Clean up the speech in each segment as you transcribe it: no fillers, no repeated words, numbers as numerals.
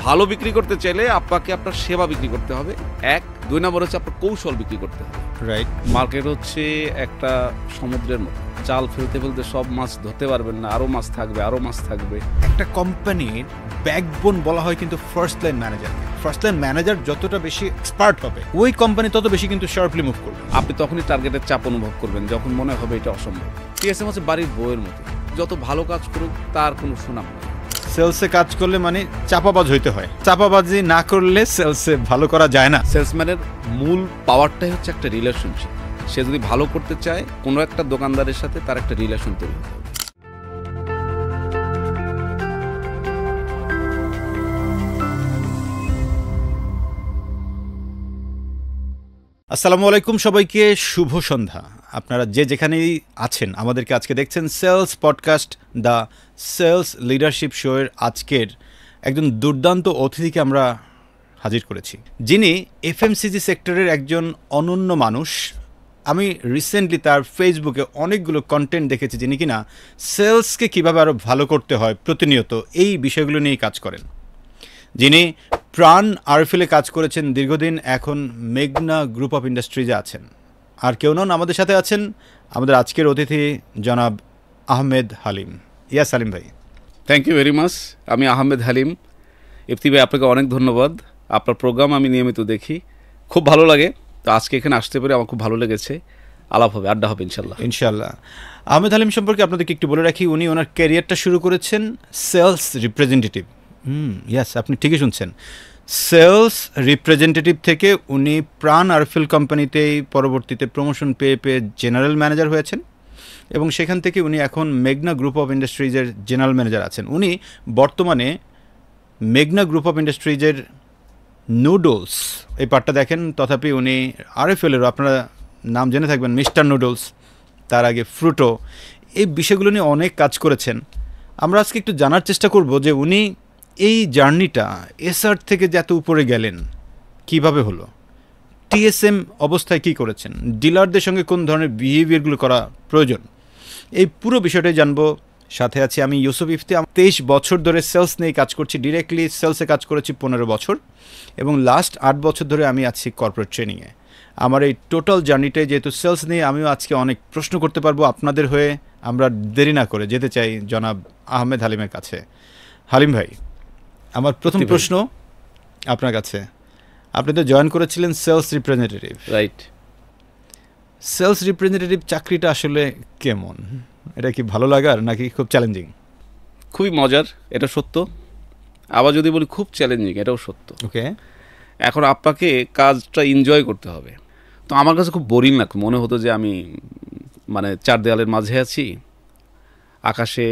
ভালো বিক্রি করতে চাইলে আপনাকে আপনার সেবা বিক্রি করতে হবে, 1। 2 নম্বর হচ্ছে আপনার কৌশল বিক্রি করতে হবে। রাইট। মার্কেট হচ্ছে একটা সমুদ্রের মতো, জাল ফেলতে ফেলতে সব মাছ ধরতে পারবেন না, আরো মাছ থাকবে, আরো মাছ থাকবে। একটা কোম্পানির ব্যাকবোন বলা হয় কিন্তু first line manager. First line manager যতটা বেশি এক্সপার্ট হবে, ওই কোম্পানি তত বেশি কিন্তু শার্পলি মুভ করবে। আপনি তখনই টার্গেটের চাপ অনুভব করবেন যখন মনে হবে এটা অসম্ভব। টিএসএম হচ্ছে বাড়ির বউয়ের মতো, যত ভালো কাজ করুক তার কোনো সুনাম নেই। সেলসে কাজ করলে মানে চাপাবাজ হইতে হয়, চাপাবাজি না করলে সেলসে ভালো করা যায় না। সেলসম্যানের মূল পাওয়ারটাই হচ্ছে একটা রিলেশনশিপ। সে যদি ভালো করতে চায় কোনো একটা দোকানদারের সাথে, তার একটা রিলেশন তৈরি হতে হবে। আসসালামু আলাইকুম সবাইকে, শুভ সন্ধ্যা। আপনারা যে যেখানেই আছেন আমাদেরকে আজকে দেখছেন sales podcast the sales leadership শোয়ের আজকের একজন দুর্দান্ত অতিথিকে আমরা হাজির করেছি, যিনি এফএমসিজি সেক্টরের একজন অনন্য মানুষ। আমি রিসেন্টলি তার ফেসবুকে অনেকগুলো কন্টেন্ট দেখেছি, যিনি কিনা সেলসকে কীভাবে আরও ভালো করতে হয় প্রতিনিয়ত এই বিষয়গুলো নিয়েই কাজ করেন। যিনি প্রাণ আরএফএলে কাজ করেছেন দীর্ঘদিন, এখন মেঘনা গ্রুপ অফ ইন্ডাস্ট্রিজে আছেন। আর কেউ নন, আমাদের সাথে আছেন আমাদের আজকের অতিথি জনাব আহমেদ হালিম। ইয়াস হালিম ভাই। Thank you very much. আমি আহমেদ হালিম। ইফতি ভাই, আপনাকে অনেক ধন্যবাদ। আপনার প্রোগ্রাম আমি নিয়মিত দেখি, খুব ভালো লাগে। তো আজকে এখানে আসতে পেরে আমার খুব ভালো লেগেছে। আলাপ হবে, আড্ডা হবে ইনশাল্লাহ। ইনশাল্লাহ। আহমেদ হালিম সম্পর্কে আপনাদেরকে একটু বলে রাখি, উনি ওনার ক্যারিয়ারটা শুরু করেছেন সেলস রিপ্রেজেন্টেটিভ। ইয়াস, আপনি ঠিকই শুনছেন, সেলস রিপ্রেজেন্টেটিভ থেকে উনি প্রাণ আরএফএল কোম্পানিতেই পরবর্তীতে প্রমোশন পেয়ে পেয়ে জেনারেল ম্যানেজার হয়েছেন, এবং সেখান থেকে উনি এখন মেঘনা গ্রুপ অফ ইন্ডাস্ট্রিজের জেনারেল ম্যানেজার আছেন। উনি বর্তমানে মেঘনা গ্রুপ অফ ইন্ডাস্ট্রিজের নুডলস এই পার্টটা দেখেন, তথাপি উনি আরএফএলেরও, আপনারা নাম জেনে থাকবেন, মিস্টার নুডলস, তার আগে ফ্রুটো, এই বিষয়গুলো নিয়ে অনেক কাজ করেছেন। আমরা আজকে একটু জানার চেষ্টা করব যে উনি এই জার্নিটা এসআর থেকে যে এত উপরে গেলেন কিভাবে হলো, টিএসএম অবস্থায় কি করেছেন, ডিলারদের সঙ্গে কোন ধরনের বিহেভিয়ারগুলো করা প্রয়োজন, এই পুরো বিষয়টাই জানবো। সাথে আছি আমি ইউসুফ ইফতি। 23 বছর ধরে সেলস নিয়ে কাজ করছি, ডিরেক্টলি সেলসে কাজ করেছি 15 বছর, এবং লাস্ট 8 বছর ধরে আমি আছি কর্পোরেট ট্রেনিংয়ে। আমার এই টোটাল জার্নিটাই যেহেতু সেলস নিয়ে, আমিও আজকে অনেক প্রশ্ন করতে পারবো আপনাদের হয়ে। আমরা দেরি না করে যেতে চাই জনাব আহমেদ হালিমের কাছে। হালিম ভাই, আমার প্রথম প্রশ্ন আপনার কাছে, আপনি তো জয়েন করেছিলেন sales representative, right? Sales representative চাকরিটা আসলে কেমন? এটা কি ভালো লাগার নাকি খুব চ্যালেঞ্জিং? খুবই মজার, এটা সত্য। আবার যদি বলি খুব চ্যালেঞ্জিং, এটাও সত্য। ওকে। এখন আপনাকে কাজটা এনজয় করতে হবে। তো আমার কাছে খুব বোরিং লাগতো, মনে হতো যে আমি মানে 4 দেয়ালের মাঝে আছি, আকাশে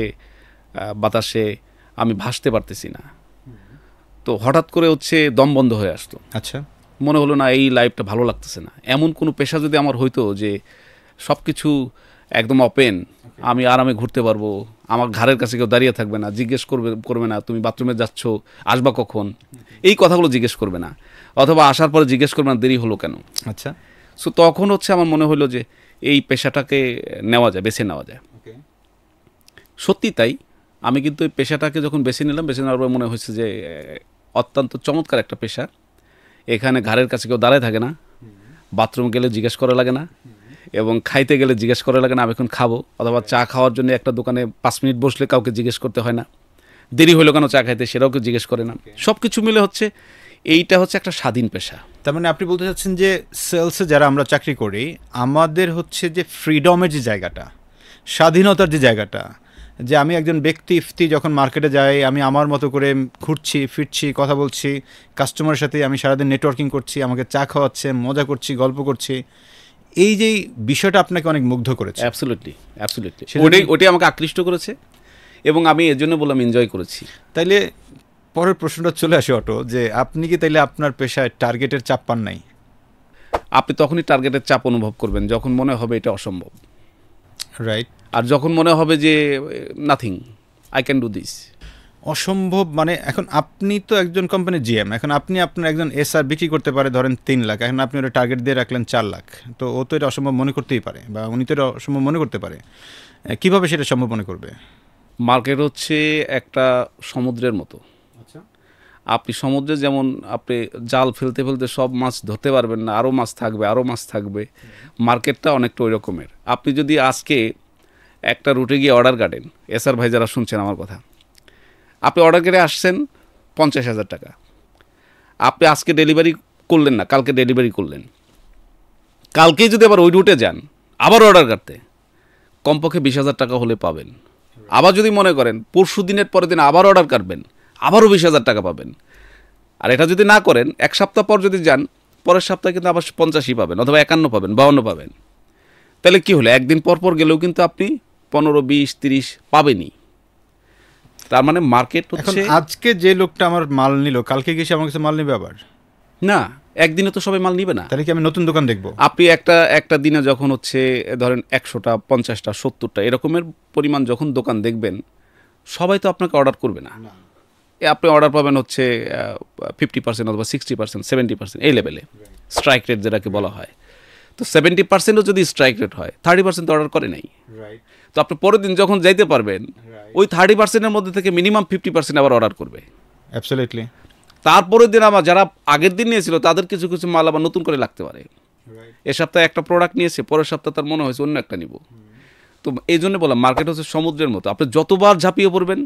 বাতাসে আমি ভাসতে পারতেছি না। তো হঠাৎ করে হচ্ছে দম বন্ধ হয়ে আসতো। আচ্ছা। মনে হলো না, এই লাইফটা ভালো লাগতেছে না। এমন কোনো পেশা যদি আমার হইতো যে সব কিছু একদম ওপেন, আমি আরামে ঘুরতে পারবো, আমার ঘরের কাছে কেউ দাঁড়িয়ে থাকবে না, জিজ্ঞেস করবে না তুমি বাথরুমে যাচ্ছ, আসবা কখন, এই কথাগুলো জিজ্ঞেস করবে না, অথবা আসার পরে জিজ্ঞেস করবে না দেরি হলো কেন। আচ্ছা। সো তখন হচ্ছে আমার মনে হলো যে এই পেশাটাকে নেওয়া যায়, বেছে নেওয়া যায়। সত্যি তাই। আমি কিন্তু এই পেশাটাকে যখন বেছে নিলাম, বেছে নেওয়ার পর মনে হয়েছে যে অত্যন্ত চমৎকার একটা পেশা। এখানে ঘরের কাছে কেউ দাঁড়ায় থাকে না, বাথরুম গেলে জিজ্ঞেস করা লাগে না, এবং খাইতে গেলে জিজ্ঞেস করা লাগে না আমি এখন খাবো, অথবা চা খাওয়ার জন্য একটা দোকানে 5 মিনিট বসলে কাউকে জিজ্ঞেস করতে হয় না, দেরি হলো কেন চা খাইতে সেটাও কেউ জিজ্ঞেস করে না। সব কিছু মিলে হচ্ছে এইটা হচ্ছে একটা স্বাধীন পেশা। তার মানে আপনি বলতে চাচ্ছেন যে সেলসে যারা আমরা চাকরি করি, আমাদের হচ্ছে যে ফ্রিডমের যে জায়গাটা, স্বাধীনতার যে জায়গাটা, যে আমি একজন ব্যক্তি ইফতি যখন মার্কেটে যাই, আমি আমার মতো করে ঘুরছি ফিরছি, কথা বলছি কাস্টমারের সাথে, আমি সারাদিন নেটওয়ার্কিং করছি, আমাকে চা খাওয়াচ্ছে, মজা করছি, গল্প করছি, এই যে বিষয়টা আপনাকে অনেক মুগ্ধ করেছে। অ্যাবসলিউটলি, ওটাই আমাকে আকৃষ্ট করেছে, এবং আমি এর জন্য বললাম এনজয় করেছি। তাইলে পরের প্রশ্নটা চলে আসে অটো, যে আপনি কি তাইলে আপনার পেশায় টার্গেটের চাপ পান নাই? আপনি তখনই টার্গেটের চাপ অনুভব করবেন যখন মনে হবে এটা অসম্ভব, রাইট? আর যখন মনে হবে যে nothing, I can do this. অসম্ভব মানে, এখন আপনি তো একজন কোম্পানির জিএম, এখন আপনি আপনার একজন এসআর বিক্রি করতে পারে ধরেন 3 লাখ, এখন আপনি ওটা টার্গেট দিয়ে রাখলেন 4 লাখ, তো ও তো এটা অসম্ভব মনে করতেই পারে, বা উনি তো এটা অসম্ভব মনে করতে পারে। কিভাবে সেটা সম্ভব মনে করবে? মার্কেট হচ্ছে একটা সমুদ্রের মতো, আপনি সমুদ্রে যেমন আপনি জাল ফেলতে ফেলতে সব মাছ ধরতে পারবেন না, আরও মাছ থাকবে, আরও মাছ থাকবে। মার্কেটটা অনেকটা ওই রকমের। আপনি যদি আজকে একটা রুটে গিয়ে অর্ডার কাটেন, এসআর ভাই যারা শুনছেন আমার কথা, আপনি অর্ডার কেটে আসছেন 50,000 টাকা, আপনি আজকে ডেলিভারি করলেন না, কালকে ডেলিভারি করলেন, কালকেই যদি আবার ওই রুটে যান আবার অর্ডার কাটতে, কমপক্ষে 20,000 টাকা হলে পাবেন। আবার যদি মনে করেন পরশু দিনের পরের দিন আবার অর্ডার কাটবেন, আবারও 20,000 টাকা পাবেন। আর এটা যদি না করেন, এক সপ্তাহ পর যদি যান, পরের সপ্তাহে কিন্তু আবার 50 পাবেন, অথবা 51 পাবেন, 52 পাবেন। তাহলে কি হলো, একদিন পর পর গেলেও কিন্তু আপনি 15, 20, 30 পাবেনই। তার মানে মার্কেট হচ্ছে, আজকে যে লোকটা আমার মাল নিল, কালকে গিয়ে আমার কাছে মাল নেবে আবার? না, একদিনে তো সবাই মাল নিবে না। তাহলে কি আমি নতুন দোকান দেখবো? আপনি একটা দিনে যখন হচ্ছে ধরেন 100টা, 50টা, 70টা এরকমের পরিমাণ যখন দোকান দেখবেন, সবাই তো আপনাকে অর্ডার করবে না। আপনি অর্ডার পাবেন হচ্ছে 50% অথবা 60%, 70% এই লেভেলে স্ট্রাইক রেট যেটাকে বলা হয়। তো 70%ও যদি স্ট্রাইক রেট হয়, 30% তো অর্ডার করে নাই। তো আপনি পরের দিন যখন যাইতে পারবেন, ওই 30%-এর মধ্যে থেকে মিনিমাম 50% আবার অর্ডার করবে। অ্যাবসলিউটলি। তারপরের দিন আবার যারা আগের দিন নিয়েছিল তাদের কিছু কিছু মাল আবার নতুন করে লাগতে পারে। এ সপ্তাহে একটা প্রোডাক্ট নিয়েছে, পরের সপ্তাহে তার মনে হয়েছে অন্য একটা নিব। তো এই জন্য বললাম, মার্কেট হচ্ছে সমুদ্রের মতো, আপনি যতবার ঝাঁপিয়ে পড়বেন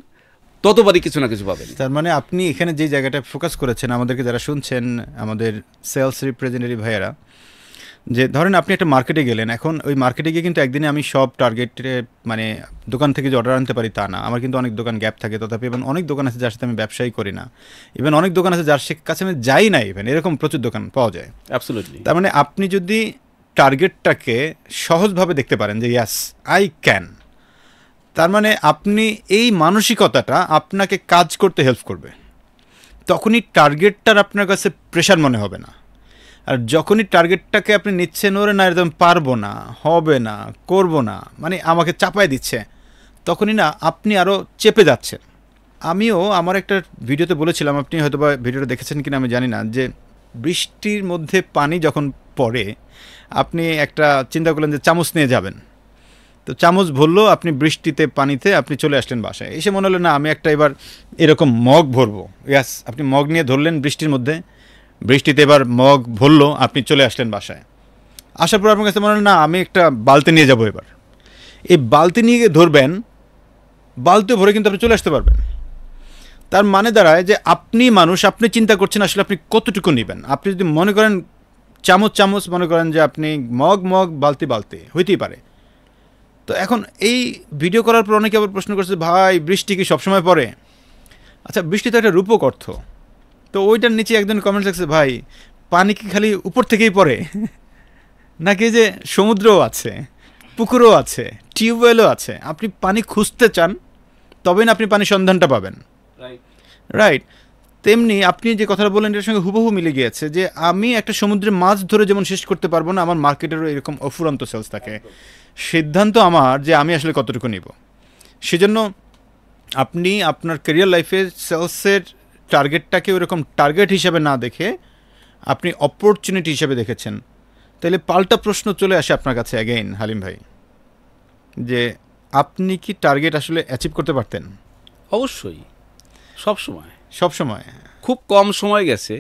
ততবারই কিছু না কিছু পাবেন। তার মানে আপনি এখানে যে জায়গাটা ফোকাস করেছেন, আমাদেরকে যারা শুনছেন, আমাদের সেলস রিপ্রেজেন্টেটিভ ভাইয়েরা, যে ধরেন আপনি একটা মার্কেটে গেলেন, এখন ওই মার্কেটে গিয়ে কিন্তু একদিনে আমি সব টার্গেটে মানে দোকান থেকে যে অর্ডার আনতে পারি তা না, আমার কিন্তু অনেক দোকান গ্যাপ থাকে। তথাপি এবং অনেক দোকান আছে যার সাথে আমি ব্যবসায়ী করি না, ইভেন অনেক দোকান আছে যার কাছে আমি যাই না, ইভেন এরকম প্রচুর দোকান পাওয়া যায়। অ্যাবসলিউটলি। তার মানে আপনি যদি টার্গেটটাকে সহজভাবে দেখতে পারেন যে ইয়াস আই ক্যান, তার মানে আপনি এই মানসিকতাটা আপনাকে কাজ করতে হেল্প করবে। তখনই টার্গেটটার আপনার কাছে প্রেশার মনে হবে না। আর যখনই টার্গেটটাকে আপনি নিচ্ছেন, ওরে না একদম পারবো না, হবে না, করব না, মানে আমাকে চাপায় দিচ্ছে, তখনই না আপনি আরও চেপে যাচ্ছেন। আমিও আমার একটা ভিডিওতে বলেছিলাম, আপনি হয়তো বা ভিডিওটা দেখেছেন কিনা আমি জানি না, যে বৃষ্টির মধ্যে পানি যখন পড়ে, আপনি একটা চিন্তা করলেন যে চামচ নিয়ে যাবেন, তো চামচ ভরলো, আপনি বৃষ্টিতে পানিতে আপনি চলে আসলেন বাসায়। এসে মনে হলো না আমি একটা এবার এরকম মগ ভরবো। ইয়াস, আপনি মগ নিয়ে ধরলেন বৃষ্টির মধ্যে, বৃষ্টিতে এবার মগ ভরলো, আপনি চলে আসলেন বাসায়। আসার পর আপনার কাছে মনে হলো না আমি একটা বালতি নিয়ে যাব, এবার এই বালতি নিয়ে গিয়ে ধরবেন, বালতি ভরে কিন্তু আপনি চলে আসতে পারবেন। তার মানে দাঁড়ায় যে আপনি মানুষ, আপনি চিন্তা করছেন আসলে আপনি কতটুকু নেবেন। আপনি যদি মনে করেন চামচ চামচ, মনে করেন যে আপনি মগ মগ বালতি বালতি হইতেই পারে। তো এখন এই ভিডিও করার পর অনেকে আবার প্রশ্ন করছে, ভাই বৃষ্টি কি সবসময় পড়ে? আচ্ছা, বৃষ্টি তো একটা রূপক অর্থ। তো ওইটার নিচে একজন কমেন্ট লাগছে, ভাই পানি কি খালি উপর থেকেই পড়ে, নাকি যে সমুদ্রও আছে, পুকুরও আছে, টিউবওয়েলও আছে? আপনি পানি খুঁজতে চান তবেই না আপনি পানির সন্ধানটা পাবেন, রাইট? তেমনি আপনি যে কথাটা বললেন এটার সঙ্গে হুবহু মিলে গিয়েছে, যে আমি একটা সমুদ্রে মাছ ধরে যেমন শেষ করতে পারবো না, আমার মার্কেটেরও এরকম অফুরন্ত সেলস থাকে। সিদ্ধান্ত আমার যে আমি আসলে কতটুকু নিব। সেজন্য আপনি আপনার ক্যারিয়ার লাইফে সেলসের টার্গেটটাকে ওইরকম টার্গেট হিসাবে না দেখে আপনি অপরচুনিটি হিসাবে দেখেছেন। তাহলে পাল্টা প্রশ্ন চলে আসে আপনার কাছে অ্যাগেইন, হালিম ভাই, যে আপনি কি টার্গেট আসলে অ্যাচিভ করতে পারতেন? অবশ্যই, সবসময়। সবসময়? খুব কম সময় গেছে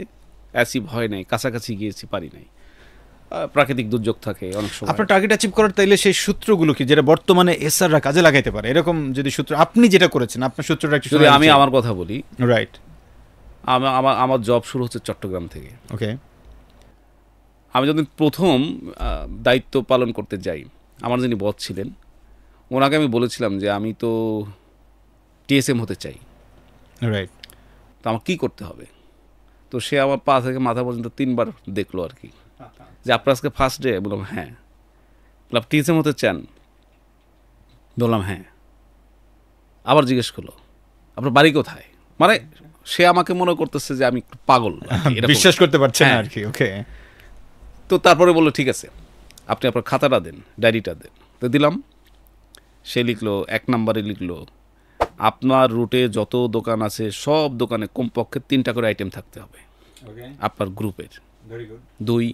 অ্যাচিভ হয় নাই, কাছাকাছি গিয়েছি, পারি নাই। প্রাকৃতিক দুর্যোগ থাকে অনেক সময়। আপনার টার্গেট অ্যাচিভ করার তাইলে সেই সূত্রগুলো কি, যেটা বর্তমানে এসআররা কাজে লাগাইতে পারে? এরকম যদি সূত্র আপনি যেটা করেছেন, আপনার সূত্রটা একটু যদি আমি আমার কথা বলি, রাইট। আমার জব শুরু হচ্ছে চট্টগ্রাম থেকে। ওকে। আমি যখন প্রথম দায়িত্ব পালন করতে যাই, আমার যিনি বস ছিলেন, ওনাকে আমি বলেছিলাম যে আমি তো টিএসএম হতে চাই, রাইট। তো আমার কী করতে হবে? তো সে আমার পা থেকে মাথা পর্যন্ত 3বার দেখলো আর কি, যে আপনার আজকে ফার্স্ট ডে। বললাম হ্যাঁ। বললাম টিএসএম হতে চান? বললাম হ্যাঁ। আবার জিজ্ঞেস করলো আপনার বাড়ি কোথায়? মানে সে আমাকে মনে করতেছে যে আমি একটু পাগল, বিশ্বাস করতে পারছেন না আর কি। ওকে। তো তারপরে বললো ঠিক আছে, আপনি আপনার খাতাটা দেন, ডায়েরিটা দেন। তো দিলাম, সে লিখলো, 1 নম্বরে লিখলো আপনার রুটে যত দোকান আছে সব দোকানে কমপক্ষে 3টা করে আইটেম থাকতে হবে আপনার গ্রুপের। 2,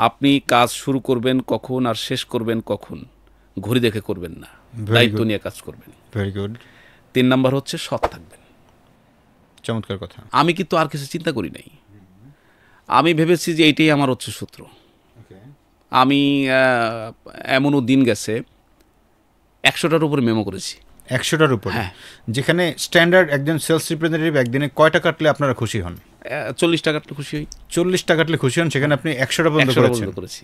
আপনি কাজ শুরু করবেন কখন আর শেষ করবেন কখন, ঘড়ি দেখে করবেন না, দায়িত্ব নিয়ে কাজ করবেন। Very good. 3 নাম্বার হচ্ছে সৎ থাকবেন। চমৎকার কথা। আমি কিন্তু আর কিছু চিন্তা করি নাই, আমি ভেবেছি যে এইটাই আমার হচ্ছে সূত্র। আমি এমনও দিন গেছে 100টার উপরে মেমো করেছি। 100টার উপরে? হ্যাঁ। যেখানে স্ট্যান্ডার্ড একজন সেলস রিপ্রেজেন্টেটিভ একদিনে কয়টা কাটলে আপনারা খুশি হন? 40 টাকা খুশি হই। 40 টাকা কাটলে খুশি হন, সেখানে আপনি 100টা বন্ধ করেছি।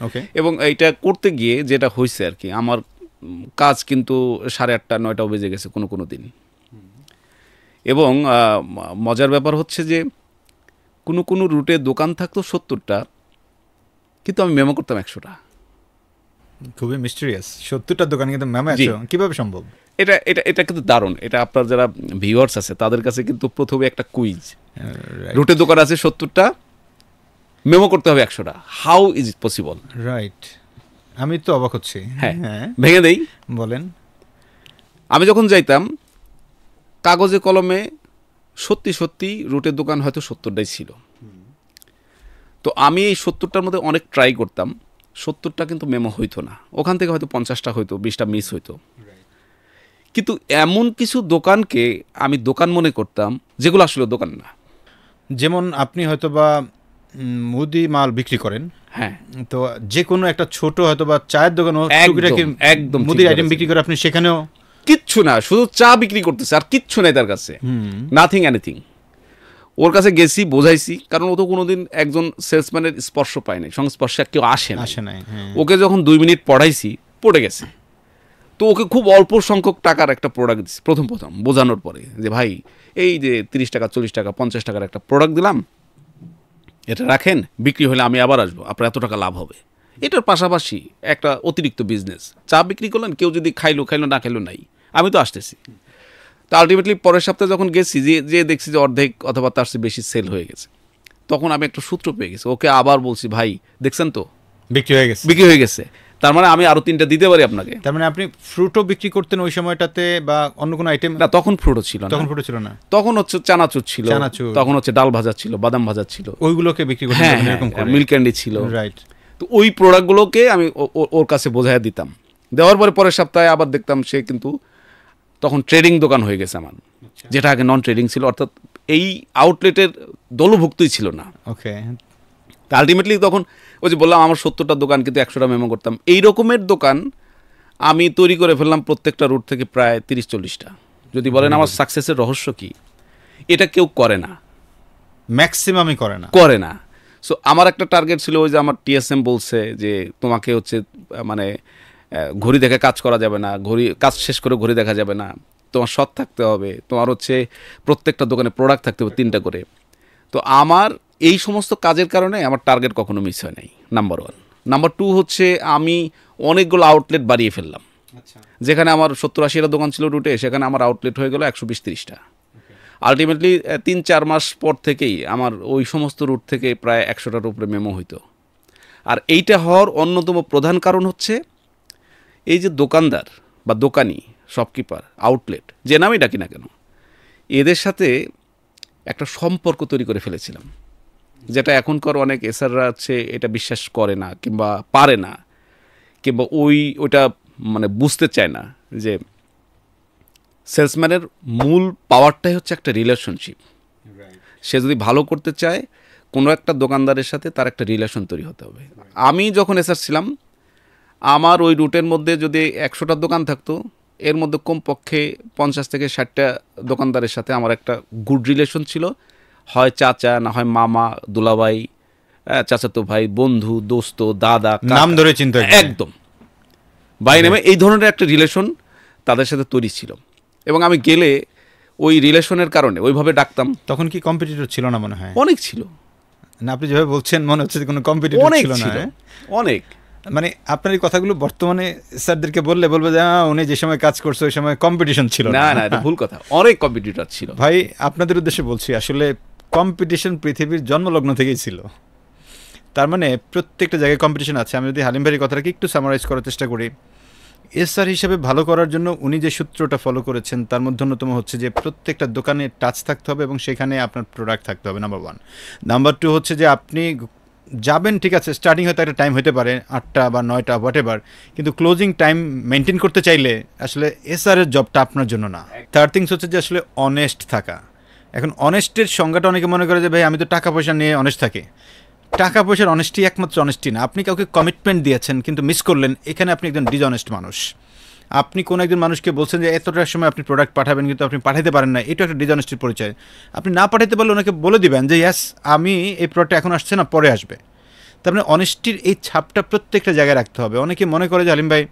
ওকে। এবং এইটা করতে গিয়ে যেটা হয়েছে আর কি, আমার কাজ কিন্তু 8:30 9টাও বেজে গেছে কোনো কোনো দিন। এবং মজার ব্যাপার হচ্ছে যে কোনো কোনো রুটে দোকান থাকতো 70টা, কিন্তু আমি মেমো করতাম 100টা। খুবই মিস্টেরিয়াস, 70টার দোকান কিন্তু মেমো 100, কিভাবে সম্ভব? এটা এটা এটা কিন্তু দারুণ। এটা আপনার যারা ভিউয়ার্স আছে তাদের কাছে কিন্তু প্রথমে একটা কুইজ। রুটে দোকান আছে 70টা, মেমো করতে হবে 100টা। How is it possible? Right, আমি তো অবাক হচ্ছি। হ্যাঁ, ভেঙে দেই, বলেন। আমি যখন যাইতাম কাগজে কলমে সত্যি সত্যি রুটের দোকান হয়তো 70টাই ছিল। তো আমি এই 70টার মধ্যে অনেক ট্রাই করতাম, 70টা কিন্তু মেমো হইতো না। ওখান থেকে হয়তো 50টা হইতো, 20টা মিস হইতো। কিন্তু এমন কিছু দোকানকে আমি দোকান মনে করতাম যেগুলো আসলে দোকান না। যেমন আপনি হয়তো বা মুদি মাল বিক্রি করেন, হ্যাঁ, তো যে কোনো একটা ছোট হয়তো বা চায়ের দোকান একদম মুদির আইটেম বিক্রি করে, আপনি সেখানেও কিচ্ছু না, শুধু চা বিক্রি করতেছে আর কিচ্ছু নাই তার কাছে, নাথিং এনিথিং। ওর কাছে গেছি, বোঝাইছি, কারণ ও তো কোনোদিন একজন সেলসম্যানের স্পর্শ পায় নাই, সংস্পর্শে কেউ আসে নাই। ওকে যখন 2 মিনিট পড়াইছি পড়ে গেছে। তো ওকে খুব অল্প সংখ্যক টাকার একটা প্রোডাক্ট দিচ্ছি প্রথম বোঝানোর পরে, যে ভাই এই যে 30 টাকা 40 টাকা 50 টাকার একটা প্রোডাক্ট দিলাম, এটা রাখেন, বিক্রি হলে আমি আবার আসবো, আপনার এত টাকা লাভ হবে। এটার পাশাপাশি একটা অতিরিক্ত বিজনেস, চা বিক্রি করলেন, কেউ যদি খাইলো না খাইলো নাই, আমি তো আসতেছি। তো আলটিমেটলি পরের সপ্তাহে যখন গেছি, যে দেখছি যে অর্ধেক অথবা তার চেয়ে বেশি সেল হয়ে গেছে, তখন আমি একটা সূত্র পেয়ে গেছি। ওকে আবার বলছি, ভাই দেখছেন তো বিক্রি হয়ে গেছে, তার মানে আমি আরো 3টা দিতে পারি আপনাকে। তার মানে আপনি ফ্রুটও বিক্রি করতেন ওই সময়টাতে, বা অন্য কোনো আইটেম? না, তখন ফ্রুটও ছিল না। তখন হচ্ছে চানাচুর ছিল, তখন হচ্ছে ডাল ভাজা ছিল, বাদাম ভাজা ছিল, ওইগুলোকে বিক্রি করতেন। হ্যাঁ, মিল্ক ক্যান্ডি ছিল। রাইট। তো ওই প্রোডাক্টগুলোকে আমি ওর কাছে বোঝাইয়া দিতাম। দেওয়ার পরে পরের সপ্তাহে আবার দেখতাম সে কিন্তু তখন ট্রেডিং দোকান হয়ে গেছে আমার, যেটা আগে নন ট্রেডিং ছিল, অর্থাৎ এই আউটলেটের দলভুক্তই ছিল না। ওকে। তা আলটিমেটলি তখন ওই যে বললাম আমার 70টা দোকান কিন্তু 100টা মেমো করতাম, এই রকমের দোকান আমি তৈরি করে ফেললাম প্রত্যেকটা রুট থেকে প্রায় 30-40টা। যদি বলেন আমার সাকসেসের রহস্য কি, এটা কেউ করে না, ম্যাক্সিমামই করে না। সো আমার একটা টার্গেট ছিল, ওই যে আমার টিএসএম বলছে যে তোমাকে হচ্ছে মানে ঘড়ি দেখে কাজ করা যাবে না, কাজ শেষ করে ঘড়ি দেখা যাবে না, তোমার সৎ থাকতে হবে, তোমার হচ্ছে প্রত্যেকটা দোকানে প্রোডাক্ট থাকতে হবে 3টা করে। তো আমার এই সমস্ত কাজের কারণে আমার টার্গেট কখনো মিস হয় নাই, নাম্বার 1। নাম্বার 2 হচ্ছে আমি অনেকগুলো আউটলেট বাড়িয়ে ফেললাম। যেখানে আমার 70-80টা দোকান ছিল রুটে, সেখানে আমার আউটলেট হয়ে গেল 120-30টা। আলটিমেটলি 3-4 মাস পর থেকেই আমার ওই সমস্ত রুট থেকে প্রায় 100টার উপরে মেমো হইতো। আর এইটা হওয়ার অন্যতম প্রধান কারণ হচ্ছে এই যে দোকানদার বা দোকানি, শপকিপার, আউটলেট, যে নামই ডাকি না কেন, এদের সাথে একটা সম্পর্ক তৈরি করে ফেলেছিলাম, যেটা এখনকার অনেক এসআররা আছে এটা বিশ্বাস করে না, কিংবা পারে না, কিংবা ওইটা মানে বুঝতে চায় না যে সেলসম্যানের মূল পাওয়ারটাই হচ্ছে একটা রিলেশনশিপ। সে যদি ভালো করতে চায়, কোনো একটা দোকানদারের সাথে তার একটা রিলেশন তৈরি হতে হবে। আমি যখন এসআর ছিলাম, আমার ওই রুটের মধ্যে যদি 100টা দোকান থাকতো, এর মধ্যে কমপক্ষে 50 থেকে 60টা দোকানদারের সাথে আমার একটা গুড রিলেশন ছিল, হয় চাচা, না হয় মামা, দুলাভাই, চাচাতো ভাই, বন্ধু, দোস্ত, দাদা, নাম ধরে চিন্তা, একদম ভাই নামে, এই ধরনের একটা রিলেশন তাদের সাথে তৈরি ছিল। এবং আমি গেলে ওই রিলেশনের কারণে ওইভাবে ডাকতাম। তখন কি কম্পিটিটর ছিল না মনে হয়? অনেক ছিল না, আপনি যেভাবে বলছেন মনে হচ্ছে কোনো কম্পিটিটর ছিল না। অনেক, মানে আপনার এই কথাগুলো বর্তমানে স্যারদেরকে বলবে যে উনি যে সময় কাজ করছে ওই সময় কম্পিটিশন ছিল না। না, এটা ভুল কথা, অনেক কম্পিটিটর ছিল। ভাই আপনাদের উদ্দেশ্যে বলছি, আসলে কম্পিটিশন পৃথিবীর জন্মলগ্ন থেকেই ছিল। তার মানে প্রত্যেকটা জায়গায় কম্পিটিশন আছে। আমি যদি হালিম ভাইয়ের কথাটাকে একটু সামারাইজ করার চেষ্টা করি, এসআর হিসেবে ভালো করার জন্য উনি যে সূত্রটা ফলো করেছেন তার মধ্যে অন্যতম হচ্ছে যে প্রত্যেকটা দোকানে টাচ থাকতে হবে এবং সেখানে আপনার প্রোডাক্ট থাকতে হবে, নাম্বার 1। নাম্বার 2 হচ্ছে যে আপনি যাবেন, ঠিক আছে, স্টার্টিং হয়তো একটা টাইম হতে পারে 8টা বা 9টা হোয়াটএভার, কিন্তু ক্লোজিং টাইম মেনটেন করতে চাইলে আসলে এসআর এর জবটা আপনার জন্য না। থার্ড থিংস হচ্ছে যে আসলে অনেস্ট থাকা, এখন অনেস্টের সংজ্ঞাটা অনেকে মনে করে যে ভাই আমি তো টাকা পয়সা নিয়ে অনেস্ট থাকি। টাকা পয়সার অনেস্টি একমাত্র অনেস্টি না। আপনি কাউকে কমিটমেন্ট দিয়েছেন কিন্তু মিস করলেন, এখানে আপনি একজন ডিসঅনেস্ট মানুষ। আপনি কোনো একজন মানুষকে বলছেন যে এতটার সময় আপনি প্রোডাক্ট পাঠাবেন কিন্তু আপনি পাঠাতে পারেন না, এটা একটা ডিসঅনেস্টির পরিচয়। আপনি না পাঠাতে পারলে ওনাকে বলে দিবেন যে ইয়াস আমি এই প্রোডাক্ট এখন আসছে না, পরে আসবে। তার মানে অনেস্টির এই ছাপটা প্রত্যেকটা জায়গায় রাখতে হবে। অনেকে মনে করে যে আলিম ভাই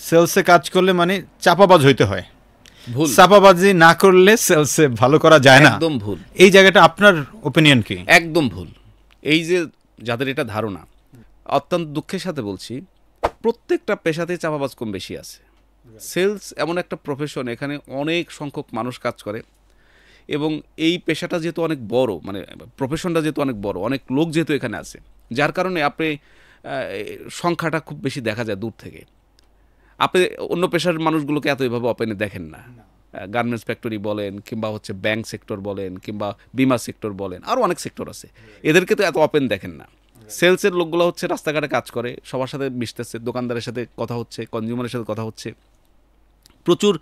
সেলসে কাজ করলে মানে চাপাবাজ হইতে হয়, ভুল। চাপাবাজি না করলে সেলসে ভালো করা যায় না। একদম ভুল। এই জায়গাটা আপনার ওপিনিয়ন কি? একদম ভুল। এই যে যাদের এটা ধারণা, অত্যন্ত দুঃখের সাথে বলছি, প্রত্যেকটা পেশাতেই চাপাবাজ কম বেশি আছে। সেলস এমন একটা প্রফেশন, এখানে অনেক সংখ্যক মানুষ কাজ করে, এবং এই পেশাটা যেহেতু অনেক বড়, মানে প্রফেশনটা যেহেতু অনেক বড়, অনেক লোক যেহেতু এখানে আছে, যার কারণে আপনি সংখ্যাটা খুব বেশি দেখা যায় দূর থেকে। আপনি অন্য পেশার মানুষগুলোকে এত এভাবে ওপেনে দেখেন না। গার্মেন্টস ফ্যাক্টরি বলেন, কিংবা হচ্ছে ব্যাংক সেক্টর বলেন, কিংবা বিমা সেক্টর বলেন, আরও অনেক সেক্টর আছে, এদেরকে তো এত ওপেন দেখেন না। সেলসের লোকগুলো হচ্ছে রাস্তাঘাটে কাজ করে, সবার সাথে মিশতেছে, দোকানদারের সাথে কথা হচ্ছে, কনজিউমারের সাথে কথা হচ্ছে, প্রচুর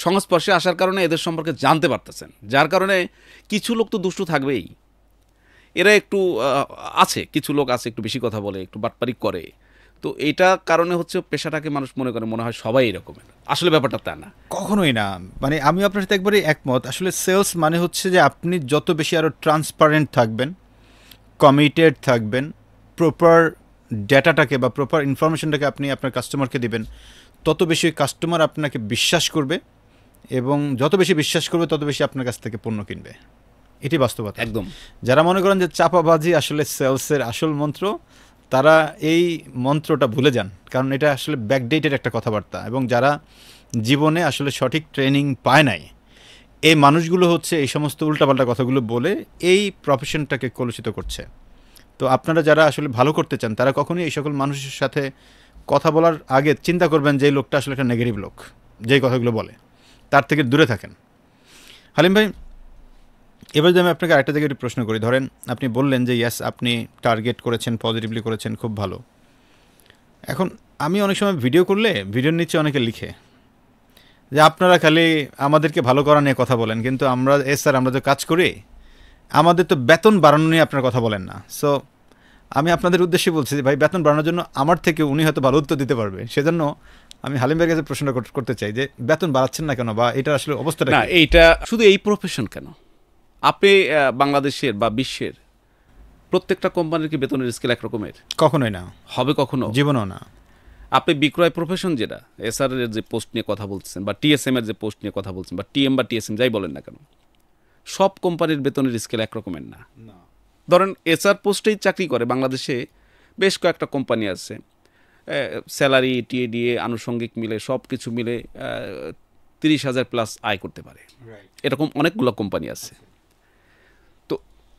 সংস্পর্শে আসার কারণে এদের সম্পর্কে জানতে পারতেছেন, যার কারণে কিছু লোক তো দুষ্টু থাকবেই। এরা একটু আছে, কিছু লোক আছে একটু বেশি কথা বলে, একটু বাটপারি করে। তো এটা কারণে হচ্ছে পেশাটাকে মানুষ মনে করে মনে হয় সবাই এরকমের, আসলে ব্যাপারটা তা না, কখনোই না। মানে আমি আপনার সাথে একবারই একমত। আসলে সেলস মানে হচ্ছে যে আপনি যত বেশি আরও ট্রান্সপারেন্ট থাকবেন, কমিটেড থাকবেন, প্রপার ডেটাটাকে বা প্রপার ইনফরমেশনটাকে আপনি আপনার কাস্টমারকে দিবেন, তত বেশি কাস্টমার আপনাকে বিশ্বাস করবে, এবং যত বেশি বিশ্বাস করবে তত বেশি আপনার কাছ থেকে পণ্য কিনবে। এটি বাস্তবতা। একদম। যারা মনে করেন যে চাপাবাজি আসলে সেলসের আসল মন্ত্র, তারা এই মন্ত্রটা ভুলে যান, কারণ এটা আসলে ব্যাকডেটেড একটা কথাবার্তা। এবং যারা জীবনে আসলে সঠিক ট্রেনিং পায় নাই, এই মানুষগুলো হচ্ছে এই সমস্ত উল্টাপাল্টা কথাগুলো বলে এই প্রফেশনটাকে কলুষিত করছে। তো আপনারা যারা আসলে ভালো করতে চান, তারা কখনোই এই সকল মানুষের সাথে কথা বলার আগে চিন্তা করবেন যে এই লোকটা আসলে একটা নেগেটিভ লোক, যেই কথাগুলো বলে, তার থেকে দূরে থাকেন। হালিম ভাই, এবার যদি আমি আপনাকে আরেকটা জায়গায় একটু প্রশ্ন করি, ধরেন আপনি বললেন যে ইয়াস আপনি টার্গেট করেছেন, পজিটিভলি করেছেন, খুব ভালো। এখন আমি অনেক সময় ভিডিও করলে ভিডিওর নিচে অনেকে লিখে যে আপনারা খালি আমাদেরকে ভালো করা নিয়ে কথা বলেন, কিন্তু আমরা স্যার আমরা তো কাজ করি, আমাদের তো বেতন বাড়ানো নিয়ে আপনার কথা বলেন না। সো আমি আপনাদের উদ্দেশ্যে বলছি যে ভাই, বেতন বাড়ানোর জন্য আমার থেকে উনি হয়তো ভালো উত্তর দিতে পারবে। সেজন্য আমি হালিম ভাইয়ের কাছে প্রশ্ন করতে চাই যে বেতন বাড়াচ্ছেন না কেন, বা এটা আসলে অবস্থাটা না, কি? এইটা শুধু এই প্রফেশন কেন, আপনি বাংলাদেশের বা বিশ্বের প্রত্যেকটা কোম্পানির কি বেতনের স্কেল একরকমের কখনোই না, হবে? কখনো জীবনও না। আপনি বিক্রয় প্রফেশন, যেটা এসআর এর যে পোস্ট নিয়ে কথা বলছেন, বা টিএসএম এর যে পোস্ট নিয়ে কথা বলছেন, বা টিএম বা টিএসএম যাই বলেন না কেন, সব কোম্পানির বেতনের স্কেল একরকমের না। ধরেন এসআর পোস্টেই চাকরি করে বাংলাদেশে বেশ কয়েকটা কোম্পানি আছে, স্যালারি টিএডিএ আনুষঙ্গিক মিলে সব কিছু মিলে 30,000 প্লাস আয় করতে পারে, এরকম অনেকগুলো কোম্পানি আছে। তো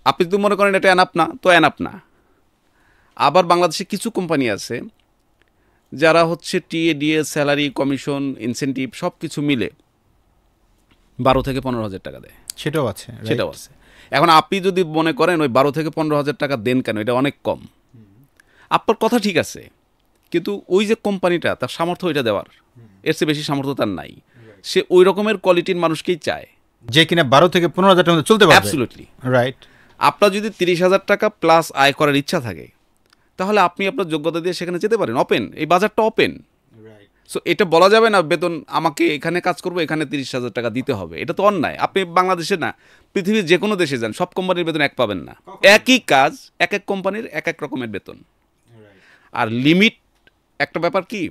আপনি যদি মনে করেন এটা অ্যানাপ না, তো অ্যানাপ না। আবার বাংলাদেশে কিছু কোম্পানি আছে যারা হচ্ছে টিএডিএ, স্যালারি, কমিশন, ইনসেন্টিভ সব কিছু মিলে 12 থেকে 15,000 টাকা দেয়, সেটাও আছে, সেটাও আছে। এখন আপনি যদি মনে করেন ওই 12 থেকে 15,000 টাকা দেন কেন, এটা অনেক কম, আপনার কথা ঠিক আছে, কিন্তু ওই যে কোম্পানিটা তার সামর্থ্য ওইটা দেওয়ার, এর চেয়ে বেশি সামর্থ্য তার নাই। সে ওই রকমের কোয়ালিটির মানুষকেই চায়, যে কিনা 12 থেকে 15,000 টাকা চলতে পারবে। Absolutely right. আপনার যদি 30,000 টাকা প্লাস আয় করার ইচ্ছা থাকে, তাহলে আপনি আপনার যোগ্যতা দিয়ে সেখানে যেতে পারেন, ওপেন, এই বাজারটা ওপেন। সো এটা বলা যাবে না বেতন আমাকে এখানে কাজ করবো এখানে 30,000 টাকা দিতে হবে, এটা তো অন্যায়। আপনি বাংলাদেশে না, পৃথিবীর যে কোনো দেশে যান, সব কোম্পানির বেতন এক পাবেন না। একই কাজ এক এক কোম্পানির এক এক রকমের বেতন। আর লিমিট একটা ব্যাপার কি,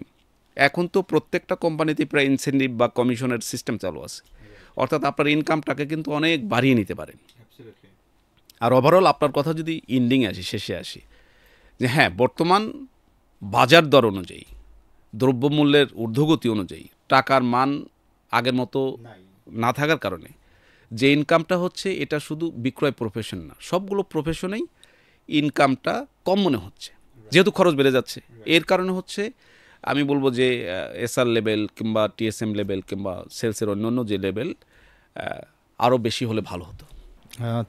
এখন তো প্রত্যেকটা কোম্পানিতে প্রায় ইনসেন্টিভ বা কমিশনের সিস্টেম চালু আছে, অর্থাৎ আপনার ইনকামটাকে কিন্তু অনেক বাড়িয়ে নিতে পারেন। আর ওভারঅল আপনার কথা যদি ইন্ডিংয়ে আসি, শেষে আসি, যে হ্যাঁ, বর্তমান বাজার দর অনুযায়ী, দ্রব্যমূল্যের ঊর্ধ্বগতি অনুযায়ী টাকার মান আগের মতো না থাকার কারণে যে ইনকামটা হচ্ছে, এটা শুধু বিক্রয় প্রফেশন না, সবগুলো প্রফেশনেই ইনকামটা কম মনে হচ্ছে, যেহেতু খরচ বেড়ে যাচ্ছে। এর কারণে হচ্ছে আমি বলবো যে এসআর লেভেল কিংবা টিএসএম লেভেল কিংবা সেলসের অন্যান্য যে লেভেল আরও বেশি হলে ভালো হতো।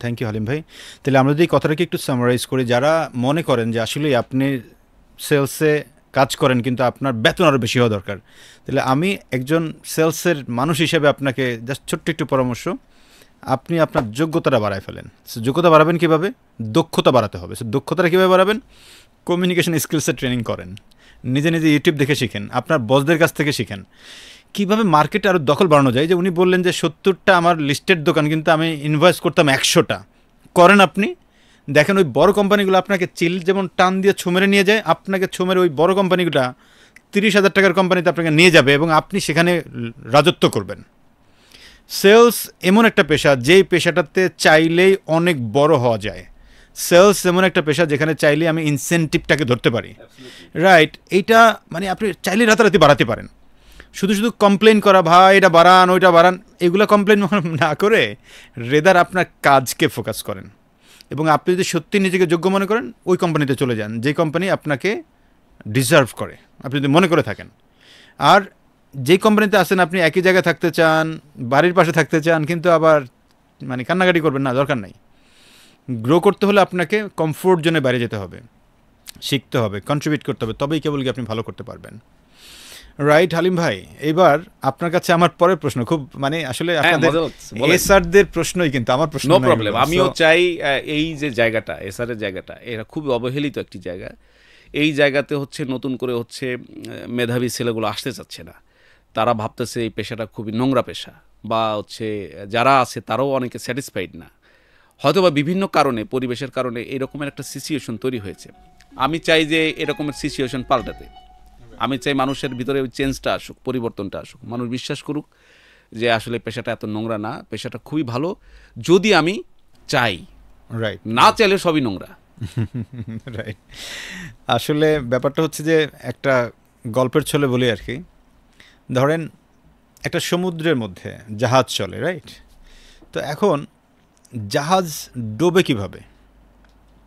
থ্যাংক ইউ হালিম ভাই। তাহলে আমরা যদি এই কথাটাকে একটু সামারাইজ করি, যারা মনে করেন যে আসলে আপনি সেলসে কাজ করেন কিন্তু আপনার বেতন আরও বেশি হওয়া দরকার, তাহলে আমি একজন সেলসের মানুষ হিসেবে আপনাকে জাস্ট ছোট্ট একটু পরামর্শ, আপনি আপনার যোগ্যতাটা বাড়ায় ফেলেন। সো যোগ্যতা বাড়াবেন কীভাবে? দক্ষতা বাড়াতে হবে। সো দক্ষতাটা কীভাবে বাড়াবেন? কমিউনিকেশন স্কিলসের ট্রেনিং করেন, নিজে নিজে ইউটিউব দেখে শিখেন, আপনার বসদের কাছ থেকে শিখেন কীভাবে মার্কেটে আরও দখল বাড়ানো যায়। যে উনি বললেন যে 70টা আমার লিস্টেড দোকান, কিন্তু আমি ইনভয়েস করতাম 100টা। করেন আপনি, দেখেন ওই বড় কোম্পানিগুলো আপনাকে চিল যেমন টান দিয়ে ছুমেরে নিয়ে যায়, আপনাকে ছুমেরে ওই বড় কোম্পানিগুলো 30,000 টাকার কোম্পানিতে আপনাকে নিয়ে যাবে এবং আপনি সেখানে রাজত্ব করবেন। সেলস এমন একটা পেশা, যেই পেশাটাতে চাইলেই অনেক বড় হওয়া যায়। সেলস এমন একটা পেশা যেখানে চাইলেই আমি ইনসেন্টিভটাকে ধরতে পারি, রাইট? এইটা মানে আপনি চাইলে রাতারাতি বাড়াতে পারেন। শুধু শুধু কমপ্লেন করা, ভাই এটা বাড়ান ওইটা বাড়ান, এগুলো কমপ্লেন না করে রেদার আপনার কাজকে ফোকাস করেন। এবং আপনি যদি সত্যি নিজেকে যোগ্য মনে করেন, ওই কোম্পানিতে চলে যান যে কোম্পানি আপনাকে ডিজার্ভ করে, আপনি যদি মনে করে থাকেন। আর যেই কোম্পানিতে আসেন, আপনি একই জায়গায় থাকতে চান, বাড়ির পাশে থাকতে চান, কিন্তু আবার মানে কান্নাকাটি করবেন না, দরকার নাই। গ্রো করতে হলে আপনাকে কমফোর্ট জোনে বাইরে যেতে হবে, শিখতে হবে, কন্ট্রিবিউট করতে হবে, তবেই কেবল কি আপনি ভালো করতে পারবেন, রাইট? হালিম ভাই, এবার আপনার কাছে আমার পরের প্রশ্ন খুব মানে আসলে আপনাদের এসআরদের প্রশ্নই, কিন্তু আমার প্রশ্ন নো প্রবলেম। আমিও চাই এই যে জায়গাটা, এসআরের জায়গাটা, এটা খুবই অবহেলিত একটি জায়গা। এই জায়গাতে হচ্ছে নতুন করে হচ্ছে মেধাবী ছেলেগুলো আসতে চাচ্ছে না। তারা ভাবতেছে এই পেশাটা খুবই নোংরা পেশা, বা হচ্ছে যারা আছে তারাও অনেকে স্যাটিসফাইড না, হয়তোবা বিভিন্ন কারণে, পরিবেশের কারণে এরকমের একটা সিচুয়েশন তৈরি হয়েছে। আমি চাই যে এরকমের সিচুয়েশন পাল্টাতে। আমি চাই মানুষের ভিতরে ওই চেঞ্জটা আসুক, পরিবর্তনটা আসুক, মানুষ বিশ্বাস করুক যে আসলে পেশাটা এত নোংরা না, পেশাটা খুবই ভালো যদি আমি চাই। রাইট, না চাইলে সবই নোংরা। রাইট। আসলে ব্যাপারটা হচ্ছে যে একটা গল্পের ছলে বলি আর কি। ধরেন একটা সমুদ্রের মধ্যে জাহাজ চলে, রাইট? তো এখন জাহাজ ডুবে কিভাবে?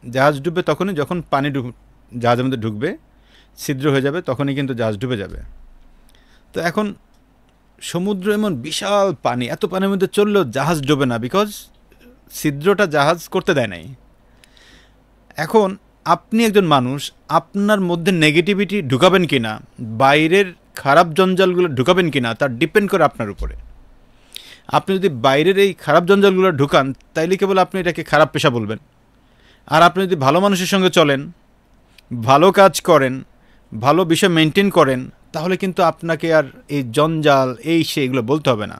জাহাজ ডুবে তখনই যখন পানি জাহাজের মধ্যে ঢুকবে, ছিদ্র হয়ে যাবে, তখনই কিন্তু জাহাজ ডুবে যাবে। তো এখন সমুদ্র এমন বিশাল পানি, এত পানির মধ্যে চললেও জাহাজ ডুবে না, বিকজ ছিদ্রটা জাহাজ করতে দেয় নাই। এখন আপনি একজন মানুষ, আপনার মধ্যে নেগেটিভিটি ঢুকাবেন কি না, বাইরের খারাপ জঞ্জালগুলো ঢুকাবেন কি না, তার ডিপেন্ড করে আপনার উপরে। আপনি যদি বাইরের এই খারাপ জঞ্জালগুলো ঢুকান, তাইলে কেবল আপনি এটাকে খারাপ পেশা বলবেন। আর আপনি যদি ভালো মানুষের সঙ্গে চলেন, ভালো কাজ করেন, ভালো বিষয় মেনটেন করেন, তাহলে কিন্তু আপনাকে আর এই জঞ্জাল এই সে এগুলো বলতে হবে না।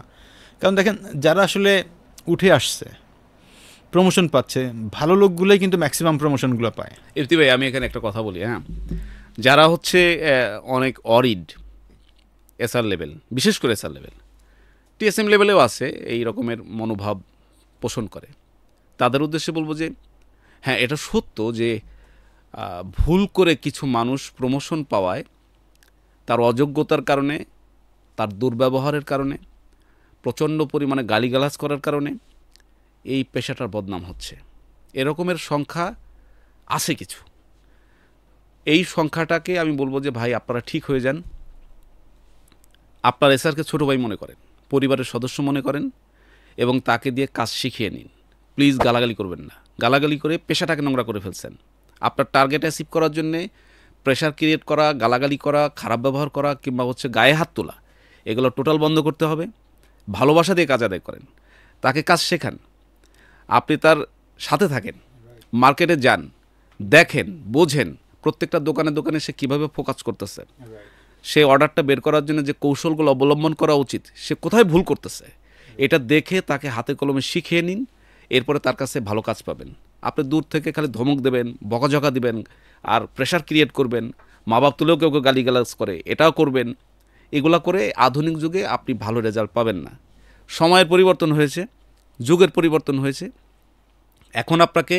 কারণ দেখেন, যারা আসলে উঠে আসছে, প্রমোশন পাচ্ছে, ভালো লোকগুলোই কিন্তু ম্যাক্সিমাম প্রমোশনগুলো পায়। ইফতি ভাই, আমি এখানে একটা কথা বলি, হ্যাঁ, যারা হচ্ছে অনেক অরিড এসআর লেভেল, বিশেষ করে এসআর লেভেল, টিএসএম লেভেলেও আছে এই রকমের মনোভাব পোষণ করে, তাদের উদ্দেশ্যে বলবো যে হ্যাঁ, এটা সত্য যে ভুল করে কিছু মানুষ প্রমোশন পাওয়ায়, তার অযোগ্যতার কারণে, তার দুর্ব্যবহারের কারণে, প্রচণ্ড পরিমাণে গালিগালাজ করার কারণে এই পেশাটার বদনাম হচ্ছে। এরকমের সংখ্যা আছে কিছু। এই সংখ্যাটাকে আমি বলবো যে ভাই, আপনারা ঠিক হয়ে যান। আপনার এসআরকে ছোটো ভাই মনে করেন, পরিবারের সদস্য মনে করেন, এবং তাকে দিয়ে কাজ শিখিয়ে নিন। প্লিজ গালাগালি করবেন না। গালাগালি করে পেশাটাকে নোংরা করে ফেলছেন। আপনার টার্গেট অ্যাচিভ করার জন্যে প্রেশার ক্রিয়েট করা, গালাগালি করা, খারাপ ব্যবহার করা, কিংবা হচ্ছে গায়ে হাত তোলা, এগুলো টোটাল বন্ধ করতে হবে। ভালোবাসা দিয়ে কাজ আদায় করেন, তাকে কাজ শেখান, আপনি তার সাথে থাকেন, মার্কেটে যান, দেখেন, বোঝেন প্রত্যেকটা দোকানে দোকানে সে কীভাবে ফোকাস করতেছে, সে অর্ডারটা বের করার জন্য যে কৌশলগুলো অবলম্বন করা উচিত, সে কোথায় ভুল করতেছে, এটা দেখে তাকে হাতে কলমে শিখিয়ে নিন। এরপরে তার কাছে ভালো কাজ পাবেন। আপনি দূর থেকে খালি ধমক দেবেন, বকাঝকা দিবেন, আর প্রেশার ক্রিয়েট করবেন, মা বাপ তুলেও কেউ কেউ গালিগালাজ করে, এটাও করবেন। এগুলা করে আধুনিক যুগে আপনি ভালো রেজাল্ট পাবেন না। সময়ের পরিবর্তন হয়েছে, যুগের পরিবর্তন হয়েছে। এখন আপনাকে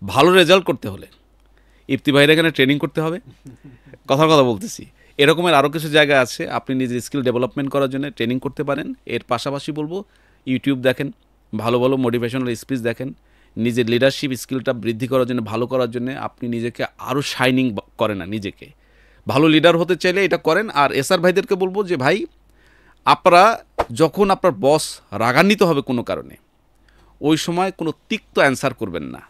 ভালো রেজাল্ট করতে হলে ইফতি ভাইয়ের এখানে ট্রেনিং করতে হবে। কথার কথা বলতেছি, এরকমের আরও কিছু জায়গা আছে, আপনি নিজের স্কিল ডেভেলপমেন্ট করার জন্য ট্রেনিং করতে পারেন। এর পাশাপাশি বলবো, ইউটিউব দেখেন, ভালো ভালো মোটিভেশনাল স্পিচ দেখেন, নিজের লিডারশিপ স্কিলটা বৃদ্ধি করার জন্য, ভালো করার জন্য আপনি নিজেকে আরও শাইনিং করেন, না নিজেকে ভালো লিডার হতে চাইলে এটা করেন। আর এসআর ভাইদেরকে বলবো যে ভাই, আপনারা যখন আপনার বস রাগান্বিত হবে কোনো কারণে, ওই সময় কোনো তিক্ত অ্যান্সার করবেন না,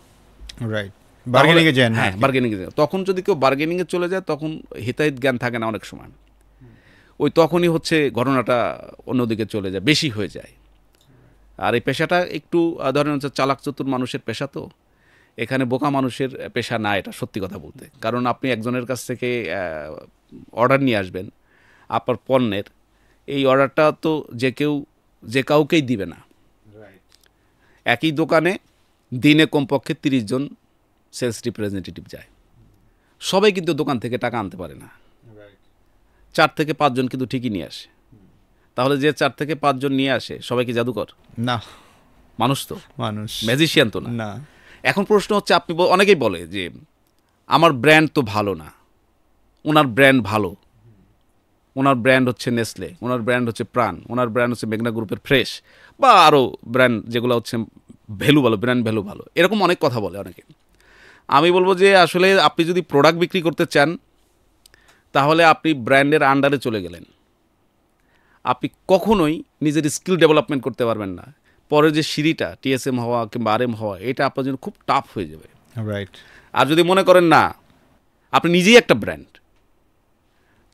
রাইট? বার্গেনিংয়ে যান, হ্যাঁ, বার্গেনিংয়ে যান। তখন যদি কেউ বার্গেনিংয়ে চলে যায়, তখন হিতাহিত জ্ঞান থাকে না অনেক সময়, ওই তখনই হচ্ছে ঘটনাটা অন্যদিকে চলে যায়, বেশি হয়ে যায়। আর এই পেশাটা একটু ধরেন হচ্ছে চালাক চতুর মানুষের পেশা, তো এখানে বোকা মানুষের পেশা না, এটা সত্যি কথা বলতে। কারণ আপনি একজনের কাছ থেকে অর্ডার নিয়ে আসবেন আপনার পণ্যের, এই অর্ডারটা তো যে কাউকেই দিবে না। একই দোকানে দিনে কমপক্ষে 30 জন সেলস রিপ্রেজেন্টেটিভ যায়, সবাই কিন্তু দোকান থেকে টাকা আনতে পারে না। 4 থেকে 5 জন কিন্তু ঠিকই নিয়ে আসে। তাহলে যে 4 থেকে 5 জন নিয়ে আসে সবাই কি জাদুকর? না, মানুষ তো, মানুষ, ম্যাজিশিয়ান তো না। না। এখন প্রশ্ন হচ্ছে, আপনি অনেকেই বলে যে আমার ব্র্যান্ড তো ভালো না, ওনার ব্র্যান্ড ভালো, ওনার ব্র্যান্ড হচ্ছে নেসলে, ওনার ব্র্যান্ড হচ্ছে প্রাণ, ওনার ব্র্যান্ড হচ্ছে মেঘনা গ্রুপের ফ্রেশ, বা আরও ব্র্যান্ড যেগুলো হচ্ছে ভ্যালু ভালো, ব্র্যান্ড ভ্যালু ভালো, এরকম অনেক কথা বলে অনেকে। আমি বলবো যে আসলে আপনি যদি প্রোডাক্ট বিক্রি করতে চান তাহলে আপনি ব্র্যান্ডের আন্ডারে চলে গেলেন, আপনি কখনোই নিজের স্কিল ডেভেলপমেন্ট করতে পারবেন না। পরে যে সিঁড়িটা টিএসএম হওয়া কিংবা আরএম হওয়া, এটা আপনার জন্য খুব টাফ হয়ে যাবে। রাইট। আর যদি মনে করেন না আপনি নিজেই একটা ব্র্যান্ড,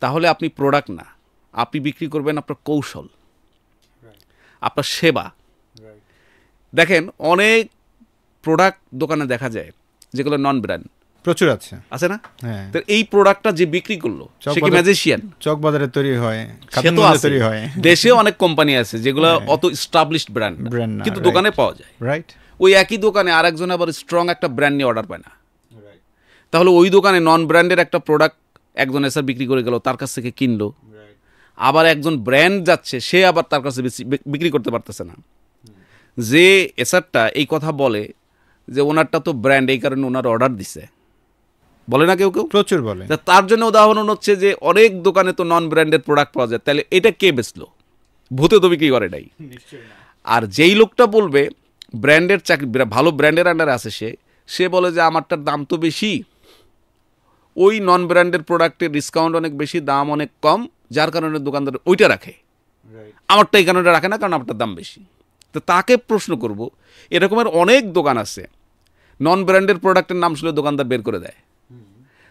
তাহলে আপনি প্রোডাক্ট না, আপনি বিক্রি করবেন আপনার কৌশল, আপনার সেবা। দেখেন অনেক প্রোডাক্ট দোকানে দেখা যায় যেগুলো নন ব্র্যান্ড, প্রচুর আছে না? হ্যাঁ। তো এই প্রোডাক্টটা যে বিক্রি করলো সে কি ম্যাজিশিয়ান? চক বাজারে তৈরি হয়, সে তো আছে। তৈরি হয়। দেশে অনেক কোম্পানি আছে যেগুলো অত এস্টাবলিশড ব্র্যান্ড না, কিন্তু দোকানে পাওয়া যায়। রাইট। ওই একই দোকানে আরেকজন আবার স্ট্রং একটা ব্র্যান্ড নিয়ে অর্ডার পায় না, তাহলে ওই দোকানে নন ব্র্যান্ডের একটা প্রোডাক্ট একজন এসআর বিক্রি করে গেল, তার কাছ থেকে কিনলো, আবার একজন ব্র্যান্ড যাচ্ছে সে আবার তার কাছে বিক্রি করতে পারতেছে না। যে এসআরটা এই কথা বলে যে ওনারটা তো ব্র্যান্ড, এই কারণে ওনার অর্ডার দিছে, বলে না কেউ কেউ? প্রচুর বলে। তার জন্য উদাহরণ হচ্ছে যে অনেক দোকানে তো নন ব্র্যান্ডের প্রোডাক্ট পাওয়া যায়, তাহলে এটা কে বেচলো? ভূতে তো বিক্রি করে নাই। আর যেই লোকটা বলবে ব্র্যান্ডের চাকরি, ভালো ব্র্যান্ডের আন্ডারে আছে, সে বলে যে আমারটার দাম তো বেশি, ওই নন ব্র্যান্ডের প্রোডাক্টের ডিসকাউন্ট অনেক বেশি, দাম অনেক কম, যার কারণে দোকানদার ওইটা রাখে, আমারটা এই কারণে রাখে না কারণ আমারটার দাম বেশি। তো তাকে প্রশ্ন করব, এরকমের অনেক দোকান আছে নন ব্র্যান্ডের প্রোডাক্টের নাম শুনলে দোকানদার বের করে দেয়,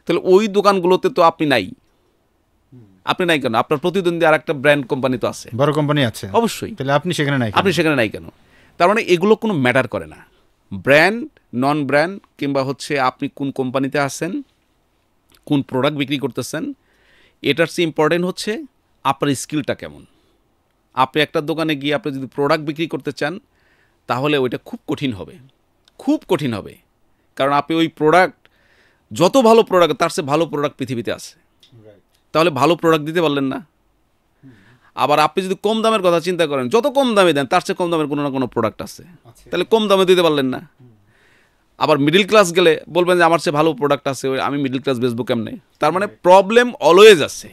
তাহলে ওই দোকানগুলোতে তো আপনি নাই। আপনি নাই কেন? আপনার প্রতিদ্বন্দ্বী আর একটা ব্র্যান্ড কোম্পানি তো আছে, বড় কোম্পানি আছে, অবশ্যই। তাহলে আপনি সেখানে নাই, আপনি সেখানে নাই কেন? তার মানে এগুলো কোনো ম্যাটার করে না, ব্র্যান্ড নন ব্র্যান্ড কিংবা হচ্ছে আপনি কোন কোম্পানিতে আছেন, কোন প্রোডাক্ট বিক্রি করতেছেন, এটার চেয়ে ইম্পর্টেন্ট হচ্ছে আপনার স্কিলটা কেমন। আপনি একটা দোকানে গিয়ে আপনি যদি প্রোডাক্ট বিক্রি করতে চান তাহলে ওইটা খুব কঠিন হবে, খুব কঠিন হবে, কারণ আপনি ওই প্রোডাক্ট, যত ভালো প্রোডাক্ট তার চেয়ে ভালো প্রোডাক্ট পৃথিবীতে আছে, তাহলে ভালো প্রোডাক্ট দিতে পারলেন না। আবার আপনি যদি কম দামের কথা চিন্তা করেন, যত কম দামে দেন তার চেয়ে কম দামের কোনো না কোনো প্রোডাক্ট আছে, তাহলে কম দামে দিতে পারলেন না। আবার মিডিল ক্লাস গেলে বলবেন যে আমার চেয়ে ভালো প্রোডাক্ট আছে, আমি মিডিল ক্লাস বেচবো কেমনে? তার মানে প্রবলেম অলওয়েজ আছে,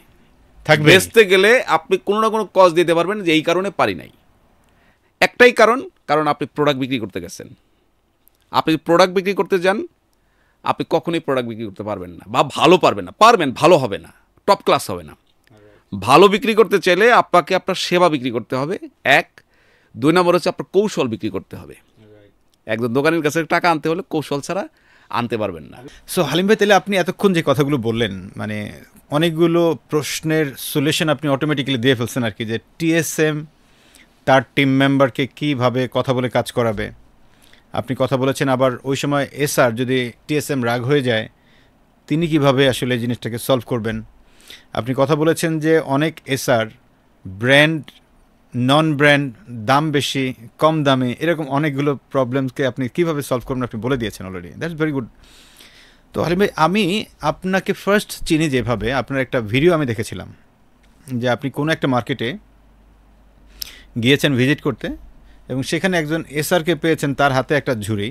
বেচতে গেলে আপনি কোনো না কোনো কজ দিতে পারবেন যে এই কারণে পারি নাই। একটাই কারণ আপনি প্রোডাক্ট বিক্রি করতে গেছেন। আপনি প্রোডাক্ট বিক্রি করতে যান, আপনি কখনোই প্রোডাক্ট বিক্রি করতে পারবেন না, বা ভালো পারবেন না, ভালো হবে না, টপ ক্লাস হবে না। ভালো বিক্রি করতে চাইলে আপনাকে আপনার সেবা বিক্রি করতে হবে, 1। 2 নম্বর হচ্ছে আপনার কৌশল বিক্রি করতে হবে। একজন দোকানের কাছে টাকা আনতে হলে কৌশল ছাড়া আনতে পারবেন না। সো হালিম ভাই, তাহলে আপনি এতক্ষণ যে কথাগুলো বললেন, মানে অনেকগুলো প্রশ্নের সলিউশন আপনি অটোমেটিক্যালি দিয়ে ফেলছেন আর কি, যে টিএসএম তার টিম মেম্বারকে কীভাবে কথা বলে কাজ করাবে। আপনি কথা বলেছেন আবার ওই সময় এসআর যদি টিএসএম রাগ হয়ে যায় তিনি কিভাবে আসলে এই জিনিসটাকে সলভ করবেন। আপনি কথা বলেছেন যে অনেক এসআর ব্র্যান্ড নন ব্র্যান্ড, দাম বেশি কম দামে, এরকম অনেকগুলো প্রবলেমসকে আপনি কীভাবে সলভ করবেন আপনি বলে দিয়েছেন অলরেডি। That's very good. তো হালিম ভাই, আমি আপনাকে ফার্স্ট চিনি যেভাবে, আপনার একটা ভিডিও আমি দেখেছিলাম যে আপনি কোনো একটা মার্কেটে গিয়েছেন ভিজিট করতে, এবং সেখানে একজন এসআরকে পেয়েছেন, তার হাতে একটা ঝুড়ি,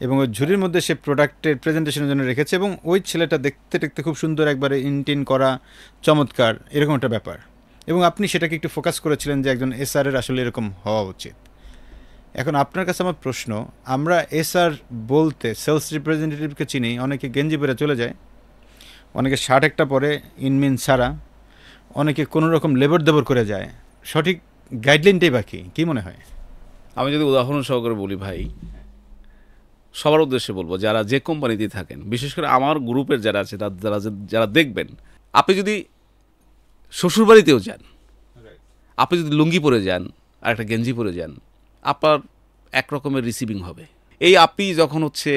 এবং ওই ঝুড়ির মধ্যে সে প্রোডাক্টের প্রেজেন্টেশনের জন্য রেখেছে, এবং ওই ছেলেটা দেখতে দেখতে খুব সুন্দর, একবারে ইনটিন করা, চমৎকার, এরকম একটা ব্যাপার। এবং আপনি সেটাকে একটু ফোকাস করেছিলেন যে একজন এসআরের আসলে এরকম হওয়া উচিত। এখন আপনার কাছে আমার প্রশ্ন, আমরা এসআর বলতে সেলস রিপ্রেজেন্টেটিভকে চিনি, অনেকে গেঞ্জি পরে চলে যায়, অনেকে শার্ট একটা পরে ইনমিন ছাড়া, অনেকে কোনো রকম লেবর দেবর করে যায়, সঠিক গাইডলাইনটাই বাকি, কী মনে হয়? আমি যদি উদাহরণ সহকারে বলি ভাই, সবার উদ্দেশ্যে বলবো যারা যে কোম্পানিতে থাকেন, বিশেষ করে আমার গ্রুপের যারা আছে, যারা দেখবেন, আপনি যদি শ্বশুরবাড়িতেও যান, আপনি যদি লুঙ্গি পরে যান আর একটা গেঞ্জি পরে যান, আপনার এক রকমের রিসিভিং হবে। এই আপনি যখন হচ্ছে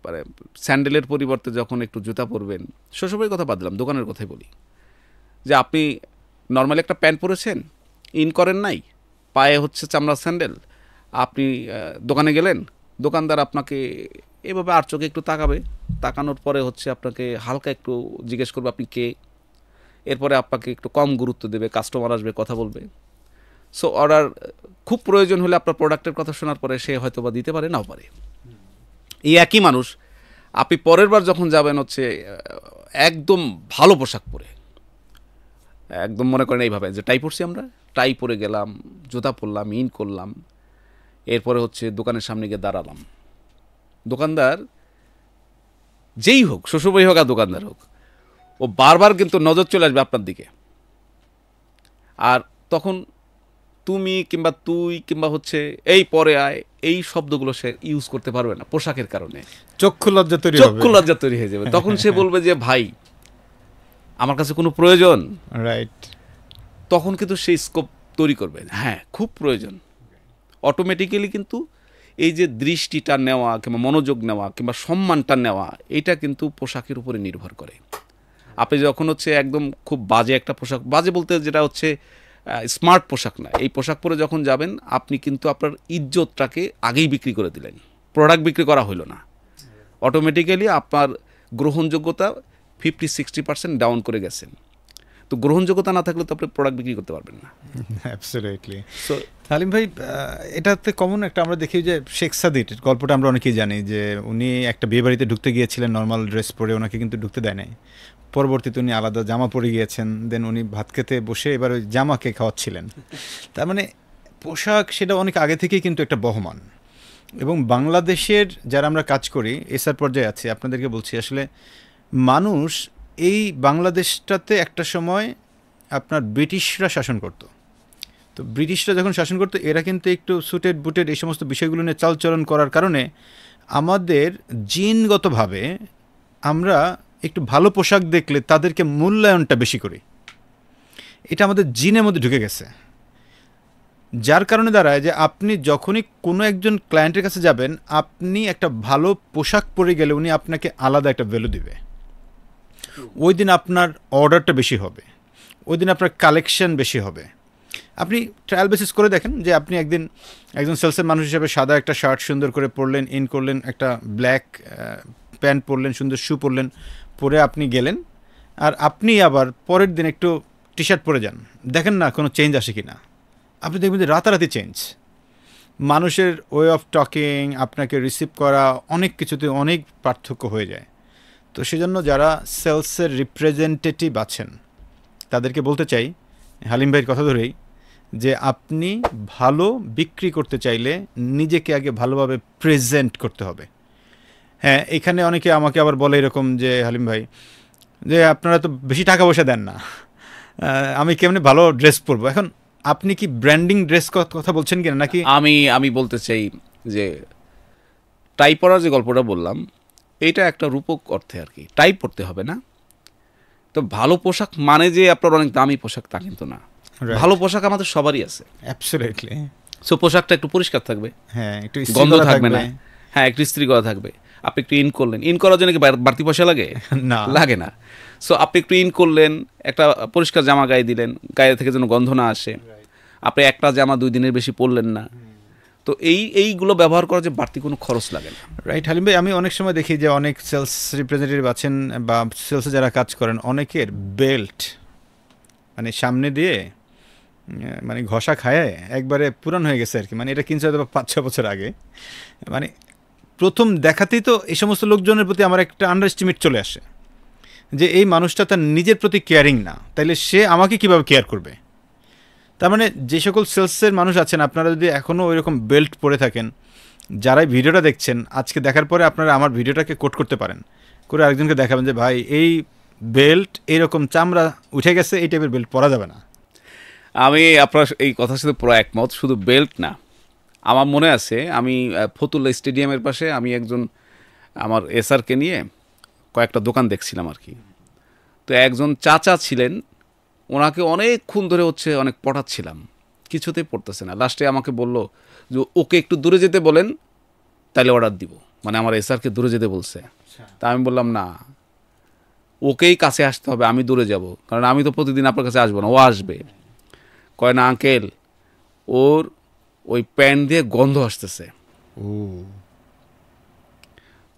মানে স্যান্ডেলের পরিবর্তে যখন একটু জুতা পরবেন, শৈশবের কথা বাদ দিলাম, দোকানের কথাই বলি, যে আপনি নর্মালি একটা প্যান্ট পরেছেন, ইন করেন নাই, পায়ে হচ্ছে চামড়ার স্যান্ডেল, আপনি দোকানে গেলেন, দোকানদার আপনাকে এভাবে আর চোখে একটু তাকাবে, তাকানোর পরে হচ্ছে আপনাকে হালকা একটু জিজ্ঞেস করবে আপনি কে, এরপরে আপনাকে একটু কম গুরুত্ব দেবে, কাস্টমার আসবে, কথা বলবে। সো অর্ডার খুব প্রয়োজন হলে আপনার প্রোডাক্টের কথা শোনার পরে সে হয়তো বা দিতে পারে, নাও পারে। এই একই মানুষ আপনি পরের বার যখন যাবেন হচ্ছে একদম ভালো পোশাক পরে, একদম মনে করেন এইভাবে যে টাই পরছি, আমরা টাই পরে গেলাম, জুতা পরলাম, ইন করলাম, এরপরে হচ্ছে দোকানের সামনে গিয়ে দাঁড়ালাম, দোকানদার যেই হোক, শ্বশুরবাড়ি হোক আর দোকানদার হোক, ও বারবার কিন্তু নজর চলে আসবে আপনার দিকে। আর তখন তুমি কিংবা তুই কিংবা হচ্ছে এই পরে আয়, এই শব্দগুলো সে ইউজ করতে পারবে না পোশাকের কারণে। চক্ষু লজ্জা তৈরি হয়ে যাবে। তখন সে বলবে যে ভাই আমার কাছে কোনো প্রয়োজন, রাইট, তখন কিন্তু সেই স্কোপ তৈরি করবে, হ্যাঁ খুব প্রয়োজন। অটোমেটিক্যালি কিন্তু এই যে দৃষ্টিটা নেওয়া কিংবা মনোযোগ নেওয়া কিংবা সম্মানটা নেওয়া, এটা কিন্তু পোশাকের উপরে নির্ভর করে। আপনি যখন হচ্ছে একদম খুব বাজে একটা পোশাক, বাজে বলতে যেটা হচ্ছে স্মার্ট পোশাক না, এই পোশাক পরে যখন যাবেন আপনি কিন্তু আপনার ইজ্জতটাকে আগেই বিক্রি করে দিলেন, প্রোডাক্ট বিক্রি করা হলো না। অটোমেটিক্যালি আপনার গ্রহণযোগ্যতা 50-60% ডাউন করে গেছেন। তো গ্রহণযোগ্যতা না থাকলে তো আপনি প্রোডাক্ট বিক্রি করতে পারবেন না। অ্যাবসলিউটলি। সো সালিম ভাই, এটাতে কমন একটা আমরা দেখি যে শেখ সাদির গল্পটা আমরা অনেকেই জানি, যে উনি একটা বিয়ে বাড়িতে ঢুকতে গিয়েছিলেন নর্মাল ড্রেস পরে, ওনাকে কিন্তু ঢুকতে দেয় নাই। পরবর্তীতে উনি আলাদা জামা পরে গিয়েছেন, দেন উনি ভাত খেতে বসে এবার ওই জামাকে খাওয়াচ্ছিলেন। তার মানে পোশাক সেটা অনেক আগে থেকেই কিন্তু একটা বহমান। এবং বাংলাদেশের যারা আমরা কাজ করি এসআর পর্যায়ে আছি, আপনাদেরকে বলছি আসলে মানুষ এই বাংলাদেশটাতে একটা সময় আপনার ব্রিটিশরা শাসন করতো। তো ব্রিটিশরা যখন শাসন করতো, এরা কিন্তু একটু সুটেড বুটেড এই সমস্ত বিষয়গুলো নিয়ে চালচলন করার কারণে আমাদের জিনগতভাবে আমরা একটু ভালো পোশাক দেখলে তাদেরকে মূল্যায়নটা বেশি করি। এটা আমাদের জিনের মধ্যে ঢুকে গেছে, যার কারণে দাঁড়ায় যে আপনি যখনই কোনো একজন ক্লায়েন্টের কাছে যাবেন, আপনি একটা ভালো পোশাক পরে গেলে উনি আপনাকে আলাদা একটা ভ্যালু দিবে। ওই দিন আপনার অর্ডারটা বেশি হবে, ওই দিন আপনার কালেকশন বেশি হবে। আপনি ট্রায়াল বেসিস করে দেখেন যে আপনি একজন সেলসের মানুষ হিসেবে সাদা একটা শার্ট সুন্দর করে পরলেন, ইন করলেন, একটা ব্ল্যাক প্যান্ট পরলেন, সুন্দর শু পরলেন, পরে আপনি গেলেন, আর আপনি আবার পরের দিন একটু টি শার্ট পরে যান, দেখেন না কোনো চেঞ্জ আসে কি না। আপনি দেখবেন যে রাতারাতি চেঞ্জ। মানুষের ওয়ে অফ টকিং, আপনাকে রিসিভ করা, অনেক কিছুতে অনেক পার্থক্য হয়ে যায়। তো সেজন্য যারা সেলসের রিপ্রেজেন্টেটিভ আছেন তাদেরকে বলতে চাই, হালিম ভাইয়ের কথা ধরেই, যে আপনি ভালো বিক্রি করতে চাইলে নিজেকে আগে ভালোভাবে প্রেজেন্ট করতে হবে। হ্যাঁ, এখানে অনেকে আমাকে আবার বলে এরকম যে হালিম ভাই, যে আপনারা তো বেশি টাকা পয়সা দেন না, আমি কেমনি ভালো ড্রেস পরবো। এখন আপনি কি ব্র্যান্ডিং ড্রেস কথা বলছেন কিনা, নাকি? আমি বলতে চাই যে টাই পরার যে গল্পটা বললাম, এইটা একটা রূপক অর্থে আর কি, টাই পরতে হবে না। তো ভালো পোশাক মানে যে আপনার অনেক দামি পোশাক তা কিন্তু না। ভালো পোশাক আমাদের সবারই আছে, অ্যাবসলিউটলি। সো পোশাকটা একটু পরিষ্কার থাকবে, হ্যাঁ, একটু গন্ধ থাকবে না, হ্যাঁ একটু ইস্ত্রি করা থাকবে। আপনি একটু ইন করলেন, ইন করার জন্য কি বাড়তি পয়সা লাগে? না, লাগে না। সো আপনি একটু ইন করলেন, একটা পরিষ্কার জামা গায়ে দিলেন, গায়ে থেকে যেন গন্ধ না আসে। আপনি একটা জামা 2 দিনের বেশি পরলেন না। তো এইগুলো ব্যবহার করার যে বাড়তি কোনো খরচ লাগে না। রাইট হালিম ভাই, আমি অনেক সময় দেখি যে অনেক সেলস রিপ্রেজেন্টেটিভ আছেন বা সেলসে যারা কাজ করেন, অনেকের বেল্ট মানে সামনে দিয়ে মানে ঘষা খায় একবারে পুরান হয়ে গেছে আর কি। মানে এটা কিনছে হয়তো 5-6 বছর আগে। মানে প্রথম দেখাতেই তো এই সমস্ত লোকজনের প্রতি আমার একটা আন্ডার এস্টিমেট চলে আসে যে এই মানুষটা তার নিজের প্রতি কেয়ারিং না, তাইলে সে আমাকে কীভাবে কেয়ার করবে। তার মানে যে সকল সেলসের মানুষ আছেন, আপনারা যদি এখনও ওই রকম বেল্ট পরে থাকেন, যারাই ভিডিওটা দেখছেন আজকে দেখার পরে আপনারা আমার ভিডিওটাকে কোট করতে পারেন, করে আরেকজনকে দেখাবেন যে ভাই এই বেল্ট এইরকম চামড়া উঠে গেছে, এই টাইপের বেল্ট পরা যাবে না। আমি আপনার এই কথার সাথে পুরো একমত। শুধু বেল্ট না, আমার মনে আছে আমি ফতুল্লা স্টেডিয়ামের পাশে আমি আমার এসআরকে নিয়ে কয়েকটা দোকান দেখছিলাম আর কি। তো একজন চাচা ছিলেন, ওনাকে অনেকক্ষণ ধরে অনেক পটাচ্ছিলাম, কিছুতেই পড়তেছে না। লাস্টে আমাকে বলল, যে ওকে একটু দূরে যেতে বলেন, তাহলে অর্ডার দিব। মানে আমার এসআরকে দূরে যেতে বলছে। তা আমি বললাম না, ওকেই কাছে আসতে হবে, আমি দূরে যাব, কারণ আমি তো প্রতিদিন আপনার কাছে আসবো না, ও আসবে। কয় না আঙ্কেল, ওর ওই প্যান্ট দিয়ে গন্ধ আসতেছে।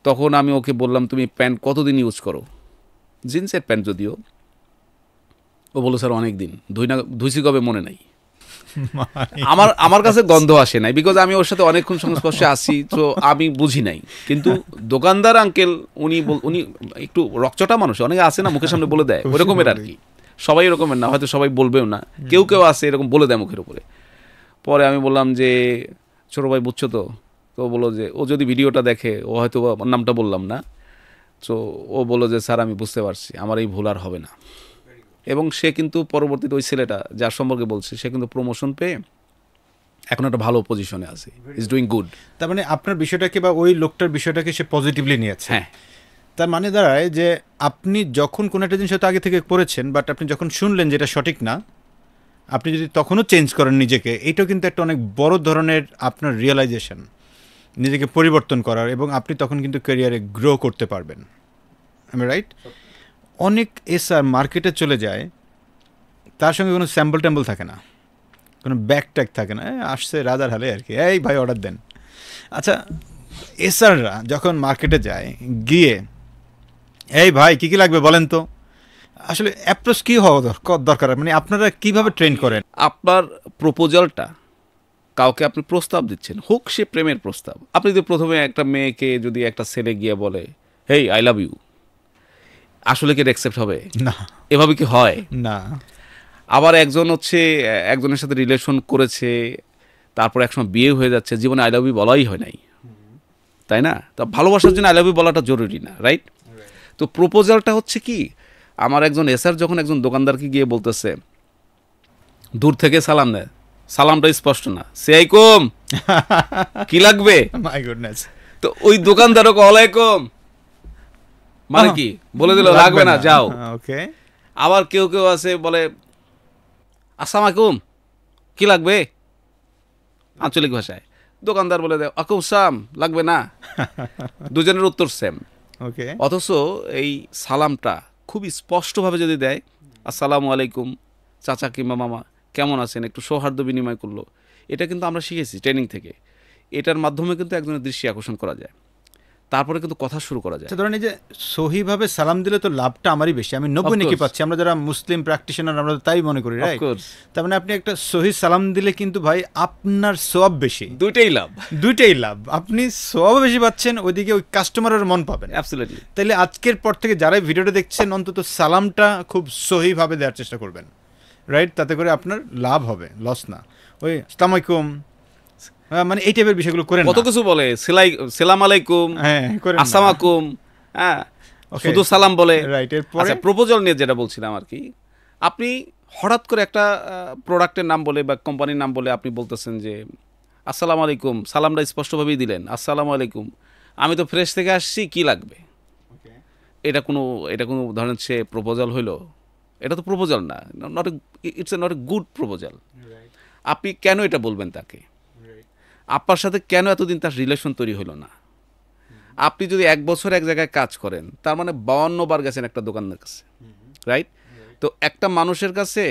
তখন আমি ওকে বললাম, তুমি প্যান্ট কতদিন ইউজ করো? জিন্সের প্যান্ট যদিও। ও বললো স্যার অনেক দিন, ধুইছি কবে মনে নাই। আমার কাছে গন্ধ আসে নাই, বিকজ আমি ওর সাথে অনেকক্ষণ সংস্পর্শে আসি, তো আমি বুঝি নাই। কিন্তু দোকানদার আঙ্কেল উনি একটু রকচটা মানুষ, অনেকে আছে না মুখের সামনে বলে দেয়, ওরকমের আর কি। সবাই এরকমের না, হয়তো সবাই বলবেও না, কেউ কেউ আছে এরকম বলে দেয় মুখের উপরে। পরে আমি বললাম যে ছোটো ভাই বুঝছো তো? তো বললো যে ও যদি ভিডিওটা দেখে, ও হয়তো নামটা বললাম না, তো ও বললো যে স্যার আমি বুঝতে পারছি, আমার এই ভুল আর হবে না। এবং সে কিন্তু পরবর্তীতে ওই ছেলেটা যার সম্পর্কে বলছে, সে কিন্তু প্রমোশন পেয়ে এখন একটা ভালো পজিশনে আছে, ইজ ডুইং গুড। তার মানে আপনার বিষয়টাকে বা ওই লোকটার বিষয়টাকে সে পজিটিভলি নিয়েছে। হ্যাঁ, তার মানে দাঁড়ায় যে আপনি যখন কোনো একটা জিনিস হয়তো আগে থেকে করেছেন, বাট আপনি যখন শুনলেন যেটা সঠিক না, আপনি যদি তখনও চেঞ্জ করেন নিজেকে, এইটাও কিন্তু একটা অনেক বড় ধরনের আপনার রিয়েলাইজেশন, নিজেকে পরিবর্তন করার, এবং আপনি তখন কিন্তু ক্যারিয়ারে গ্রো করতে পারবেন। আমি রাইট? অনেক এসআর মার্কেটে চলে যায়, তার সঙ্গে কোনো স্যাম্পল ট্যাম্পল থাকে না, কোনো ব্যাগ ট্যাগ থাকে না, আসছে রাজার হালে আর কি, এই ভাই অর্ডার দেন। আচ্ছা, এসআররা যখন মার্কেটে যায়, গিয়ে এই ভাই কী কী লাগবে বলেন তো, আসলে অ্যাপ্রোচ কী হওয়া দরকার, মানে আপনারা কীভাবে ট্রেন করেন? আপনার প্রপোজালটা, কাউকে আপনি প্রস্তাব দিচ্ছেন, হোক সে প্রেমের প্রস্তাব। আপনি যদি প্রথমে একটা মেয়েকে, যদি একটা ছেলে গিয়ে বলে হেই আই লাভ ইউ, আসলে কি অ্যাকসেপ্ট হবে? না, এভাবে কি হয়? না। আবার একজন হচ্ছে একজনের সাথে রিলেশন করেছে, তারপর একসময় বিয়ে হয়ে যাচ্ছে, জীবনে আই লাভ ইউ বলাই হয় নাই, তাই না? তো ভালোবাসার জন্য আই লাভ ইউ বলাটা জরুরি না, রাইট? তো প্রপোজালটা হচ্ছে কি, আমার একজন এসআর যখন একজন দোকানদারকে গিয়ে বলতেছে, দূর থেকে সালাম দেয়, সালামটা স্পষ্ট না, সেয়াইকুম কি লাগবে, মাই গুডনেস। তো ওই দোকানদারও ওয়ালাইকুম মানে কি বলে দিল, লাগবে না, যাও। ওকে। আবার কেউ কেউ আছে বলে আসসালামু আলাইকুম কি লাগবে, আঞ্চলিক ভাষায়। দোকানদার বলে দেয় আকুম সালাম, লাগবে না। দুজনের উত্তর সেম। ওকে। অথচ এই সালামটা খুব স্পষ্টভাবে যদি দেয়, আসসালামু আলাইকুম চাচা কিংবা মামা কেমন আছেন, একটু সৌহার্দ্য বিনিময় করলো, এটা কিন্তু আমরা শিখেছি ট্রেনিং থেকে। এটার মাধ্যমে কিন্তু একজনের দৃষ্টি আকর্ষণ করা যায়, তারপরে কিন্তু কথা শুরু করা যায়। ধরেন এই যে সহিভাবে সালাম দিলে তো লাভটা আমারই বেশি, আমি 90 নাকি পাচ্ছি, আমরা যারা মুসলিম প্র্যাকটিশনার আমরা তাই মনে করি, রাইট? তার মানে আপনি একটা সহি সালাম দিলে কিন্তু ভাই আপনার সওয়াব বেশি, দুইটাই লাভ, দুইটাই লাভ। আপনি সওয়াব বেশি পাচ্ছেন, ওইদিকে ওই কাস্টমারের মন পাবেন। অ্যাবসলিউটলি। তাইলে আজকের পর থেকে যারাই ভিডিওটা দেখছেন, অন্তত সালামটা খুব সহিভাবে দেওয়ার চেষ্টা করবেন, রাইট? তাতে করে আপনার লাভ হবে, লস না। ওই আসসালামু আলাইকুম, মানে এই টাইপের বিষয়গুলো করেন, কত কিছু বলে, সেলাম আলাইকুম, হ্যাঁ করেন, আসসালামু আলাইকুম, হ্যাঁ শুধু সালাম বলে, রাইট? এরপরে আচ্ছা প্রপোজাল নিয়ে যেটা বলছিলাম আর কি, আপনি হঠাৎ করে একটা প্রোডাক্টের নাম বলে বা কোম্পানির নাম বলে আপনি বলতেছেন যে আসসালামু আলাইকুম, সালামটা স্পষ্টভাবেই দিলেন, আসসালামু আলাইকুম, আমি তো ফ্রেশ থেকে আসছি, কি লাগবে। এটা কোনো ধরেন সে প্রপোজাল হইলো? এটা তো প্রপোজাল না, not it's not a good proposal. আপনি কেন এটা বলবেন তাকে? আপনার সাথে কেন এতদিন তার রিলেশন তৈরি হলো না? আপনি যদি 1 বছর এক জায়গায় কাজ করেন, তার মানে 52 বার গেছেন একটা দোকানের কাছে, রাইট? তো একটা মানুষের কাছে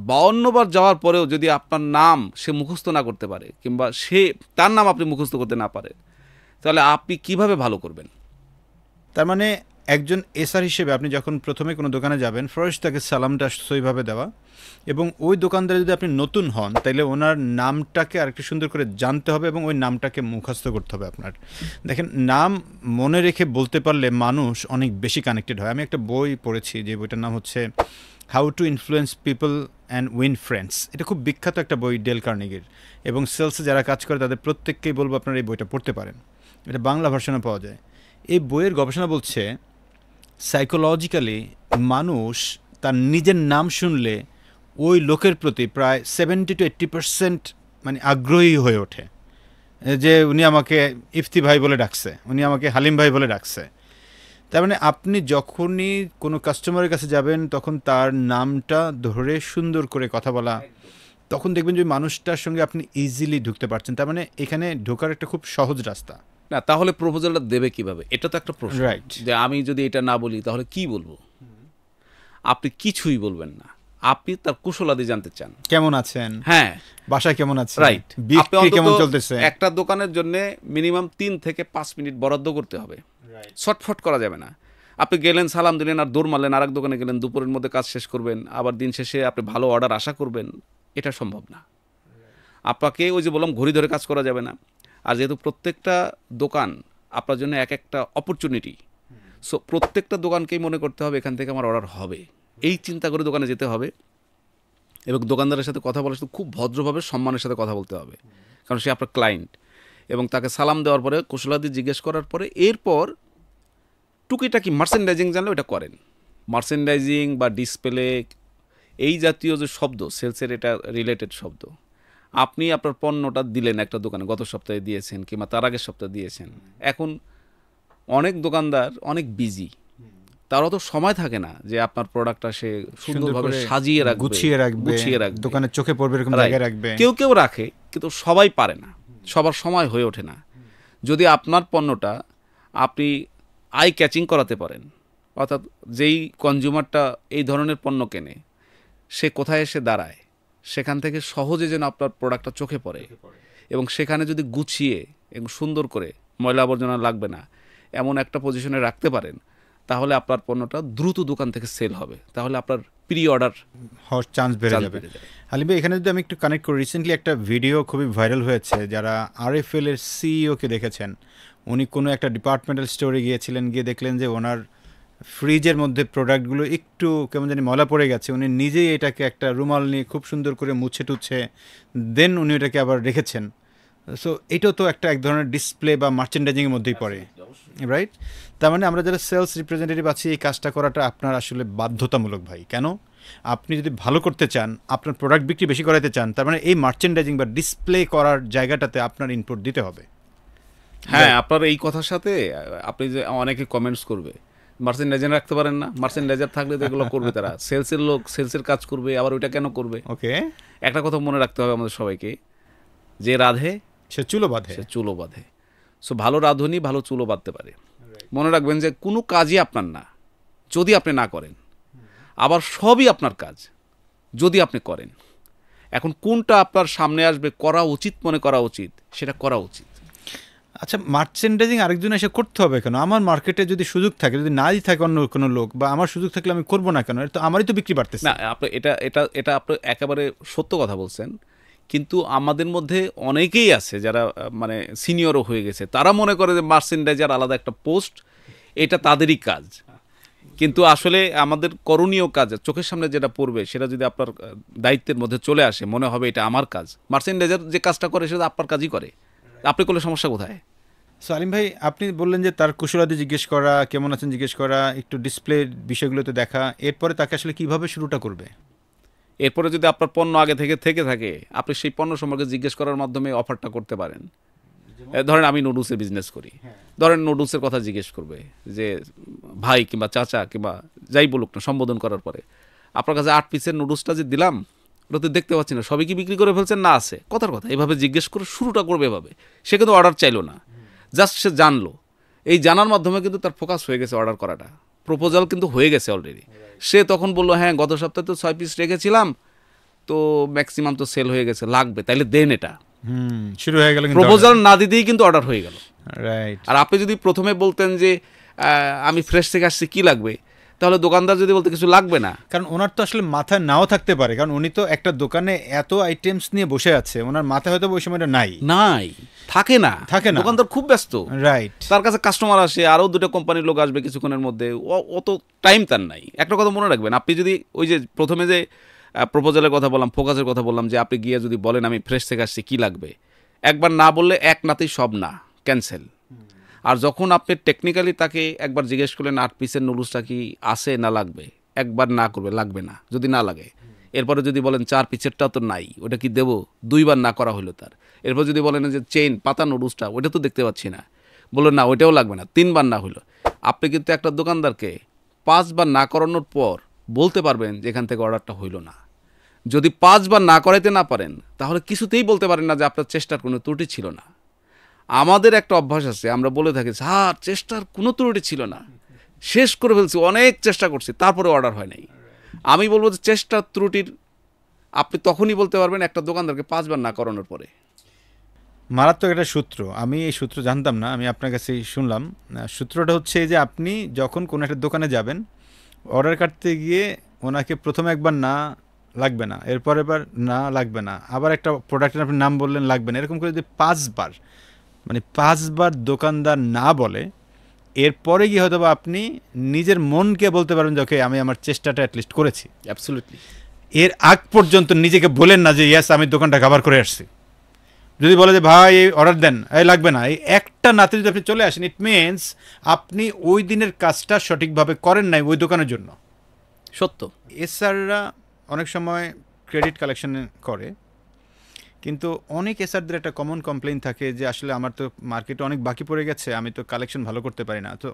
52 বার যাওয়ার পরেও যদি আপনার নাম সে মুখস্থ না করতে পারে, কিংবা তার নাম আপনি মুখস্থ করতে না পারেন, তাহলে আপনি কিভাবে ভালো করবেন? তার মানে একজন এসআর হিসেবে আপনি যখন প্রথমে কোনো দোকানে যাবেন, ফার্স্ট তাকে সালামটা সইভাবে দেওয়া, এবং ওই দোকানদারে যদি আপনি নতুন হন, তাইলে ওনার নামটাকে আরেকটু সুন্দর করে জানতে হবে এবং ওই নামটাকে মুখস্থ করতে হবে আপনার। দেখেন, নাম মনে রেখে বলতে পারলে মানুষ অনেক বেশি কানেক্টেড হয়। আমি একটা বই পড়েছি, যে বইটার নাম হচ্ছে how to influence people and win friends. এটা খুব বিখ্যাত একটা বই, ডেল কার্নেগির, এবং সেলসে যারা কাজ করে তাদের প্রত্যেককেই বলবো আপনারা এই বইটা পড়তে পারেন। এটা বাংলা ভার্সনে পাওয়া যায়। এই বইয়ের গবেষণা বলছে সাইকোলজিক্যালি মানুষ তার নিজের নাম শুনলে ওই লোকের প্রতি প্রায় 70 to 80% মানে আগ্রহী হয়ে ওঠে, যে উনি আমাকে ইফতি ভাই বলে ডাকছে, উনি আমাকে হালিম ভাই বলে ডাকছে। তার মানে আপনি যখনই কোনো কাস্টমারের কাছে যাবেন, তখন তার নামটা ধরে সুন্দর করে কথা বলা, তখন দেখবেন যে মানুষটার সঙ্গে আপনি ইজিলি ঢুকতে পারছেন, তার মানে এখানে ঢোকার একটা খুব সহজ রাস্তা। না তাহলে প্রপোজালটা দেবে কিভাবে, এটা তো একটা প্রশ্ন। রাইট। যে আমি যদি এটা না বলি তাহলে কি বলবো, আপনি কিছুই বলবেন না, আপনি তার কুশলাদি জানতে চান, কেমন আছেন, হ্যাঁ বাসায় কেমন আছে, রাইট, বিক্রি কেমন চলতেছে। একটা দোকানের জন্য মিনিমাম 3 থেকে 5 মিনিট বরাদ্দ করতে হবে, শর্টফট করা যাবে না। আপনি গেলেন, সালাম দিলেন আর দৌড় মারলেন, আরেক দোকানে গেলেন, দুপুরের মধ্যে কাজ শেষ করবেন, আবার দিন শেষে আপনি ভালো অর্ডার আশা করবেন, এটা সম্ভব না। আপনাকে ওই যে বললাম ঘড়ি ধরে কাজ করা যাবে না। আর যেহেতু প্রত্যেকটা দোকান আপনার জন্য এক একটা অপরচুনিটি, সো প্রত্যেকটা দোকানকেই মনে করতে হবে এখান থেকে আমার অর্ডার হবে, এই চিন্তা করে দোকানে যেতে হবে। এবং দোকানদারের সাথে কথা বলার সাথে খুব ভদ্রভাবে সম্মানের সাথে কথা বলতে হবে, কারণ সে আপনার ক্লায়েন্ট। এবং তাকে সালাম দেওয়ার পরে, কুশলাদি জিজ্ঞেস করার পরে, এরপর টুকিটাকি মার্চেন্ডাইজিং জানলে ওটা করেন। মার্চেন্ডাইজিং বা ডিসপ্লে এই জাতীয় যে শব্দ, সেলসের এটা রিলেটেড শব্দ। আপনি আপনার পণ্যটা দিলেন একটা দোকানে, গত সপ্তাহে দিয়েছেন কিংবা তার আগের সপ্তাহে দিয়েছেন, এখন অনেক দোকানদার অনেক বিজি, তারও তো সময় থাকে না যে আপনার প্রোডাক্টটা সে সুন্দরভাবে সাজিয়ে রাখবে, গুছিয়ে রাখবে, দোকানের চোখে পড়বে এরকম জায়গায় রাখবে। কেউ কেউ রাখে, কিন্তু সবাই পারে না, সবার সময় হয়ে ওঠে না। যদি আপনার পণ্যটা আপনি আই ক্যাচিং করাতে পারেন, অর্থাৎ যেই কনজিউমারটা এই ধরনের পণ্য কেনে সে কোথায় এসে দাঁড়ায়, সেখান থেকে সহজে যেন আপনার প্রোডাক্টটা চোখে পড়ে, এবং সেখানে যদি গুছিয়ে এবং সুন্দর করে, ময়লা আবর্জনা লাগবে না, এমন একটা পজিশনে রাখতে পারেন, তাহলে আপনার পণ্যটা দ্রুত দোকান থেকে সেল হবে, তাহলে আপনার প্রি অর্ডার হওয়ার চান্স বেড়ে যাবে। হালিম ভাই, এখানে যদি আমি একটু কানেক্ট করি, রিসেন্টলি একটা ভিডিও খুবই ভাইরাল হয়েছে, যারা আরএফএল এর সিইওকে দেখেছেন, উনি কোনো একটা ডিপার্টমেন্টাল স্টোরে গিয়েছিলেন, গিয়ে দেখলেন যে ওনার ফ্রিজের মধ্যে প্রোডাক্টগুলো একটু কেমন জানি ময়লা পড়ে গেছে, উনি নিজেই এটাকে একটা রুমাল নিয়ে খুব সুন্দর করে মুছে টুছে দেন উনি এটাকে আবার রেখেছেন। সো এটাও তো একটা এক ধরনের ডিসপ্লে বা মার্চেন্ডাইজিংয়ের মধ্যেই পড়ে, রাইট? তার মানে আমরা যারা সেলস রিপ্রেজেন্টেটিভ আছি, এই কাজটা করাটা আপনার আসলে বাধ্যতামূলক ভাই। কেন? আপনি যদি ভালো করতে চান, আপনার প্রোডাক্ট বিক্রি বেশি করাতে চান, তার মানে এই মার্চেন্ডাইজিং বা ডিসপ্লে করার জায়গাটাতে আপনার ইনপুট দিতে হবে। হ্যাঁ, আপনার এই কথার সাথে আপনি যে অনেকে কমেন্টস করবে, মার্চেন্ডাইজার রাখতে পারেন না, মার্চেন্ডাইজার থাকলে তো এগুলো করবে তারা, সেলসের লোক সেলসের কাজ করবে, আবার ওইটা কেন করবে? ওকে, একটা কথা মনে রাখতে হবে আমাদের সবাইকে, যে রাধে সে চুলো বাঁধে, সে চুলো বাঁধে। সো ভালো রাঁধুনি ভালো চুলো বাঁধতে পারে। মনে রাখবেন যে কোনো কাজই আপনার না যদি আপনি না করেন, আবার সবই আপনার কাজ যদি আপনি করেন। এখন কোনটা আপনার সামনে আসবে, করা উচিত মনে করা উচিত, সেটা করা উচিত। আচ্ছা, মার্চেন্ডাইজিং আরেকজন এসে করতে হবে কেন? আমার মার্কেটে যদি সুযোগ থাকে, যদি নাই থাকে অন্য কোনো লোক, বা আমার সুযোগ থাকলে আমি করবো না কেন? এটা তো আমারই তো বিক্রি বাড়তেছে। না, আপনি এটা এটা এটা আপনি একেবারে সত্য কথা বলছেন, কিন্তু আমাদের মধ্যে অনেকেই আছে যারা মানে সিনিয়রও হয়ে গেছে, তারা মনে করে যে মার্চেন্ডাইজার আলাদা একটা পোস্ট, এটা তাদেরই কাজ। কিন্তু আসলে আমাদের করণীয় কাজ, চোখের সামনে যেটা পড়বে সেটা যদি আপনার দায়িত্বের মধ্যে চলে আসে, মনে হবে এটা আমার কাজ। মার্চেন্ডাইজার যে কাজটা করে সেটা আপনার কাজই করে, আপনি করলে সমস্যা কোথায়? সালিম ভাই, আপনি বললেন যে তার কুশলাদি জিজ্ঞেস করা, কেমন আছেন জিজ্ঞেস করা, একটু ডিসপ্লে বিষয়গুলোতে দেখা, এরপরে তাকে আসলে কিভাবে শুরুটা করবে? এরপরে যদি আপনার পণ্য আগে থেকে থাকে, আপনি সেই পণ্য সম্পর্কে জিজ্ঞেস করার মাধ্যমে অফারটা করতে পারেন। ধরেন আমি নুডলসের বিজনেস করি, ধরেন নুডলসের কথা জিজ্ঞেস করবে যে ভাই কিংবা চাচা কিংবা যাই বলুক না, সম্বোধন করার পরে আপনার কাছে 8 পিসের নুডলসটা যে দিলাম, ওটা তো দেখতে পাচ্ছি না, সবই কি বিক্রি করে ফেলছেন না আছে? কথার কথা এভাবে জিজ্ঞেস করে শুরুটা করবে এভাবে। সে কিন্তু অর্ডার চাইলো না, জাস্ট সে জানলো। এই জানার মাধ্যমে কিন্তু তার ফোকাস হয়ে গেছে অর্ডার করাটা, প্রপোজাল কিন্তু হয়ে গেছে অলরেডি। সে তখন বললো হ্যাঁ গত সপ্তাহে তো 6 পিস রেখেছিলাম, তো ম্যাক্সিমাম তো সেল হয়ে গেছে, লাগবে তাইলে দেন এটা। শুরু হয়ে গেল, প্রপোজাল না দিতেই কিন্তু অর্ডার হয়ে গেল। রাইট। আর আপনি যদি প্রথমে বলতেন যে আমি ফ্রেশ থেকে আসছি কি লাগবে, তাহলে দোকানদার যদি বলতে কিছু লাগবে না, কারণ ওনার তো আসলে মাথায় নাও থাকতে পারে, কারণ উনি তো একটা দোকানে এত আইটেমস নিয়ে বসে আছে, ওনার মাথায় হয়তো ওই সময়টা নাই থাকে না, দোকানদার খুব ব্যস্ত, রাইট। তার কাছে কাস্টমার আসে, আরও 2টা কোম্পানির লোক আসবে কিছুক্ষণের মধ্যে, অত টাইম তার নাই। একটা কথা মনে রাখবেন, আপনি যদি ওই যে প্রথমে যে প্রপোজালের কথা বললাম, ফোকাসের কথা বললাম, যে আপনি গিয়ে যদি বলেন আমি ফ্রেশ থেকে আসছি কি লাগবে, একবার না বললে এক নাতেই সব না ক্যান্সেল। আর যখন আপনি টেকনিক্যালি তাকে একবার জিজ্ঞেস করলেন 8 পিসের নুডলসটা কি আছে না লাগবে, একবার না করবে লাগবে না, যদি না লাগে। এরপরে যদি বলেন 4 পিসেরটা তো নাই, ওটা কি দেবো, 2বার না করা হলো তার। এরপর যদি বলেন যে চেইন পাতা নুডলসটা, ওটা তো দেখতে পাচ্ছি না, বললো না ওইটাও লাগবে না, 3বার না হলো। আপনি কিন্তু একটা দোকানদারকে 5বার না করানোর পর বলতে পারবেন যে এখান থেকে অর্ডারটা হইল না। যদি 5 বার না করাইতে না পারেন তাহলে কিছুতেই বলতে পারেন না যে আপনার চেষ্টার কোনো ত্রুটি ছিল না। আমাদের একটা অভ্যাস আছে, আমরা বলে থাকি স্যার চেষ্টার কোনো ত্রুটি ছিল না, শেষ করে ফেলছি, অনেক চেষ্টা করছি, তারপরে অর্ডার হয় নাই। আমি বলবো যে চেষ্টার ত্রুটির আপনি তখনই বলতে পারবেন একটা দোকানদারকে 5 বার না করানোর পরে। মারাত্মক একটা সূত্র, আমি এই সূত্র জানতাম না, আমি আপনার কাছেই শুনলাম। সূত্রটা হচ্ছে এই যে আপনি যখন কোনো একটা দোকানে যাবেন, অর্ডার কাটতে গিয়ে ওনাকে প্রথমে একবার না লাগবে না, এরপর এবার না লাগবে না, আবার একটা প্রোডাক্টের আপনি নাম বললেন লাগবে না, এরকম করে যদি 5 বার, মানে 5 বার দোকানদার না বলে, এরপরে গিয়ে হয়তো বা আপনি নিজের মনকে বলতে পারবেন যে ওকে আমি আমার চেষ্টাটা অ্যাটলিস্ট করেছি। অ্যাবসলিউটলি। এর আগ পর্যন্ত নিজেকে বলেন না যে ইয়েস আমি দোকানটা কভার করে আসছি। যদি বলে যে ভাই এই অর্ডার দেন, এই লাগবে না, এই একটা নাতে যদি আপনি চলে আসেন, ইট মিনস আপনি ওই দিনের কাজটা সঠিকভাবে করেন নাই ওই দোকানের জন্য। সত্য। এসআররা অনেক সময় ক্রেডিট কালেকশন করে, কিন্তু অনেক এসআরদের একটা কমন কমপ্লেইন থাকে যে আসলে আমার তো মার্কেটে অনেক বাকি পড়ে গেছে, আমি তো কালেকশন ভালো করতে পারি না। তো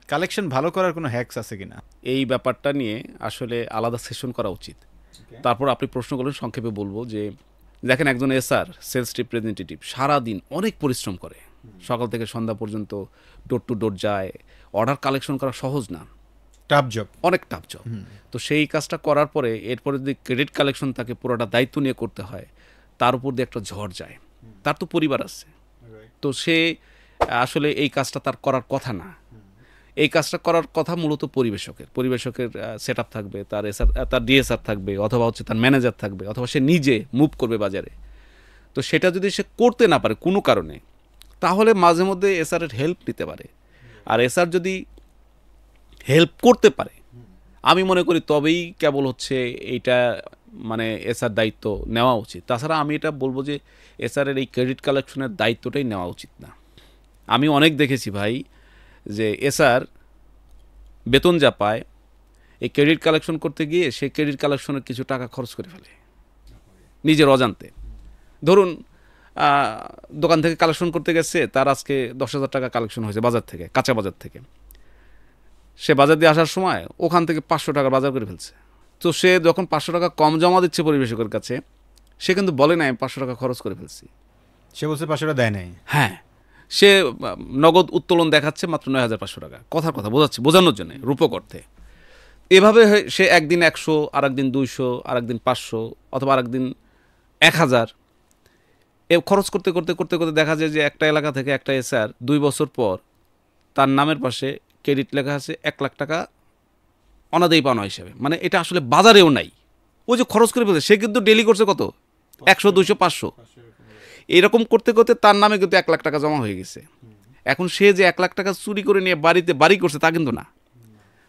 কালেকশন ভালো করার কোনো হ্যাকস আছে কিনা? এই ব্যাপারটা নিয়ে আসলে আলাদা সেশন করা উচিত। তারপর আপনি প্রশ্ন করলেন, সংক্ষেপে বলবো যে দেখেন একজন এসআর সেলস রিপ্রেজেন্টেটিভ সারাদিন অনেক পরিশ্রম করে, সকাল থেকে সন্ধ্যা পর্যন্ত ডোর টু ডোর যায়, অর্ডার কালেকশন করা সহজ না, টাফ জব, অনেক টাফ জব। তো সেই কাজটা করার পরে এরপরে যদি ক্রেডিট কালেকশন তাকে পুরোটা দায়িত্ব নিয়ে করতে হয়, তার উপর দিয়ে একটা ঝড় যায়, তার তো পরিবার আছে, তো সে আসলে এই কাজটা তার করার কথা না। এই কাজটা করার কথা মূলত পরিবেশকের সেট আপ থাকবে, তার ডিএসআর থাকবে, অথবা হচ্ছে তার ম্যানেজার থাকবে, অথবা সে নিজে মুভ করবে বাজারে। তো সেটা যদি সে করতে না পারে কোনো কারণে, তাহলে মাঝে মধ্যে এসআরের হেল্প নিতে পারে। আর এসআর যদি হেল্প করতে পারে, আমি মনে করি তবেই কেবল হচ্ছে এইটা মানে এসআর দায়িত্ব নেওয়া উচিত। তাছাড়া আমি এটা বলবো যে এসআরের এই ক্রেডিট কালেকশনের দায়িত্বটাই নেওয়া উচিত না। আমি অনেক দেখেছি ভাই যে এসআর বেতন যা পায়, এই ক্রেডিট কালেকশন করতে গিয়ে সে ক্রেডিট কালেকশনের কিছু টাকা খরচ করে ফেলে নিজের অজান্তে। ধরুন দোকান থেকে কালেকশন করতে গেছে, তার আজকে 10,000 টাকা কালেকশন হয়েছে বাজার থেকে, কাঁচা বাজার থেকে। সে বাজার দিয়ে আসার সময় ওখান থেকে 500 টাকা বাজার করে ফেলছে। তো সে যখন 500 টাকা কম জমা দিচ্ছে পরিবেশকের কাছে, সে কিন্তু বলে নাই আমি 500 টাকা খরচ করে ফেলছি, সে বলছে 500 টাকা দেয় নাই। হ্যাঁ, সে নগদ উত্তোলন দেখাচ্ছে মাত্র 9,500 টাকা, কথার কথা বোঝানোর জন্য, রূপক অর্থে। এভাবে সে একদিন 100, আর একদিন 200, আর একদিন 500, অথবা আর একদিন 1000 এ খরচ করতে করতে করতে করতে দেখা যায় যে একটা এলাকা থেকে একটা এসআর 2 বছর পর তার নামের পাশে ক্রেডিট লেখা আছে 1 লাখ টাকা অনাদায়ী পাওনা হিসেবে। মানে এটা আসলে বাজারেও নাই, ওই যে খরচ করে ফেলছে। সে কিন্তু ডেলি করছে কত, 100, 200, 500, এরকম করতে করতে তার নামে কিন্তু 1 লাখ টাকা জমা হয়ে গেছে। এখন সে যে 1 লাখ টাকা চুরি করে নিয়ে বাড়িতে বাড়ি করছে তা কিন্তু না,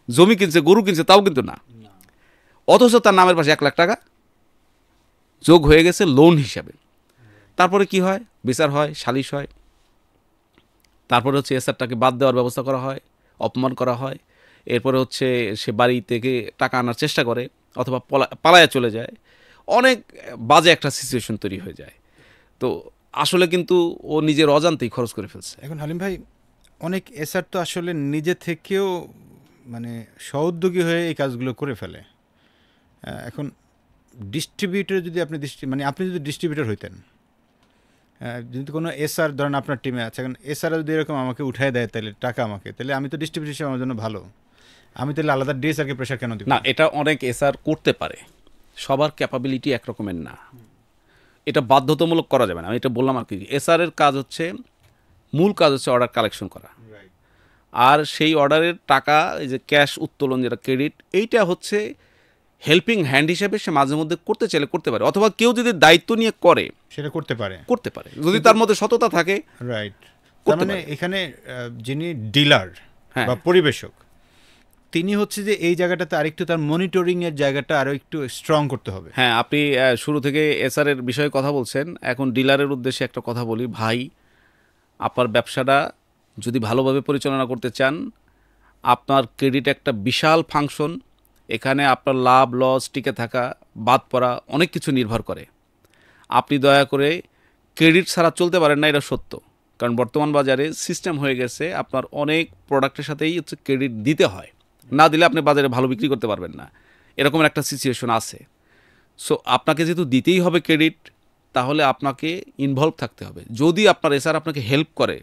জমি কিনছে, গরু কিনছে তাও কিন্তু না, অথচ তার নামের পাশে 1 লাখ টাকা যোগ হয়ে গেছে লোন হিসাবে। তারপরে কি হয়, বিচার হয়, সালিশ হয়, তারপরে হচ্ছে এসআরটাকে বাদ দেওয়ার ব্যবস্থা করা হয়, অপমান করা হয়। এরপরে হচ্ছে সে বাড়ি থেকে টাকা আনার চেষ্টা করে, অথবা পালায়া চলে যায়। অনেক বাজে একটা সিচুয়েশন তৈরি হয়ে যায়। তো আসলে কিন্তু ও নিজের অজান্তেই খরচ করে ফেলছে। এখন হালিম ভাই, অনেক এসআর তো আসলে নিজে থেকেও মানে সহোদ্যোগী হয়ে এই কাজগুলো করে ফেলে। এখন ডিস্ট্রিবিউটর যদি আপনি মানে আপনি যদি ডিস্ট্রিবিউটর হইতেন, যদি কোনো এসআর ধরেন আপনার টিমে আছে, এখন এসআর যদি এরকম আমাকে উঠায় দেয় তাহলে টাকা আমাকে, তাহলে আমি তো ডিস্ট্রিবিউটর হিসেবে আমার জন্য ভালো, আমি তাহলে আলাদা ডিএসআরকে প্রেশার কেন দিব? না, এটা অনেক এসআর করতে পারে, সবার ক্যাপাবিলিটি একরকমের না, এটা বাধ্যতামূলক করা যাবে না। আমি এটা বললাম আর কি, এসআর এর কাজ হচ্ছে, মূল কাজ হচ্ছে অর্ডার কালেকশন করা, আর সেই অর্ডারের টাকা, এই যে ক্যাশ উত্তোলন যেটা ক্রেডিট, এইটা হচ্ছে হেল্পিং হ্যান্ড হিসেবে সে মাঝে মধ্যে করতে চাইলে করতে পারে, অথবা কেউ যদি দায়িত্ব নিয়ে করে সেটা করতে পারে যদি তার মধ্যে সততা থাকে। রাইট। তার মানে এখানে যিনি ডিলার হ্যাঁ, বা পরিবেশক, তিনি হচ্ছে যে এই জায়গাটাতে আরেকটু তার মনিটরিং এর জায়গাটা আরো একটু স্ট্রং করতে হবে। হ্যাঁ, আপনি শুরু থেকে এসআর এর বিষয়ে কথা বলছেন, এখন ডিলারের উদ্দেশ্যে একটা কথা বলি, ভাই আপনার ব্যবসাটা যদি ভালোভাবে পরিচালনা করতে চান, আপনার ক্রেডিট একটা বিশাল ফাংশন, এখানে আপনার লাভ লস টিকে থাকা বাদ পড়া অনেক কিছু নির্ভর করে। আপনি দয়া করে ক্রেডিট ছাড়া চলতে পারেন না, এটা সত্য। কারণ বর্তমান বাজারে সিস্টেম হয়ে গেছে, আপনার অনেক প্রোডাক্টের সাথেই হচ্ছে ক্রেডিট দিতে হয়, না দিলে আপনি বাজারে ভালো বিক্রি করতে পারবেন না, এরকম একটা সিচুয়েশন আছে। সো আপনাকে যেহেতু দিতেই হবে ক্রেডিট, তাহলে আপনাকে ইনভলভ থাকতে হবে। যদি আপনার এসআর আপনাকে হেল্প করে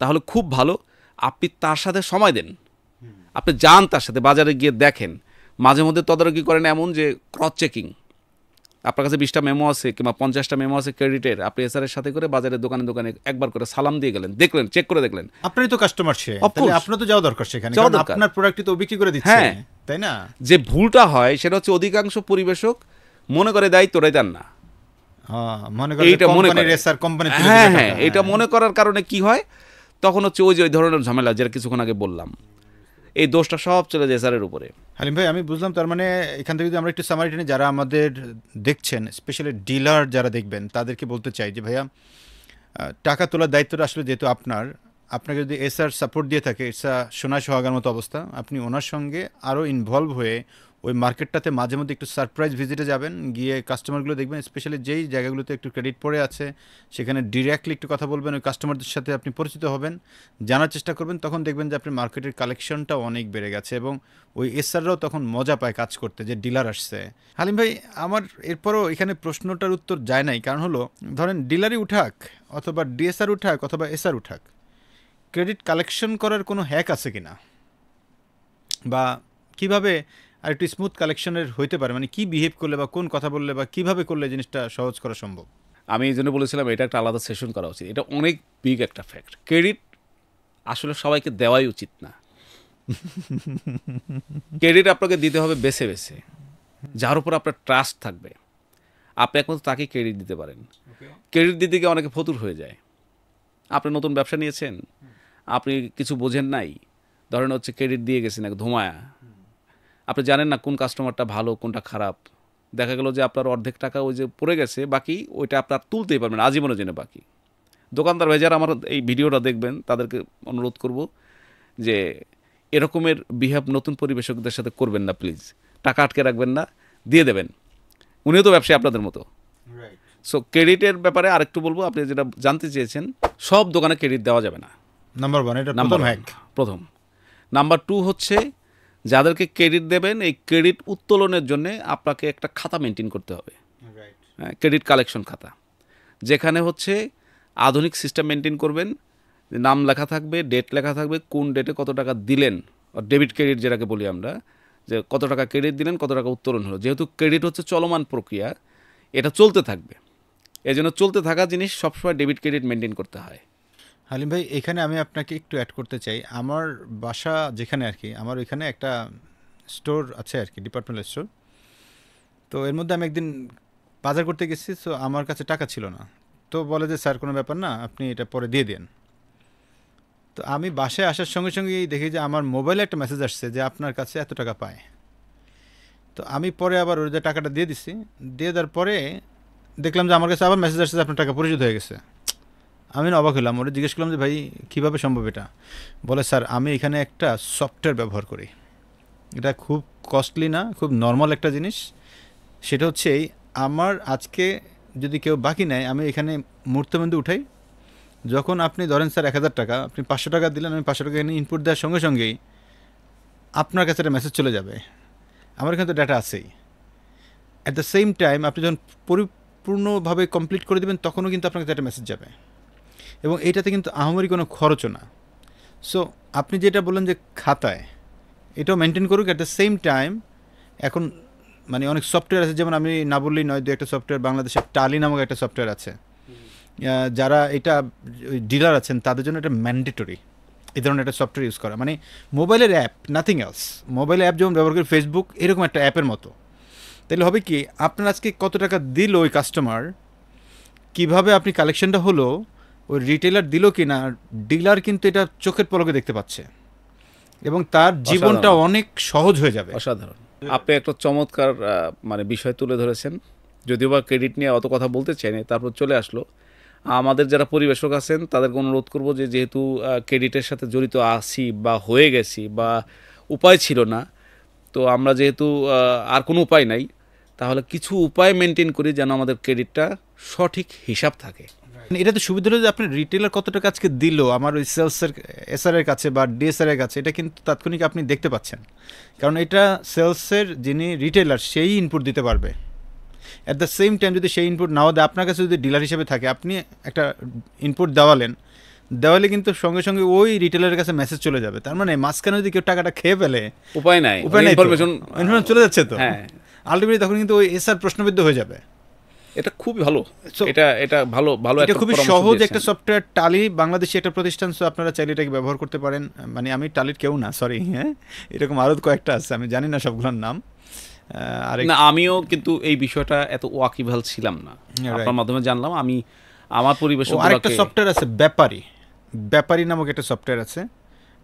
তাহলে খুব ভালো, আপনি তার সাথে সময় দেন, আপনি যান তার সাথে, বাজারে গিয়ে দেখেন, মাঝে মধ্যে তদারকি করেন এমন যে ক্রস চেকিং, আপনার কাছে 20টা মেমো আছে কিংবা 50টা মেমো আছে ক্রেডিটের, আপনি এসআরের সাথে করে বাজারে দোকানে দোকানে একবার করে সালাম দিয়ে গেলেন, দেখলেন, চেক করে দেখলেন। আপনারই তো কাস্টমার সে, Of course. আপনার তো যাওয়া দরকার সেখানে, যাওয়া কারণ দরকার। আপনার প্রোডাক্টই তো বিক্রি করে দিচ্ছে, হ্যাঁ। তাই না? যে ভুলটা হয় সেটা হচ্ছে অধিকাংশ পরিবেশক মনে করে দায়িত্বটাই দেন না। মনে করেন এইটা মনে কোম্পানির করে। এসআর কোম্পানি হ্যাঁ হ্যাঁ, এটা মনে করার কারণে কি হয়, তখন হচ্ছে ওই ধরনের ঝামেলা যেটা কিছুক্ষণ আগে বললাম, এই দোষটা সব চলে যায় এসআরের উপরে। হালিম ভাই, আমি বুঝলাম, তার মানে এখান থেকে যদি আমরা একটু সামারি টেনে, যারা আমাদের দেখছেন, স্পেশালি ডিলার যারা দেখবেন, তাদেরকে বলতে চাই যে ভাইয়া, টাকা তোলার দায়িত্বটা আসলে যেহেতু আপনাকে যদি এসআর সাপোর্ট দিয়ে থাকে, ইটস সোনায় সোহাগার মতো অবস্থা, আপনি ওনার সঙ্গে আরও ইনভলভ হয়ে ওই মার্কেটটাতে মাঝে মধ্যে একটু সারপ্রাইজ ভিজিটে যাবেন, গিয়ে কাস্টমারগুলো দেখবেন, স্পেশালি যেই জায়গাগুলোতে একটু ক্রেডিট পড়ে আছে সেখানে ডিরেক্টলি একটু কথা বলবেন, ওই কাস্টমারদের সাথে আপনি পরিচিত হবেন, জানার চেষ্টা করবেন, তখন দেখবেন যে আপনার মার্কেটের কালেকশনটা অনেক বেড়ে গেছে এবং ওই এসআররাও তখন মজা পায় কাজ করতে, যে ডিলার আসছে। হালিম ভাই, আমার এরপরও এখানে প্রশ্নটার উত্তর যায় নাই, কারণ হলো ধরেন ডিলারই উঠাক অথবা ডিএসআর উঠাক অথবা এসআর উঠাক, ক্রেডিট কালেকশন করার কোনো হ্যাক আছে কিনা, বা কিভাবে আর একটু স্মুথ কালেকশনের হইতে পারে, মানে কি বিহেভ করলে বা কোন কথা বললে বা কিভাবে করলে জিনিসটা সহজ করা সম্ভব? আমি এই জন্য বলেছিলাম এটা একটা আলাদা সেশন করা উচিত, এটা অনেক বিগ একটা ফ্যাক্ট। ক্রেডিট আসলে সবাইকে দেওয়াই উচিত না। ক্রেডিট আপনাকে দিতে হবে বেছে বেছে, যার উপর আপনার ট্রাস্ট থাকবে, আপনি একমাত্র তাকে ক্রেডিট দিতে পারেন। ক্রেডিট দিতে গিয়ে অনেকে ফতুর হয়ে যায়। আপনি নতুন ব্যবসা নিয়েছেন, আপনি কিছু বোঝেন নাই, ধরেন হচ্ছে ক্রেডিট দিয়ে গেছেন এক ধোঁমায়া, আপনি জানেন না কোন কাস্টমারটা ভালো কোনটা খারাপ, দেখা গেল যে আপনার অর্ধেক টাকা ওই যে পড়ে গেছে, বাকি ওইটা আপনার তুলতেই পারবেন আজীবনের জন্য বাকি। দোকানদার ভাই যারা আমার এই ভিডিওটা দেখবেন তাদেরকে অনুরোধ করব যে এরকমের বিহেভ নতুন পরিবেশকদের সাথে করবেন না প্লিজ। টাকা আটকে রাখবেন না, দিয়ে দেবেন, উনিও তো ব্যবসায়ী আপনাদের মতো। সো ক্রেডিটের ব্যাপারে আরেকটু বলবো, আপনি যেটা জানতে চেয়েছেন, সব দোকানে ক্রেডিট দেওয়া যাবে না, নাম্বার 1, এটা নাম্বার প্রথম হ্যাক। প্রথম। নাম্বার 2 হচ্ছে যাদেরকে ক্রেডিট দেবেন, এই ক্রেডিট উত্তোলনের জন্য আপনাকে একটা খাতা মেনটেন করতে হবে, ক্রেডিট কালেকশন খাতা, যেখানে হচ্ছে আধুনিক সিস্টেম মেনটেন করবেন, নাম লেখা থাকবে, ডেট লেখা থাকবে, কোন ডেটে কত টাকা দিলেন, ডেবিট ক্রেডিট যেটাকে বলি আমরা, যে কত টাকা ক্রেডিট দিলেন, কত টাকা উত্তোলন হলো। যেহেতু ক্রেডিট হচ্ছে চলমান প্রক্রিয়া, এটা চলতে থাকবে, এই জন্য চলতে থাকা জিনিস সবসময় ডেবিট ক্রেডিট মেনটেন করতে হয়। হালিম ভাই, এখানে আমি আপনাকে একটু অ্যাড করতে চাই, আমার বাসা যেখানে আর কি, আমার ওইখানে একটা স্টোর আছে আর কি, ডিপার্টমেন্টাল স্টোর। তো এর মধ্যে আমি একদিন বাজার করতে গেছি, তো আমার কাছে টাকা ছিল না, তো বলে যে স্যার কোনো ব্যাপার না, আপনি এটা পরে দিয়ে দেন। তো আমি বাসায় আসার সঙ্গে সঙ্গেই দেখি যে আমার মোবাইলে একটা মেসেজ আসছে যে আপনার কাছে এত টাকা পায়। তো আমি পরে আবার ওই যে টাকাটা দিয়ে দিছি, দিয়ে দেওয়ার পরে দেখলাম যে আমার কাছে আবার মেসেজ আসছে যে আপনার টাকা পরিশোধ হয়ে গেছে। আমি না অবাক হলাম, ওরা জিজ্ঞেস করলাম যে ভাই কীভাবে সম্ভব এটা? বলে স্যার আমি এখানে একটা সফটওয়্যার ব্যবহার করি, এটা খুব কস্টলি না, খুব নর্মাল একটা জিনিস। সেটা হচ্ছে আমার আজকে যদি কেউ বাকি নেয়, আমি এখানে মুহূর্তবিন্দু উঠাই, যখন আপনি ধরেন স্যার 1000 টাকা, আপনি 500 টাকা দিলেন, আমি 500 টাকা এখানে ইনপুট দেওয়ার সঙ্গে সঙ্গেই আপনার কাছে একটা মেসেজ চলে যাবে, আমার এখানে তো ডাটা আছেই। অ্যাট দ্য সেম টাইম আপনি যখন পরিপূর্ণভাবে কমপ্লিট করে দেবেন, তখনও কিন্তু আপনার কাছে একটা মেসেজ যাবে, এবং এইটাতে কিন্তু আহামরি কোনো খরচও না। সো আপনি যেটা বললেন যে খাতায়, এটাও মেনটেন করুক। অ্যাট দ্য সেম টাইম এখন মানে অনেক সফটওয়্যার আছে, যেমন আমি না বললেই নয়, দু একটা সফটওয়্যার, বাংলাদেশে টালি নামক একটা সফটওয়্যার আছে, যারা এটা ডিলার আছেন তাদের জন্য এটা ম্যান্ডেটরি এই ধরনের একটা সফটওয়্যার ইউজ করা, মানে মোবাইলের app, nothing else. Mobile app যেমন ব্যবহার করি ফেসবুক, এরকম একটা অ্যাপের মতো। তাহলে হবে কি, আপনার আজকে কত টাকা দিল ওই কাস্টমার, কিভাবে আপনি কালেকশনটা হলো, ওই রিটেলার দিল কি না, ডিলার কিন্তু এটা চোখের পলকে দেখতে পাচ্ছে, এবং তার জীবনটা অনেক সহজ হয়ে যাবে। অসাধারণ, আপনি একটা চমৎকার মানে বিষয় তুলে ধরেছেন। যদিও বা ক্রেডিট নিয়ে অত কথা বলতে চাইনি, তারপর চলে আসলো। আমাদের যারা পরিবেশক আছেন তাদেরকে অনুরোধ করব যে যেহেতু ক্রেডিটের সাথে জড়িত আছি বা হয়ে গেছি বা উপায় ছিল না, তো আমরা যেহেতু আর কোনো উপায় নাই, তাহলে কিছু উপায় মেনটেন করি যেন আমাদের ক্রেডিটটা সঠিক হিসাব থাকে। এটা তো সুবিধা হলো যে আপনার রিটেলার কত টাকা আজকে দিল আমার ওই সেলসের এসআর এর কাছে বা ডিএসআর এর কাছে, এটা কিন্তু তাৎক্ষণিক আপনি দেখতে পাচ্ছেন, কারণ এটা সেলসের যিনি রিটেলার সেই ইনপুট দিতে পারবে। অ্যাট দ্য সেম টাইম যদি সেই ইনপুট নাও দেয়, আপনার কাছে যদি ডিলার হিসেবে থাকে, আপনি একটা ইনপুট দেওয়ালে কিন্তু সঙ্গে সঙ্গে ওই রিটেলারের কাছে মেসেজ চলে যাবে। তার মানে মাঝখানে যদি কেউ টাকাটা খেয়ে ফেলে, উপায় নাই, ইনফরমেশন চলে যাচ্ছে তো। হ্যাঁ, আলটিমেটলি তখন কিন্তু ওই এসআর প্রশ্নবিদ্ধ হয়ে যাবে। এটা খুবই ভালো, এটা ভালো এটা খুবই সহজ একটা সফটওয়্যার। টালি বাংলাদেশি একটা প্রতিষ্ঠান, সো আপনারা চাইলে এটাকে ব্যবহার করতে পারেন। মানে আমি টালির কেউ না, সরি, হ্যাঁ, এরকম আরও কয়েকটা আছে, আমি জানি না সবগুলোর নাম। না, আমিও কিন্তু এই বিষয়টা এত ওয়াকিবহাল ছিলাম না, আপনার মাধ্যমে জানলাম। আমি আমার পরিবেশ, আরেকটা সফটওয়্যার আছে ব্যাপারী নামক একটা সফটওয়্যার আছে,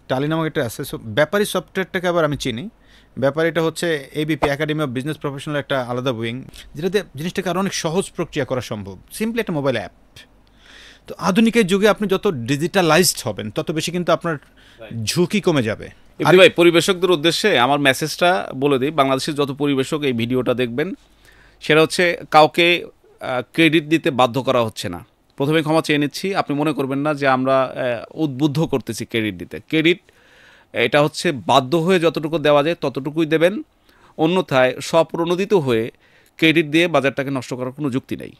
টালি নামক একটা আছে। সো ব্যাপারী সফটওয়্যারটাকে আবার আমি চিনি। ব্যাপারীটা হচ্ছে ABP, academy of business professional, একটা আলাদা উইং, যেটাতে জিনিসটাকে আরও অনেক সহজ প্রক্রিয়া করা সম্ভব, সিম্পলি একটা মোবাইল অ্যাপ। তো আধুনিকের যুগে আপনি যত ডিজিটালাইজড হবেন, তত বেশি কিন্তু আপনার ঝুঁকি কমে যাবে। আর ভাই, পরিবেশকদের উদ্দেশ্যে আমার মেসেজটা বলে দিই, বাংলাদেশের যত পরিবেশক এই ভিডিওটা দেখবেন, সেটা হচ্ছে কাউকে ক্রেডিট দিতে বাধ্য করা হচ্ছে না। প্রথমে ক্ষমা চেয়ে নিচ্ছি, আপনি মনে করবেন না যে আমরা উদ্বুদ্ধ করতেছি ক্রেডিট দিতে। ক্রেডিট এটা হচ্ছে বাধ্য হয়ে যতটুকু দেওয়া যায় ততটুকুই দেবেন, অন্যথায় স্বপ্রণোদিত হয়ে ক্রেডিট দিয়ে বাজারটাকে নষ্ট করার কোনো যুক্তি নেই।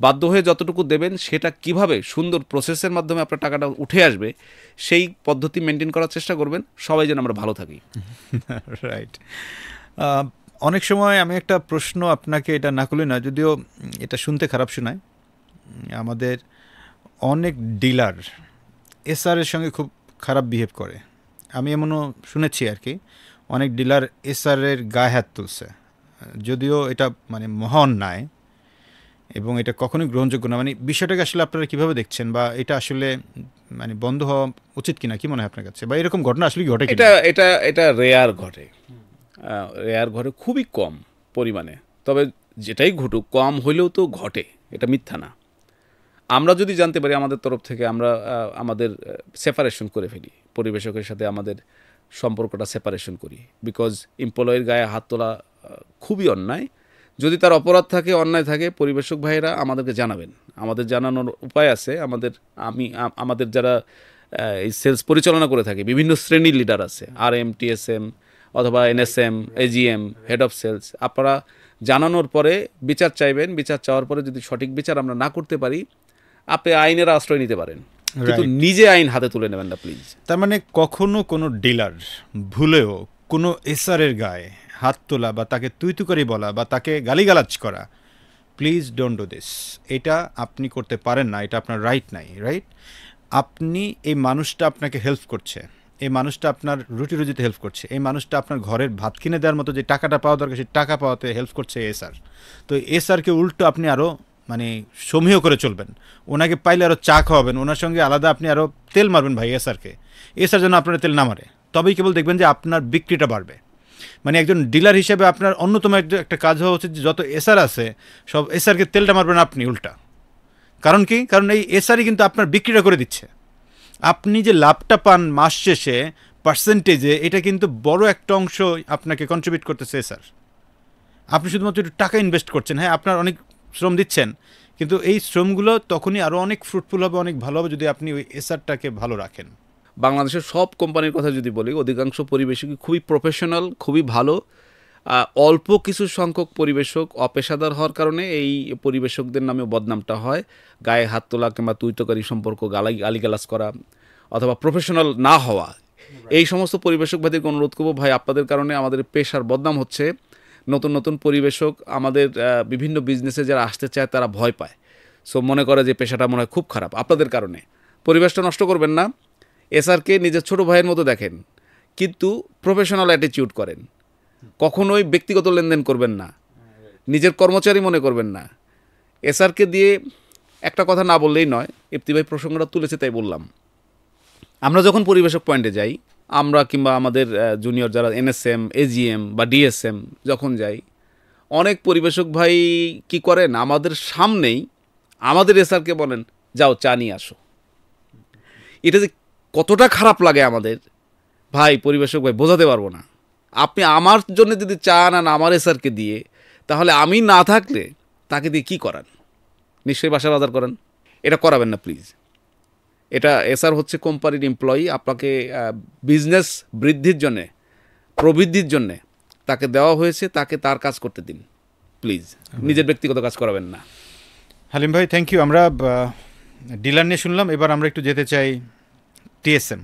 বাধ্য হয়ে যতটুকু দেবেন, সেটা কিভাবে সুন্দর প্রসেসের মাধ্যমে আপনার টাকাটা উঠে আসবে সেই পদ্ধতি মেনটেন করার চেষ্টা করবেন, সবাই যেন আমরা ভালো থাকি। রাইট। অনেক সময় আমি একটা প্রশ্ন আপনাকে, এটা না করলে না, যদিও এটা শুনতে খারাপ শোনায়, আমাদের অনেক ডিলার এসআরের সঙ্গে খুব খারাপ বিহেভ করে। আমি এমনও শুনেছি আর কি, অনেক ডিলার এসআরের গায়ে হাত তুলছে, যদিও এটা মানে মহা অন্যায় এবং এটা কখনোই গ্রহণযোগ্য না। মানে বিষয়টাকে আসলে আপনারা কীভাবে দেখছেন, বা এটা আসলে মানে বন্ধ হওয়া উচিত কিনা, কি মনে হয় আপনার কাছে, বা এরকম ঘটনা আসলে ঘটে? এটা রেয়ার ঘটে, খুবই কম পরিমাণে। তবে যেটাই ঘটুক, কম হইলেও তো ঘটে, এটা মিথ্যা না। আমরা যদি জানতে পারি আমাদের তরফ থেকে, আমরা আমাদের সেপারেশন করে ফেলি, পরিবেশকের সাথে আমাদের সম্পর্কটা সেপারেশন করি, বিকজ এমপ্লয়ের গায়ে হাত তোলা খুবই অন্যায়। যদি তার অপরাধ থাকে, অন্যায় থাকে, পরিবেশক ভাইয়েরা আমাদেরকে জানাবেন, আমাদের জানানোর উপায় আছে। আমাদের যারা এই সেলস পরিচালনা করে থাকে, বিভিন্ন শ্রেণীর লিডার আছে, RM, TSM অথবা NSM, AGM, head of sales. আপনারা জানানোর পরে বিচার চাইবেন, বিচার চাওয়ার পরে যদি সঠিক বিচার আমরা না করতে পারি, আপনি আইনের আশ্রয় নিতে পারেন, কিন্তু নিজে আইন হাতে তুলে নেবেন না প্লিজ। তার মানে কখনো কোনো ডিলার ভুলেও কোনো এসআরের গায়ে হাত তোলা, বা তাকে তুই করে বলা, বা তাকে গালিগালাজ করা, প্লিজ ডোন্ট ডু দিস। এটা আপনি করতে পারেন না, এটা আপনার রাইট নাই। রাইট? আপনি, এই মানুষটা আপনাকে হেল্প করছে, এই মানুষটা আপনার রুটি রুজিতে হেল্প করছে, এই মানুষটা আপনার ঘরের ভাত কিনে দেওয়ার মতো যে টাকাটা পাওয়া দরকার, সেই টাকা পাওয়াতে হেল্প করছে এসআর। তো এসআরকে উল্টো আপনি আরও মানে সমীহ করে চলবেন, ওনাকে পাইলে আরও চা খাওয়াবেন, ওনার সঙ্গে আলাদা আপনি আরও তেল মারবেন ভাই এসআরকে। এসআর যেন আপনার তেল না মারে, তবেই কেবল দেখবেন যে আপনার বিক্রিটা বাড়বে। মানে একজন ডিলার হিসেবে আপনার অন্যতম একটা কাজ হওয়া উচিত যে যত এসআর আছে সব এসআরকে তেলটা মারবেন আপনি উল্টা। কারণ কি? কারণ এই এসআরই কিন্তু আপনার বিক্রিটা করে দিচ্ছে। আপনি যে লাভটা পান মাস শেষে পার্সেন্টেজে, এটা কিন্তু বড় একটা অংশ আপনাকে কন্ট্রিবিউট করতেছে এসআর। আপনি শুধুমাত্র একটু টাকা ইনভেস্ট করছেন, হ্যাঁ আপনার অনেক শ্রম দিচ্ছেন, কিন্তু এই শ্রমগুলো তখনই আরও অনেক ফ্রুটফুল হবে, অনেক ভালো হবে যদি আপনি ওই এসআরটাকে ভালো রাখেন। বাংলাদেশের সব কোম্পানির কথা যদি বলি, অধিকাংশ পরিবেশকই খুবই প্রফেশনাল, খুবই ভালো। অল্প কিছু সংখ্যক পরিবেশক অপেশাদার হওয়ার কারণে এই পরিবেশকদের নামে বদনামটা হয়। গায়ে হাত তোলা কিংবা তুইতকারী সম্পর্ক, গালিগালাজ করা, অথবা প্রফেশনাল না হওয়া, এই সমস্ত পরিবেশকবাদীকে অনুরোধ করবো, ভাই আপনাদের কারণে আমাদের পেশার বদনাম হচ্ছে। নতুন নতুন পরিবেশক আমাদের বিভিন্ন বিজনেসে যারা আসতে চায় তারা ভয় পায়, সো মনে করে যে পেশাটা মনে হয় খুব খারাপ। আপনাদের কারণে পরিবেশটা নষ্ট করবেন না। এসআরকে নিজের ছোট ভাইয়ের মতো দেখেন, কিন্তু প্রফেশনাল অ্যাটিটিউড করেন, কখনোই ব্যক্তিগত লেনদেন করবেন না, নিজের কর্মচারী মনে করবেন না। এসআরকে দিয়ে একটা কথা না বললেই নয়, ইফতি ভাই প্রসঙ্গটা তুলেছে তাই বললাম। আমরা যখন পরিবেশক পয়েন্টে যাই, আমরা কিংবা আমাদের জুনিয়র যারা NSM, AGM বা DSM যখন যাই, অনেক পরিবেশক ভাই কি করেন, আমাদের সামনেই আমাদের এসআরকে বলেন যাও চা নিয়ে আসো। এটা যে কতটা খারাপ লাগে আমাদের, ভাই পরিবেশক ভাই বোঝাতে পারবো না। আপনি আমার জন্য যদি চা আনান আমার এসআরকে দিয়ে, তাহলে আমি না থাকলে তাকে দিয়ে কি করান? নিশ্চয়ই বাসা বাজার করেন। এটা করাবেন না প্লিজ। এটা এসআর হচ্ছে কোম্পানির এমপ্লয়ি, আপনাকে বিজনেস বৃদ্ধির জন্যে, প্রবৃদ্ধির জন্যে তাকে দেওয়া হয়েছে, তাকে তার কাজ করতে দিন। প্লিজ নিজের ব্যক্তিগত কাজ করাবেন না। হালিম ভাই থ্যাংক ইউ। আমরা ডিলার নিয়ে শুনলাম, এবার আমরা একটু যেতে চাই টিএসএম।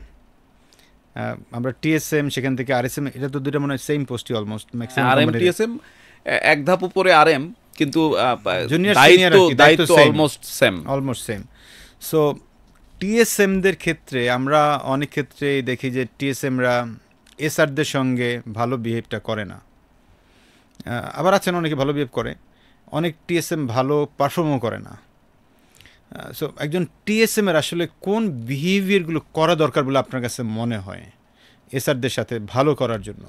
আমরা টিএসএম, সেখান থেকে আরএসএম, এটা তো দুটো মনে হয় সেম পোস্টই অলমোস্ট ম্যাক্সিমাম। আরএম টিএসএম এক ধাপ উপরে আরএম, কিন্তু জুনিয়র দায়িত্ব অলমোস্ট সেম। সো টিএসএমদের ক্ষেত্রে আমরা অনেক ক্ষেত্রে দেখি যে টিএসএমরা এসআরদের সঙ্গে ভালো বিহেভটা করে না। আবার আছেন অনেকে ভালো বিহেভ করে, অনেক টিএসএম ভালো পারফর্মও করে না। সো একজন টিএসএমের আসলে কোন বিহেভিয়ারগুলো করা দরকার বলে আপনার কাছে মনে হয় এসআরদের সাথে ভালো করার জন্য?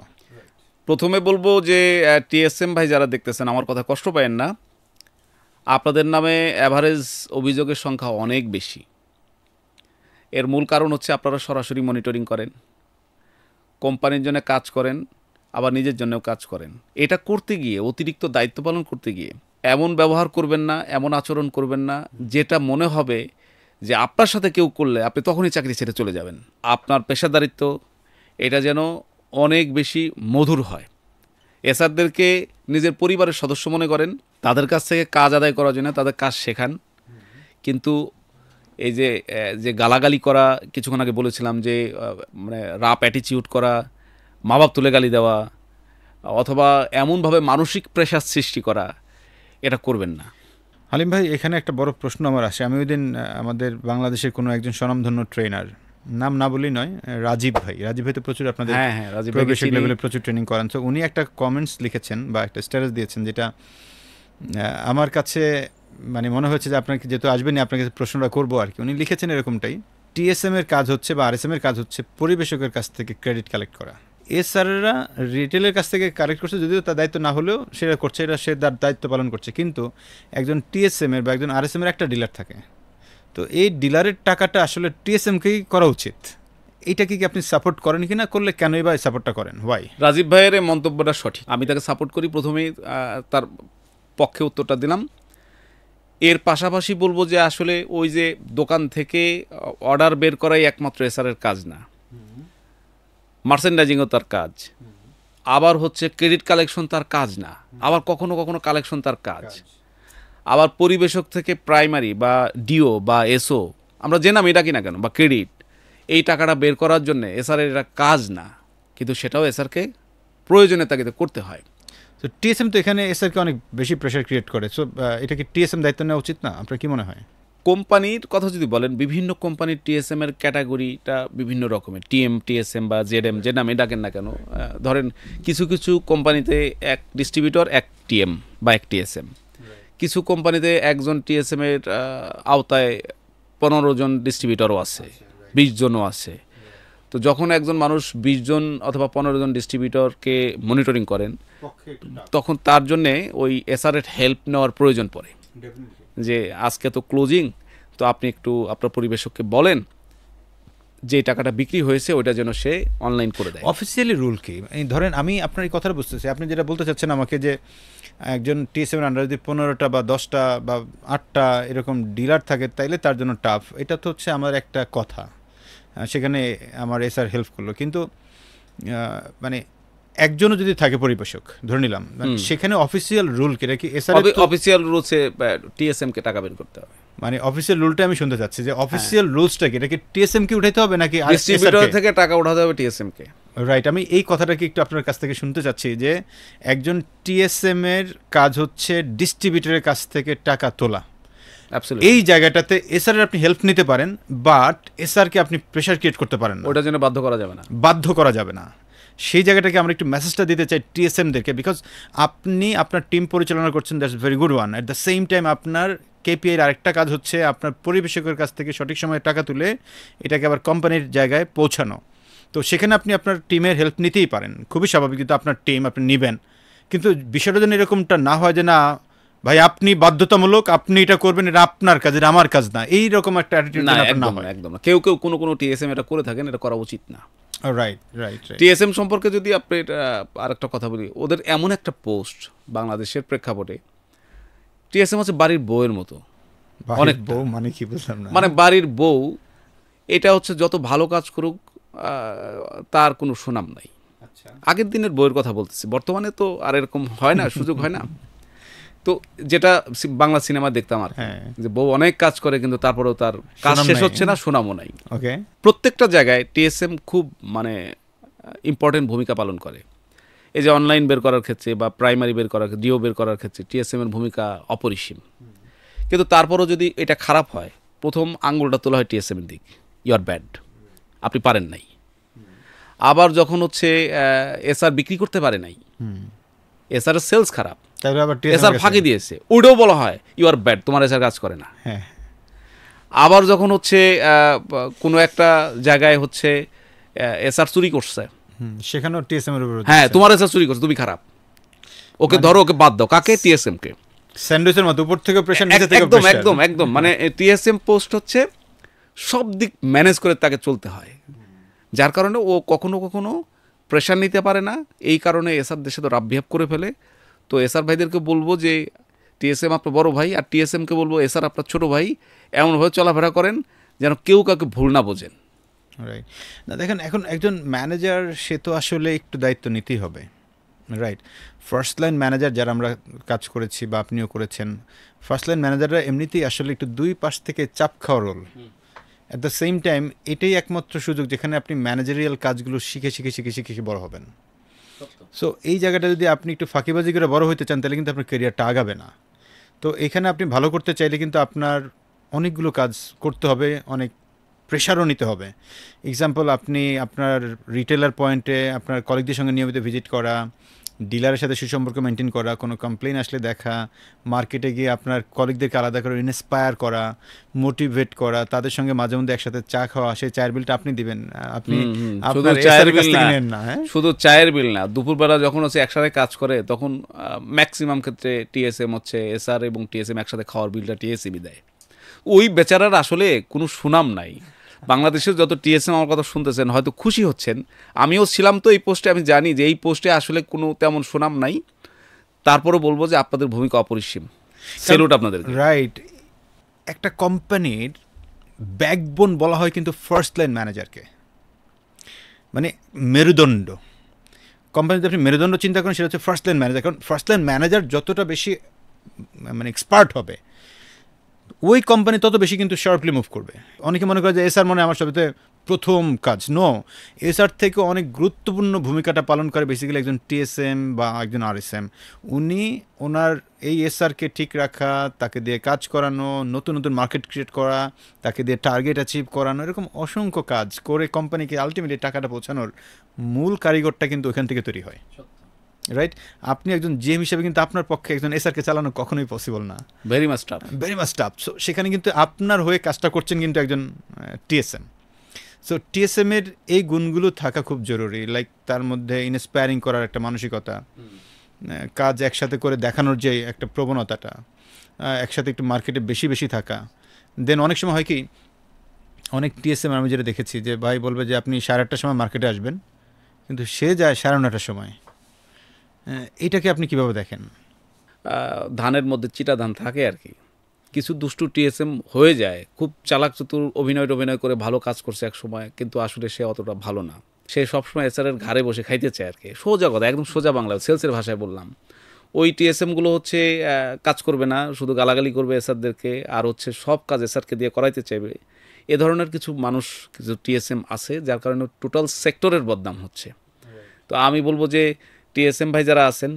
প্রথমে বলবো যে টিএসএম ভাই যারা দেখতেছেন, আমার কথা কষ্ট পাবেন না, আপনাদের নামে অ্যাভারেজ অভিযোগের সংখ্যা অনেক বেশি। এর মূল কারণ হচ্ছে আপনারা সরাসরি মনিটরিং করেন, কোম্পানির জন্য কাজ করেন, আবার নিজের জন্যও কাজ করেন। এটা করতে গিয়ে, অতিরিক্ত দায়িত্ব পালন করতে গিয়ে এমন ব্যবহার করবেন না, এমন আচরণ করবেন না যেটা মনে হবে যে আপনার সাথে কেউ করলে আপনি তখনই চাকরি ছেড়ে চলে যাবেন। আপনার পেশাদারিত্ব এটা যেন অনেক বেশি মধুর হয়। এসআরদেরকে নিজের পরিবারের সদস্য মনে করেন, তাদের কাছ থেকে কাজ আদায় করার জন্য তাদের কাজ শেখান। কিন্তু এই যে গালাগালি করা, কিছুক্ষণ আগে বলেছিলাম যে মানে রাপ অ্যাটিটিউড করা, মা বাপ তুলে গালি দেওয়া, অথবা এমনভাবে মানসিক প্রেশার সৃষ্টি করা, এটা করবেন না। হালিম ভাই, এখানে একটা বড় প্রশ্ন আমার আসে। আমি ওই দিন আমাদের বাংলাদেশের কোনো একজন স্বনামধন্য ট্রেনার, নাম না বলেই নয়, রাজীব ভাই তো প্রচুর আপনাদের প্রবেশিক লেভেলে প্রচুর ট্রেনিং করান। তো উনি একটা কমেন্টস লিখেছেন বা একটা স্ট্যাটাস দিয়েছেন, যেটা আমার কাছে মানে মনে হচ্ছে যে আপনাকে যেহেতু আসবেনি আপনাকে প্রশ্নটা করবো আর কি। উনি লিখেছেন এরকমটাই, টিএসএম এর কাজ হচ্ছে বা আরএসএম এর কাজ হচ্ছে পরিবেশকের কাছ থেকে ক্রেডিট কালেক্ট করা। এসআররা রিটেলের কাছ থেকে কালেক্ট করছে, যদিও তার দায়িত্ব না হলেও সেটা করছে, এটা সে তার দায়িত্ব পালন করছে। কিন্তু একজন টিএসএম এর বা একজন আরএসএম এর একটা ডিলার থাকে, তো এই ডিলারের টাকাটা আসলে টিএসএমকেই করা উচিত। এইটাকে কি আপনি সাপোর্ট করেন কিনা, করলে কেনই বা সাপোর্টটা করেন, ওয়াই? রাজীব ভাইয়ের মন্তব্যটা সঠিক, আমি তাকে সাপোর্ট করি। প্রথমেই তার পক্ষে উত্তরটা দিলাম। এর পাশাপাশি বলবো যে আসলে ওই যে দোকান থেকে অর্ডার বের করাই একমাত্র এসআরের কাজ না, মার্চেন্ডাইজিংও তার কাজ, আবার হচ্ছে ক্রেডিট কালেকশন তার কাজ না, আবার কখনো কখনো কালেকশন তার কাজ, আবার পরিবেশক থেকে প্রাইমারি বা ডিও বা এসও, আমরা যে নামই ডাকি না কেন, বা ক্রেডিট, এই টাকাটা বের করার জন্য এসআরের এটা কাজ না, কিন্তু সেটাও এসআরকে প্রয়োজনে তাকে করতে হয়। তো টিএসএম তো এখানে এসআরকে অনেক বেশি প্রেশার ক্রিয়েট করে। সো এটা কি টিএসএম দায়িত্ব নেওয়া উচিত না, আপনার কি মনে হয়? কোম্পানির কথা যদি বলেন, বিভিন্ন কোম্পানির টিএসএম এর ক্যাটাগরিটা বিভিন্ন রকমের, টিএম টিএসএম বা জেডএম, যে নামে ডাকেন না কেন। ধরেন কিছু কিছু কোম্পানিতে এক ডিস্ট্রিবিউটর এক টিএম বা এক টিএসএম, কিছু কোম্পানিতে একজন টিএসএম এর আওতায় 15 জন ডিস্ট্রিবিউটরও আছে, 20 জনও আছে। তো যখন একজন মানুষ 20 জন অথবা 15 জন ডিস্ট্রিবিউটরকে মনিটরিং করেন, তখন তার জন্যে ওই এসআরের হেল্প নেওয়ার প্রয়োজন পড়ে। যে আজকে তো ক্লোজিং, তো আপনি একটু আপনার পরিবেশককে বলেন যে টাকাটা বিক্রি হয়েছে ওইটা যেন সে অনলাইন করে দেয়। অফিসিয়ালি রুল কি? ধরেন আমি আপনার এই কথাটা বুঝতেছি, আপনি যেটা বলতে চাচ্ছেন আমাকে যে একজন টিএসএম আন্ডার যদি 15টা বা 10টা বা 8টা এরকম ডিলার থাকে, তাইলে তার জন্য টাফ। এটা তো হচ্ছে আমার একটা কথা, সেখানে আমার এসআর হেল্প করলো। কিন্তু মানে একজনও যদি থাকে পরিবেশক, ধরে নিলাম, সেখানে অফিসিয়াল রুল কি? এটা কি এসআর অফিসিয়াল রুলসে টিএসএম কে টাকা বের করতে হবে? মানে অফিসিয়াল রুলটা আমি শুনতে চাচ্ছি যে অফিসিয়াল রুলসটা কি? এটা কি টিএসএম কে উঠাইতে হবে নাকি ডিস্ট্রিবিউটর থেকে টাকা উঠাতে হবে টিএসএম কে? রাইট, আমি এই কথাটাকে একটু আপনার কাছ থেকে শুনতে চাচ্ছি যে একজন টিএসএম এর কাজ হচ্ছে ডিস্ট্রিবিউটরের কাছ থেকে টাকা তোলা। এই জায়গাটাতে এসআর আপনি হেল্প নিতে পারেন, বাট এসআর কে আপনি প্রেশার ক্রিয়েট করতে পারেন না, ওটার জন্য বাধ্য করা যাবে না, বাধ্য করা যাবে না। সেই জায়গাটাকে আমরা একটু মেসেজটা দিতে চাই টিএসএমদেরকে, বিকজ আপনি আপনার টিম পরিচালনা করছেন, that's very good one. At the same time আপনার কেপিআইয়ের আরেকটা কাজ হচ্ছে আপনার পরিবেশকের কাছ থেকে সঠিক সময়ে টাকা তুলে এটাকে আবার কোম্পানির জায়গায় পৌঁছানো। তো সেখানে আপনি আপনার টিমের হেল্প নিতেই পারেন, খুবই স্বাভাবিক, কিন্তু আপনার টিম আপনি নেবেন। কিন্তু বিষয়টা যেন এরকমটা না হয় যে না ভাই আপনি বাধ্যতামূলক, আপনি এটা করবেন, এটা আপনার কাজ, এটা আমার কাজ না, এইরকম একটা অ্যাটিটিউড না হয়। একদম না। কেউ কেউ কোনো টিএসএম এটা করে থাকেন, এটা করা উচিত না। Right right. টিএসএম সম্পর্কে যদি আপনি আরেকটা কথা বলি, ওদের এমন একটা পোস্ট বাংলাদেশের প্রেক্ষাপটে, টিএসএম হচ্ছে বাড়ির বউয়ের মতো। অনেক বউ মানে কি বুঝলাম না? মানে বাড়ির বউ, এটা হচ্ছে যত ভালো কাজ করুক তার কোনো সুনাম নাই। আগের দিনের বউয়ের কথা বলতেছি, বর্তমানে তো আর এরকম হয় না, সুযোগ হয় না। তো যেটা বাংলা সিনেমা দেখতাম আর কি, হ্যাঁ। যে বউ অনেক কাজ করে কিন্তু তারপরেও তার কাজ সুনাম শেষ নাই। হচ্ছে না, সুনামও নাই। ওকে, প্রত্যেকটা জায়গায় টিএসএম খুব মানে ইম্পর্টেন্ট ভূমিকা পালন করে। এই যে অনলাইন বের করার ক্ষেত্রে বা প্রাইমারি বের করার, জিও বের করার ক্ষেত্রে টিএসএম এর ভূমিকা অপরিসীম। কিন্তু তারপরও যদি এটা খারাপ হয়, প্রথম আঙ্গুলটা তোলা হয় টিএসএম এর দিক, ইউ আর ব্যাড, আপনি পারেন নাই। আবার যখন হচ্ছে এসআর বিক্রি করতে পারে নাই, এসআর এর সেলস খারাপ, তাহলে আবার এসআর ফাঁকি দিয়েছে, ওইটাও বলা হয় ইউ আর ব্যাড, তোমার এসআর কাজ করে না। হ্যাঁ, আবার যখন হচ্ছে কোনো একটা জায়গায় হচ্ছে এসআর চুরি করছে, সেখানেও টিএসএম এর উপর হ্যাঁ তোমার এসআর চুরি করছে, তুমি খারাপ, ওকে ধরো, ওকে বাদ দাও। কাকে? টিএসএম কে। স্যান্ডউইচের মতো উপর থেকে প্রেশার, নিচে থেকে একদম প্রেশার। একদম একদম মানে টিএসএম পোস্ট হচ্ছে সব দিক ম্যানেজ করে তাকে চলতে হয়, যার কারণে ও কখনো কখনো প্রেশার নিতে পারে না। এই কারণে এসআর দেশে তো রাব বিহেভ করে ফেলে। তো এসআর ভাইদেরকে বলবো যে টিএসএম আপনার বড় ভাই, আর টিএসএমকে বলবো এসআর আপনার ছোট ভাই, এমনভাবে চলাফেরা করেন যেন কেউ কাউকে ভুল না বোঝেন। রাইট। না দেখেন, এখন একজন ম্যানেজার সে তো আসলে একটু দায়িত্ব নিতেই হবে, রাইট। ফার্স্ট লাইন ম্যানেজার যারা আমরা কাজ করেছি বা আপনিও করেছেন, ফার্স্ট লাইন ম্যানেজাররা এমনিতেই আসলে একটু দুই পাশ থেকে চাপ খাওয়া role. At the same time এটাই একমাত্র সুযোগ যেখানে আপনি ম্যানেজারিয়াল কাজগুলো শিখে শিখে শিখে শিখে শিখে বড় হবেন। সো এই জায়গাটা যদি আপনি একটু ফাঁকিবাজি করে বড় হইতে চান, তাহলে কিন্তু আপনার ক্যারিয়ারটা আগাবে না। তো এখানে আপনি ভালো করতে চাইলে কিন্তু আপনার অনেকগুলো কাজ করতে হবে, অনেক প্রেশারও নিতে হবে। এক্সাম্পল, আপনি আপনার রিটেলার পয়েন্টে আপনার কলিগদের সঙ্গে নিয়মিত ভিজিট করা, ডিলারের সাথে সুসম্পর্ক মেনটেন করা, কোনো কমপ্লেন আসলে দেখা, মার্কেটে গিয়ে আপনার কলিগদেরকে আলাদা করে ইন্সপায়ার করা, মোটিভেট করা, তাদের সঙ্গে মাঝে মধ্যে একসাথে চা খাওয়া, সেই চায়ের বিলটা আপনি দিবেন, আপনি শুধু আপনার চায়ের SR কাছ বিল থেকে না, নেন না। হ্যাঁ, শুধু চায়ের বিল না, দুপুরবেলা যখন হচ্ছে একসাথে কাজ করে তখন ম্যাক্সিমাম ক্ষেত্রে টিএসএম হচ্ছে এসআর এবং টিএসএম একসাথে খাওয়ার বিলটা টিএসএমই দেয়। ওই বেচারার আসলে কোনো সুনাম নাই। বাংলাদেশের যত টিএসএম আমার কথা শুনতেছেন হয়তো খুশি হচ্ছেন, আমিও ছিলাম তো এই পোস্টে, আমি জানি যে এই পোস্টে আসলে কোনো তেমন সুনাম নাই। তারপরে বলবো যে আপনাদের ভূমিকা অপরিসীম, সেলুট আপনাদের। রাইট। একটা কোম্পানির ব্যাকবোন বলা হয় কিন্তু ফার্স্ট লাইন ম্যানেজারকে, মানে মেরুদণ্ড। কোম্পানিতে আপনি মেরুদণ্ড চিন্তা করেন, সেটা হচ্ছে ফার্স্ট লাইন ম্যানেজার। কারণ ফার্স্ট লাইন ম্যানেজার যতটা বেশি মানে এক্সপার্ট হবে, ওই কোম্পানি তত বেশি কিন্তু শার্পলি মুভ করবে। অনেকে মনে করে যে এসআর মানে আমার সবচেয়ে প্রথম কাজ। নো, এসআর থেকে অনেক গুরুত্বপূর্ণ ভূমিকাটা পালন করে বেসিক্যালি একজন টিএসএম বা একজন আরএসএম। উনি ওনার এই এসআরকে ঠিক রাখা, তাকে দিয়ে কাজ করানো, নতুন নতুন মার্কেট ক্রিয়েট করা, তাকে দিয়ে টার্গেট অ্যাচিভ করানো, এরকম অসংখ্য কাজ করে কোম্পানিকে আলটিমেটলি টাকাটা পৌঁছানোর মূল কারিগরটা কিন্তু ওখান থেকে তৈরি হয়, রাইট। আপনি একজন জিএম হিসেবে কিন্তু আপনার পক্ষে একজন এসআরকে চালানো কখনোই পসিবল না, very much tough, very much tough. So সেখানে কিন্তু আপনার হয়ে কাজটা করছেন কিন্তু একজন টিএসএম। সো টিএসএমের এই গুণগুলো থাকা খুব জরুরি, লাইক তার মধ্যে ইন্সপায়ারিং করার একটা মানসিকতা, কাজ একসাথে করে দেখানোর যে একটা প্রবণতাটা, একসাথে একটু মার্কেটে বেশি বেশি থাকা। দেন অনেক সময় হয় কি, অনেক টিএসএম আমি যেটা দেখেছি যে ভাই বলবে যে আপনি 8:30টার সময় মার্কেটে আসবেন, কিন্তু সে যায় 9:30টার সময়। এইটাকে আপনি কীভাবে দেখেন? ধানের মধ্যে চিটা ধান থাকে আর কি। কিছু দুষ্টু টিএসএম হয়ে যায়, খুব চালাক চতুর অভিনয় করে ভালো কাজ করছে এক সময়, কিন্তু আসলে সে অতটা ভালো না। সে সবসময় এসআরের ঘাড়ে বসে খাইতে চায় আর কি। সোজা কথা, একদম সোজা বাংলা, সেলসের ভাষায় বললাম। ওই টিএসএমগুলো হচ্ছে কাজ করবে না, শুধু গালাগালি করবে এসআরদেরকে, আর হচ্ছে সব কাজ এসআরকে দিয়ে করাইতে চাইবে। এ ধরনের কিছু মানুষ, কিছু টিএসএম আছে, যার কারণে টোটাল সেক্টরের বদনাম হচ্ছে। তো আমি বলবো যে টিএসএম ভাই যারা আছেন,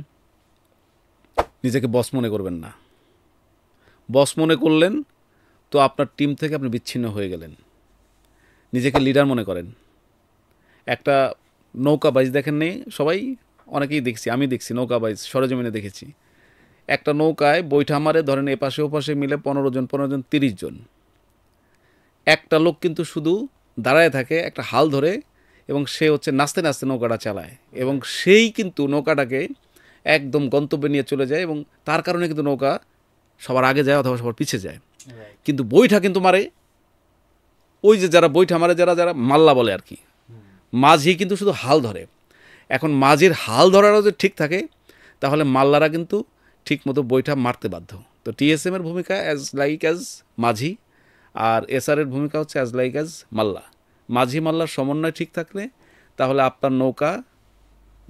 নিজেকে বস মনে করবেন না। বস মনে করলেন তো আপনার টিম থেকে আপনি বিচ্ছিন্ন হয়ে গেলেন। নিজেকে লিডার মনে করেন। একটা নৌকা বাইচ দেখেন নেই সবাই, অনেকেই দেখছি, আমি দেখছি নৌকা বাইচ, সরেজমিনে দেখেছি। একটা নৌকায় বৈঠা মারে, ধরেন এপাশে ওপাশে মিলে 15 জন 30 জন। একটা লোক কিন্তু শুধু দাঁড়ায় থাকে, একটা হাল ধরে, এবং সে হচ্ছে নাচতে নাচতে নৌকাটা চালায়, এবং সেই কিন্তু নৌকাটাকে একদম গন্তব্যে নিয়ে চলে যায়, এবং তার কারণে কিন্তু নৌকা সবার আগে যায় অথবা সবার পিছিয়ে যায়। কিন্তু বৈঠা কিন্তু মারে ওই যে যারা বৈঠা মারে, যারা যারা মাল্লা বলে আর কি, মাঝি কিন্তু শুধু হাল ধরে। এখন মাঝির হাল ধরারও যদি ঠিক থাকে, তাহলে মাল্লারা কিন্তু ঠিক মতো বৈঠা মারতে বাধ্য। তো টিএসএম এর ভূমিকা অ্যাজ লাইক অ্যাজ মাঝি, আর এসআর এর ভূমিকা হচ্ছে অ্যাজ লাইক অ্যাজ মাল্লা। মাঝি মাল্লার সমন্বয় ঠিক থাকলে তাহলে আপনার নৌকা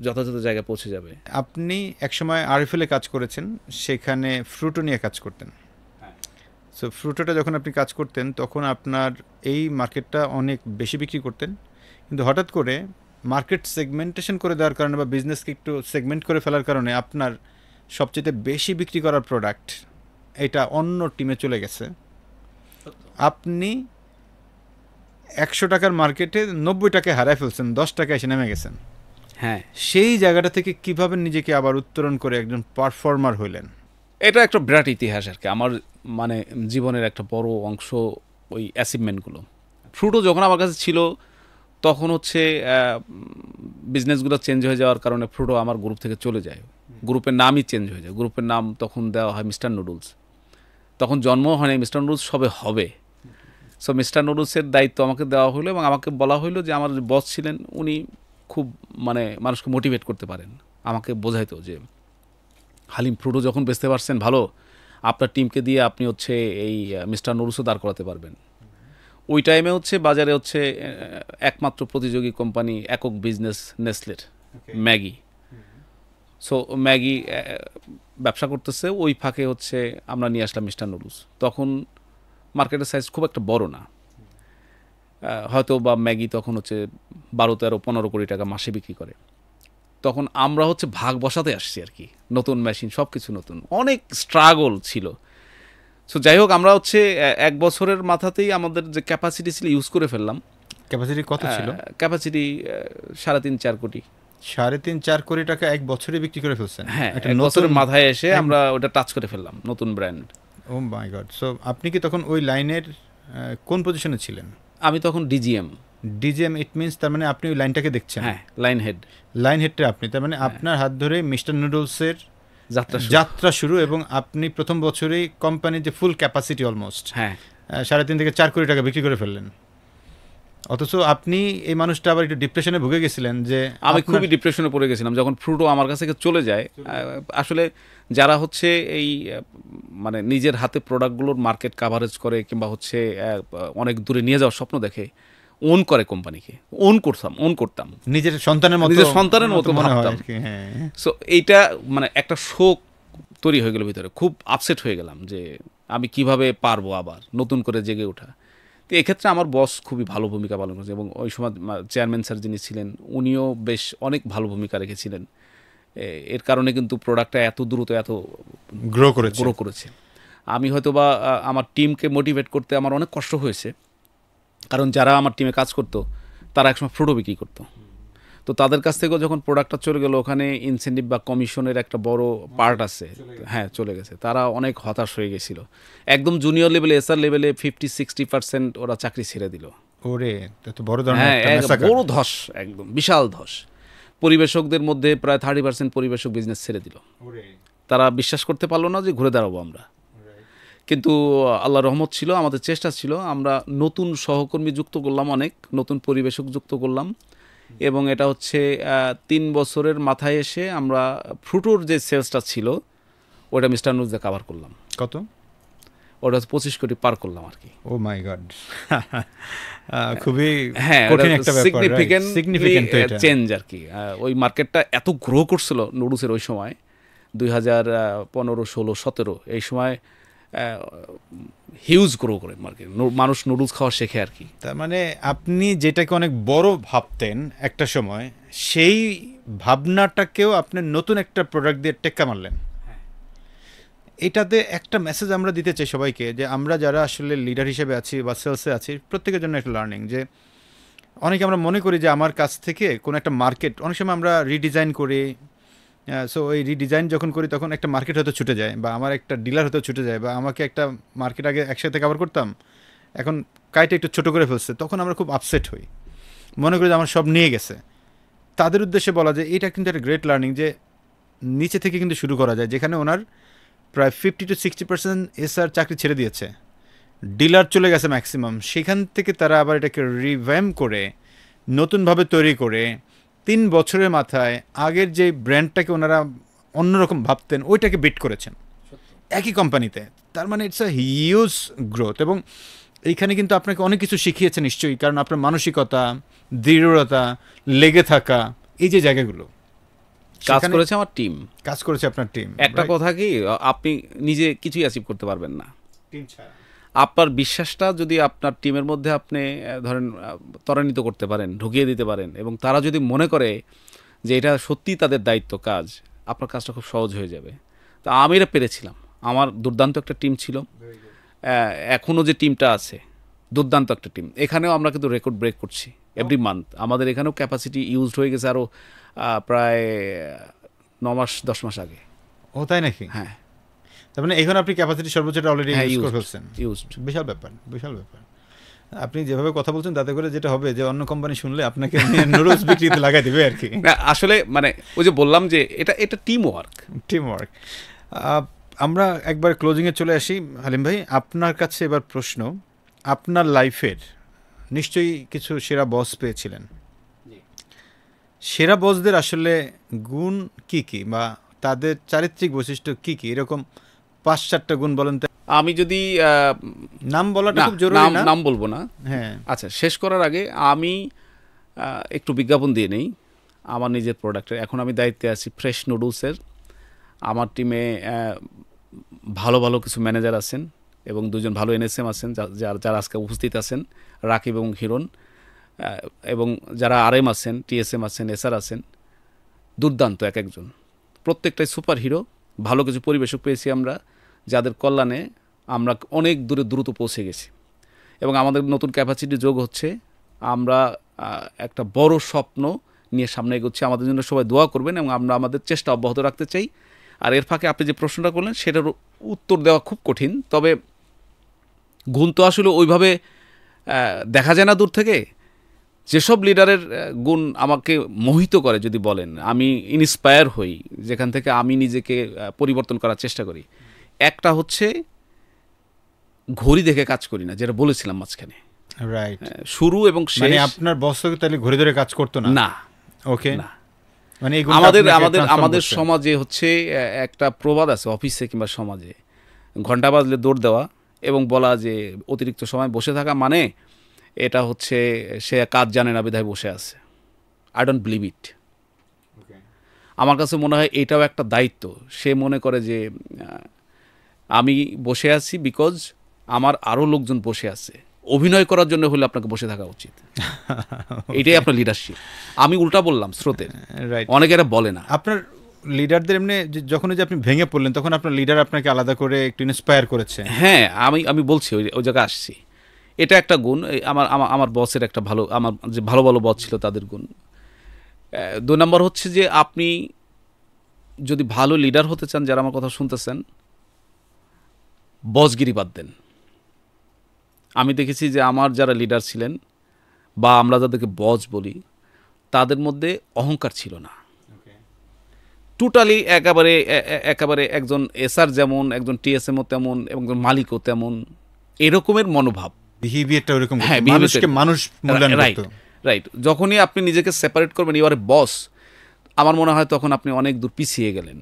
যথাযথ জায়গায় পৌঁছে যাবে। আপনি একসময় আরএফএলে কাজ করেছেন, সেখানে ফ্রুটো নিয়ে কাজ করতেন। সো ফ্রুটোটা যখন আপনি কাজ করতেন তখন আপনার এই মার্কেটটা অনেক বেশি বিক্রি করতেন, কিন্তু হঠাৎ করে মার্কেট সেগমেন্টেশন করে দেওয়ার কারণে বা বিজনেসকে একটু সেগমেন্ট করে ফেলার কারণে আপনার সবচেয়ে বেশি বিক্রি করার প্রোডাক্ট এটা অন্য টিমে চলে গেছে। আপনি 100 টাকার মার্কেটে 90 টাকায় হারায় ফেলছেন, 10 টাকায় এসে নেমে গেছেন। হ্যাঁ, সেই জায়গাটা থেকে কিভাবে নিজেকে আবার উত্তরণ করে একজন পারফর্মার হইলেন? এটা একটা বিরাট ইতিহাস আর কি, আমার মানে জীবনের একটা বড় অংশ ওই অ্যাচিভমেন্টগুলো। ফ্রুটো যখন আমার কাছে ছিল তখন হচ্ছে বিজনেসগুলো চেঞ্জ হয়ে যাওয়ার কারণে ফ্রুটো আমার গ্রুপ থেকে চলে যায়, গ্রুপের নামই চেঞ্জ হয়ে যায়। গ্রুপের নাম তখন দেওয়া হয় মিস্টার নুডলস। তখন জন্ম হয়নি, মিস্টার নুডলস সবে হবে। সো মিস্টার নুডলসের দায়িত্ব আমাকে দেওয়া হলো এবং আমাকে বলা হলো যে আমার যে বস ছিলেন উনি খুব মানে মানুষকে মোটিভেট করতে পারেন। আমাকে বোঝাইতো যে হালিম ফ্রুটো যখন বেচতে পারছেন ভালো, আপনার টিমকে দিয়ে আপনি হচ্ছে এই মিস্টার নুডলসও দাঁড় করাতে পারবেন। ওই টাইমে হচ্ছে বাজারে হচ্ছে একমাত্র প্রতিযোগী কোম্পানি একক বিজনেস নেসলের ম্যাগি। সো ম্যাগি ব্যবসা করতেছে, ওই ফাঁকে হচ্ছে আমরা নিয়ে আসলাম মিস্টার নুডলস। তখন মার্কেটের সাইজ খুব একটা বড় না, হয়তো বা ম্যাগি তখন হচ্ছে 12, 13, 15 কোটি টাকা মাসে বিক্রি করে। তখন আমরা হচ্ছে ভাগ বসাতে আসছি আর কি, নতুন মেশিন, সব কিছু নতুন, অনেক স্ট্রাগল ছিল। সো যাই হোক, আমরা হচ্ছে 1 বছরের মাথাতেই আমাদের যে ক্যাপাসিটি ছিল ইউজ করে ফেললাম। ক্যাপাসিটি কত ছিল? ক্যাপাসিটি 3.5-4 কোটি। 3.5-4 কোটি টাকা 1 বছরে বিক্রি করে ফেলছেন? হ্যাঁ, 1 বছরের মাথায় এসে আমরা ওটা টাচ করে ফেললাম, নতুন ব্র্যান্ড। ও মাই গড। সো আপনি কি তখন ওই লাইনের কোন পজিশনে ছিলেন? আমি তখন ডিজিএম। ডিজিএম, ইট মিনস তার মানে আপনি ওই লাইনটাকে দেখছেন? হ্যাঁ, লাইন হেড। লাইন হেডটা আপনি, তার মানে আপনার হাত ধরে মিস্টার নুডলসের যাত্রা শুরু, এবং আপনি প্রথম বছরেই কোম্পানির যে ফুল ক্যাপাসিটি অলমোস্ট 3.5 থেকে 4 কোটি টাকা বিক্রি করে ফেললেন। অথচ আপনি এই মানুষটা আবার একটু ডিপ্রেশনে ভুগে গেছিলেন। যে আমি খুবই ডিপ্রেশনে পড়ে গেছিলাম যখন ফ্রুটো আমার কাছ থেকে চলে যায়। আসলে যারা হচ্ছে এই মানে নিজের হাতে প্রোডাক্টগুলোর মার্কেট কাভারেজ করে কিংবা হচ্ছে অনেক দূরে নিয়ে যাওয়ার স্বপ্ন দেখে, ওন করে কোম্পানিকে, ওন করতাম নিজের সন্তানের মতো মনে হয়। সো এইটা মানে একটা শোক তৈরি হয়ে গেল ভিতরে, খুব আপসেট হয়ে গেলাম যে আমি কিভাবে পারবো আবার নতুন করে জেগে ওঠা। তো এক্ষেত্রে আমার বস খুবই ভালো ভূমিকা পালন করেছে এবং ওই সময় চেয়ারম্যান স্যার যিনি ছিলেন উনিও বেশ অনেক ভালো ভূমিকা রেখেছিলেন। এর কারণে কিন্তু প্রোডাক্টটা এত দ্রুত এত গ্রো করেছে। আমি হয়তো বা আমার টিমকে মোটিভেট করতে আমার অনেক কষ্ট হয়েছে, কারণ যারা আমার টিমে কাজ করতো তারা একসময় ফ্রুটো বিক্রি করতো। তো তাদের কাছ থেকেও যখন প্রোডাক্টটা চলে গেল, ওখানে ইনসেন্টিভ বা কমিশনের একটা বড় পার্ট আছে, হ্যাঁ চলে গেছে। তারা অনেক হতাশ হয়ে গেছিল। একদম জুনিয়র লেভেলে, এসআর লেভেলে 50-60% ওরা চাকরি ছেড়ে দিল। ওরে, তো বড় ধরনের বড় ধস, একদম বিশাল ধস। পরিবেশকদের মধ্যে প্রায় 30% পরিবেশক বিজনেস ছেড়ে দিল। তারা বিশ্বাস করতে পারলো না যে ঘুরে দাঁড়াবো আমরা। কিন্তু আল্লাহ রহমত ছিল, আমাদের চেষ্টা ছিল, আমরা নতুন সহকর্মী যুক্ত করলাম, অনেক নতুন পরিবেশক যুক্ত করলাম, এবং এটা হচ্ছে 3 বছরের মাথায় এসে আমরা ফ্রুটোর যে সেলসটা ছিল ওটা মিস্টার নুডলস দিয়ে কাভার করলাম। কত? ওটা 25 কোটি পার করলাম আর কি। ও মাই গড, খুবই কঠিন একটা ব্যাপার, সিগনিফিকেন্ট চেঞ্জ আর কি। ওই মার্কেটটা এত গ্রো করছিল নুডলসের ওই সময়, 2015, 16, 17 এই সময় হিউজ গ্রো করে মার্কেট, মানুষ নুডলস খাওয়া শেখে আর কি। তার মানে আপনি যেটাকে অনেক বড় ভাবতেন একটা সময়, সেই ভাবনাটাকেও আপনি নতুন একটা প্রোডাক্ট দিয়ে টেক্কা মারলেন। এটাতে একটা মেসেজ আমরা দিতে চাই সবাইকে, যে আমরা যারা আসলে লিডার হিসেবে আছি বা সেলসে আছি, প্রত্যেকের জন্য একটা লার্নিং, যে অনেকে আমরা মনে করি যে আমার কাছ থেকে কোনো একটা মার্কেট, অনেক সময় আমরা রিডিজাইন করি। সো ওই রিডিজাইন যখন করি তখন একটা মার্কেট হয়তো ছুটে যায়, বা আমার একটা ডিলার হয়তো ছুটে যায়, বা আমাকে একটা মার্কেট আগে একসাথে কভার করতাম, এখন কাইটা একটু ছোটো করে ফেলছে, তখন আমরা খুব আপসেট হই, মনে করি যে আমার সব নিয়ে গেছে। তাদের উদ্দেশ্যে বলা যায় এটা কিন্তু একটা গ্রেট লার্নিং, যে নিচে থেকে কিন্তু শুরু করা যায়। যেখানে ওনার প্রায় 50-60% এসআর চাকরি ছেড়ে দিয়েছে, ডিলার চলে গেছে ম্যাক্সিমাম, সেখান থেকে তারা আবার এটাকে রিভ্যাম্প করে নতুনভাবে তৈরি করে 3 বছরের মাথায় আগের যে ব্র্যান্ডটাকে ওনারা অন্যরকম ভাবতেন ওইটাকে বিট করেছেন একই কোম্পানিতে। তার মানে ইটস আ হিউজ গ্রোথ, এবং এইখানে কিন্তু আপনাকে অনেক কিছু শিখিয়েছে নিশ্চয়ই, কারণ আপনার মানসিকতা, দৃঢ়তা, লেগে থাকা, এই যে জায়গাগুলো, কাজ করেছে আমার টিম, কাজ করেছে আপনার টিম। একটা কথা কি, আপনি নিজে কিছুই অ্যাচিভ করতে পারবেন না, টিম ছাড়া আপনার বিশ্বাসটা যদি আপনার টিমের মধ্যে আপনি ধরেন ত্বরান্বিত করতে পারেন, ঢুকিয়ে দিতে পারেন, এবং তারা যদি মনে করে যে এটা সত্যিই তাদের দায়িত্ব কাজ, আপনার কাজটা খুব সহজ হয়ে যাবে। তা আমি এটা পেরেছিলাম, আমার দুর্দান্ত একটা টিম ছিল, এখনও যে টিমটা আছে দুর্দান্ত একটা টিম। এখানেও আমরা কিন্তু রেকর্ড ব্রেক করছি এভরি মান্থ, আমাদের এখানেও ক্যাপাসিটি ইউজড হয়ে গেছে আরও প্রায় 9 মাস 10 মাস আগে। ও তাই নাকি? হ্যাঁ, তার মানে এখন আপনি ক্যাপাসিটি সর্বোচ্চটা অলরেডি ইউজ করে ফেলছেন। ইউজড। বিশাল ব্যাপার, বিশাল ব্যাপার। আপনি যেভাবে কথা বলছেন তাতে করে যেটা হবে যে অন্য কোম্পানি শুনলে আপনাকে নুডলস বিক্রিতে লাগাই দিবে আর কি। আসলে মানে ওই যে বললাম যে এটা টিম ওয়ার্ক। Team work. আমরা একবার ক্লোজিংয়ে চলে আসি। হালিম ভাই, আপনার কাছে এবার প্রশ্ন, আপনার লাইফের নিশ্চয়ই কিছু সেরা বস পেয়েছিলেন, সেরা বসদের আসলে গুণ কি কি বা তাদের চারিত্রিক বৈশিষ্ট্য কি কি, এরকম 5-4টা গুণ বলেন তো। আমি যদি নাম বলাটা খুব জরুরি না? নাম বলবো না। হ্যাঁ, আচ্ছা, শেষ করার আগে আমি একটু বিজ্ঞাপন দিয়ে নেই আমার নিজের প্রোডাক্টের। এখন আমি দায়িত্বে আছি ফ্রেশ নুডলসের। আমার টিমে ভালো ভালো কিছু ম্যানেজার আছেন এবং 2জন ভালো এনএসএম আছেন যারা আজকে উপস্থিত আছেন, রাকিব এবং হিরণ, এবং যারা আরএম আছেন, টিএসএম আছেন, এসআর আছেন, দুর্দান্ত এক একজন, প্রত্যেকটাই সুপার হিরো। ভালো কিছু পরিবেশক পেয়েছি আমরা, যাদের কল্যাণে আমরা অনেক দূরে দ্রুত পৌঁছে গেছি, এবং আমাদের নতুন ক্যাপাসিটি যোগ হচ্ছে। আমরা একটা বড় স্বপ্ন নিয়ে সামনে এগোচ্ছি। আমাদের জন্য সবাই দোয়া করবেন এবং আমরা আমাদের চেষ্টা অব্যাহত রাখতে চাই। আর এর ফাঁকে আপনি যে প্রশ্নটা করলেন সেটার উত্তর দেওয়া খুব কঠিন, তবে গুণ তো আসলে ওইভাবে দেখা যায় না দূর থেকে। যেসব লিডারের গুণ আমাকে মোহিত করে যদি বলেন, আমি ইন্সপায়ার হই, যেখান থেকে আমি নিজেকে পরিবর্তন করার চেষ্টা করি, একটা হচ্ছে ঘড়ি দেখে কাজ করি না, যেটা বলেছিলাম মাঝখানে। রাইট। শুরু এবং শেষ। মানে আপনার বস তাহলে ঘড়ি ধরে কাজ করতো না? না। ওকে, না। মানে আমাদের সমাজে হচ্ছে একটা প্রবাদ আছে, অফিসে কিংবা সমাজে, ঘন্টা বাজলে দৌড় দেওয়া এবং বলা যে অতিরিক্ত সময় বসে থাকা মানে এটা হচ্ছে সে কাজ জানে না বিধায় বসে আছে। I don't believe it. আমার কাছে মনে হয় এটাও একটা দায়িত্ব। সে মনে করে যে আমি বসে আছি বিকজ আমার আরও লোকজন বসে আছে, অভিনয় করার জন্য হলে আপনাকে বসে থাকা উচিত। এটাই আপনার লিডারশিপ। আমি উল্টা বললাম স্রোতের, অনেকে এটা বলে না। আপনার লিডারদের এমনি যখন যে আপনি ভেঙে পড়লেন তখন আপনার লিডার আপনাকে আলাদা করে একটু ইন্সপায়ার করেছে? হ্যাঁ, আমি বলছি ওই জায়গায় আসছি। এটা একটা গুণ, আমার বসের একটা ভালো, আমার যে ভালো ভালো বস ছিল তাদের গুণ। 2 নম্বর হচ্ছে যে আপনি যদি ভালো লিডার হতে চান, যারা আমার কথা শুনতেছেন, বসগিরি বাদ দেন। আমি দেখেছি যে আমার যারা লিডার ছিলেন বা আমরা যাদেরকে বস বলি, তাদের মধ্যে অহংকার ছিল না। টোটালি একেবারে একজন এসআর যেমন, একজন টিএসএমও তেমন, এবং একজন মালিকও তেমন, এরকমের মনোভাব, বিহেভিয়ারটা ওরকম। হ্যাঁ, মানুষকে মানুষ মূল্যায়ন করত। রাইট। যখনই আপনি নিজেকে সেপারেট করবেন, ইউ আর এ বস, আমার মনে হয় তখন আপনি অনেক দূর পিছিয়ে গেলেন।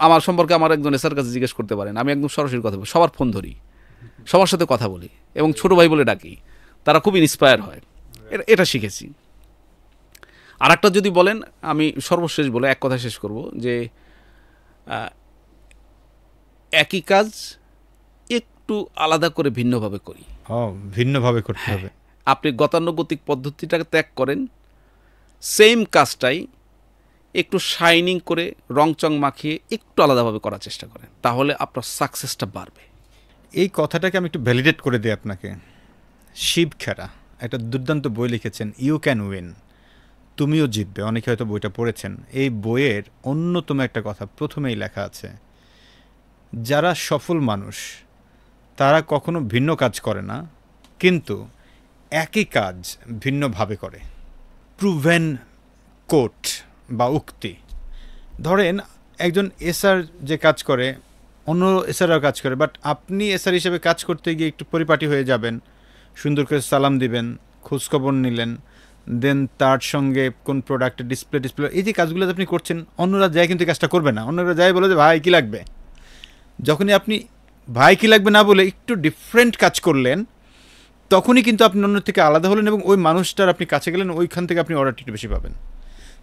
আমার সম্পর্কে আমার একজন এসআর কাছে জিজ্ঞেস করতে পারেন, আমি একদম সরাসরি কথা বলি, সবার ফোন ধরি, সবার সাথে কথা বলি এবং ছোটো ভাই বলে ডাকি। তারা খুব ইন্সপায়ার হয়, এটা শিখেছি। আর একটা যদি বলেন, আমি সর্বশেষ বলে এক কথা শেষ করব যে একই কাজ একটু আলাদা করে ভিন্নভাবে করি। ভিন্নভাবে করতে হবে। আপনি গতানুগতিক পদ্ধতিটাকে ত্যাগ করেন, সেম কাজটাই একটু শাইনিং করে রংচং মাখিয়ে একটু আলাদাভাবে করার চেষ্টা করেন, তাহলে আপনার সাকসেসটা বাড়বে। এই কথাটাকে আমি একটু ভ্যালিডেট করে দিই আপনাকে। শিব খেরা একটা দুর্দান্ত বই লিখেছেন, ইউ ক্যান উইন, তুমিও জিতবে। অনেকে হয়তো বইটা পড়েছেন। এই বইয়ের অন্যতম একটা কথা প্রথমেই লেখা আছে, যারা সফল মানুষ তারা কখনো ভিন্ন কাজ করে না, কিন্তু একই কাজ ভিন্নভাবে করে। প্রুভেন কোট বা উক্তি। ধরেন একজন এসআর যে কাজ করে, অন্য এসআরও কাজ করে, বাট আপনি এসআর হিসেবে কাজ করতে গিয়ে একটু পরিপাটি হয়ে যাবেন, সুন্দর করে সালাম দিবেন, খোঁজখবর নিলেন, দেন তার সঙ্গে কোন প্রোডাক্টের ডিসপ্লে, এই যে কাজগুলো আপনি করছেন, অন্যরা যায় কিন্তু কাজটা করবে না। অন্যরা যায় বলে যে ভাই কী লাগবে। যখনই আপনি ভাই কী লাগবে না বলে একটু ডিফারেন্ট কাজ করলেন, তখনই কিন্তু আপনি অন্য থেকে আলাদা হলেন এবং ওই মানুষটার আপনি কাছে গেলেন, ওইখান থেকে আপনি অর্ডারটি একটু বেশি পাবেন।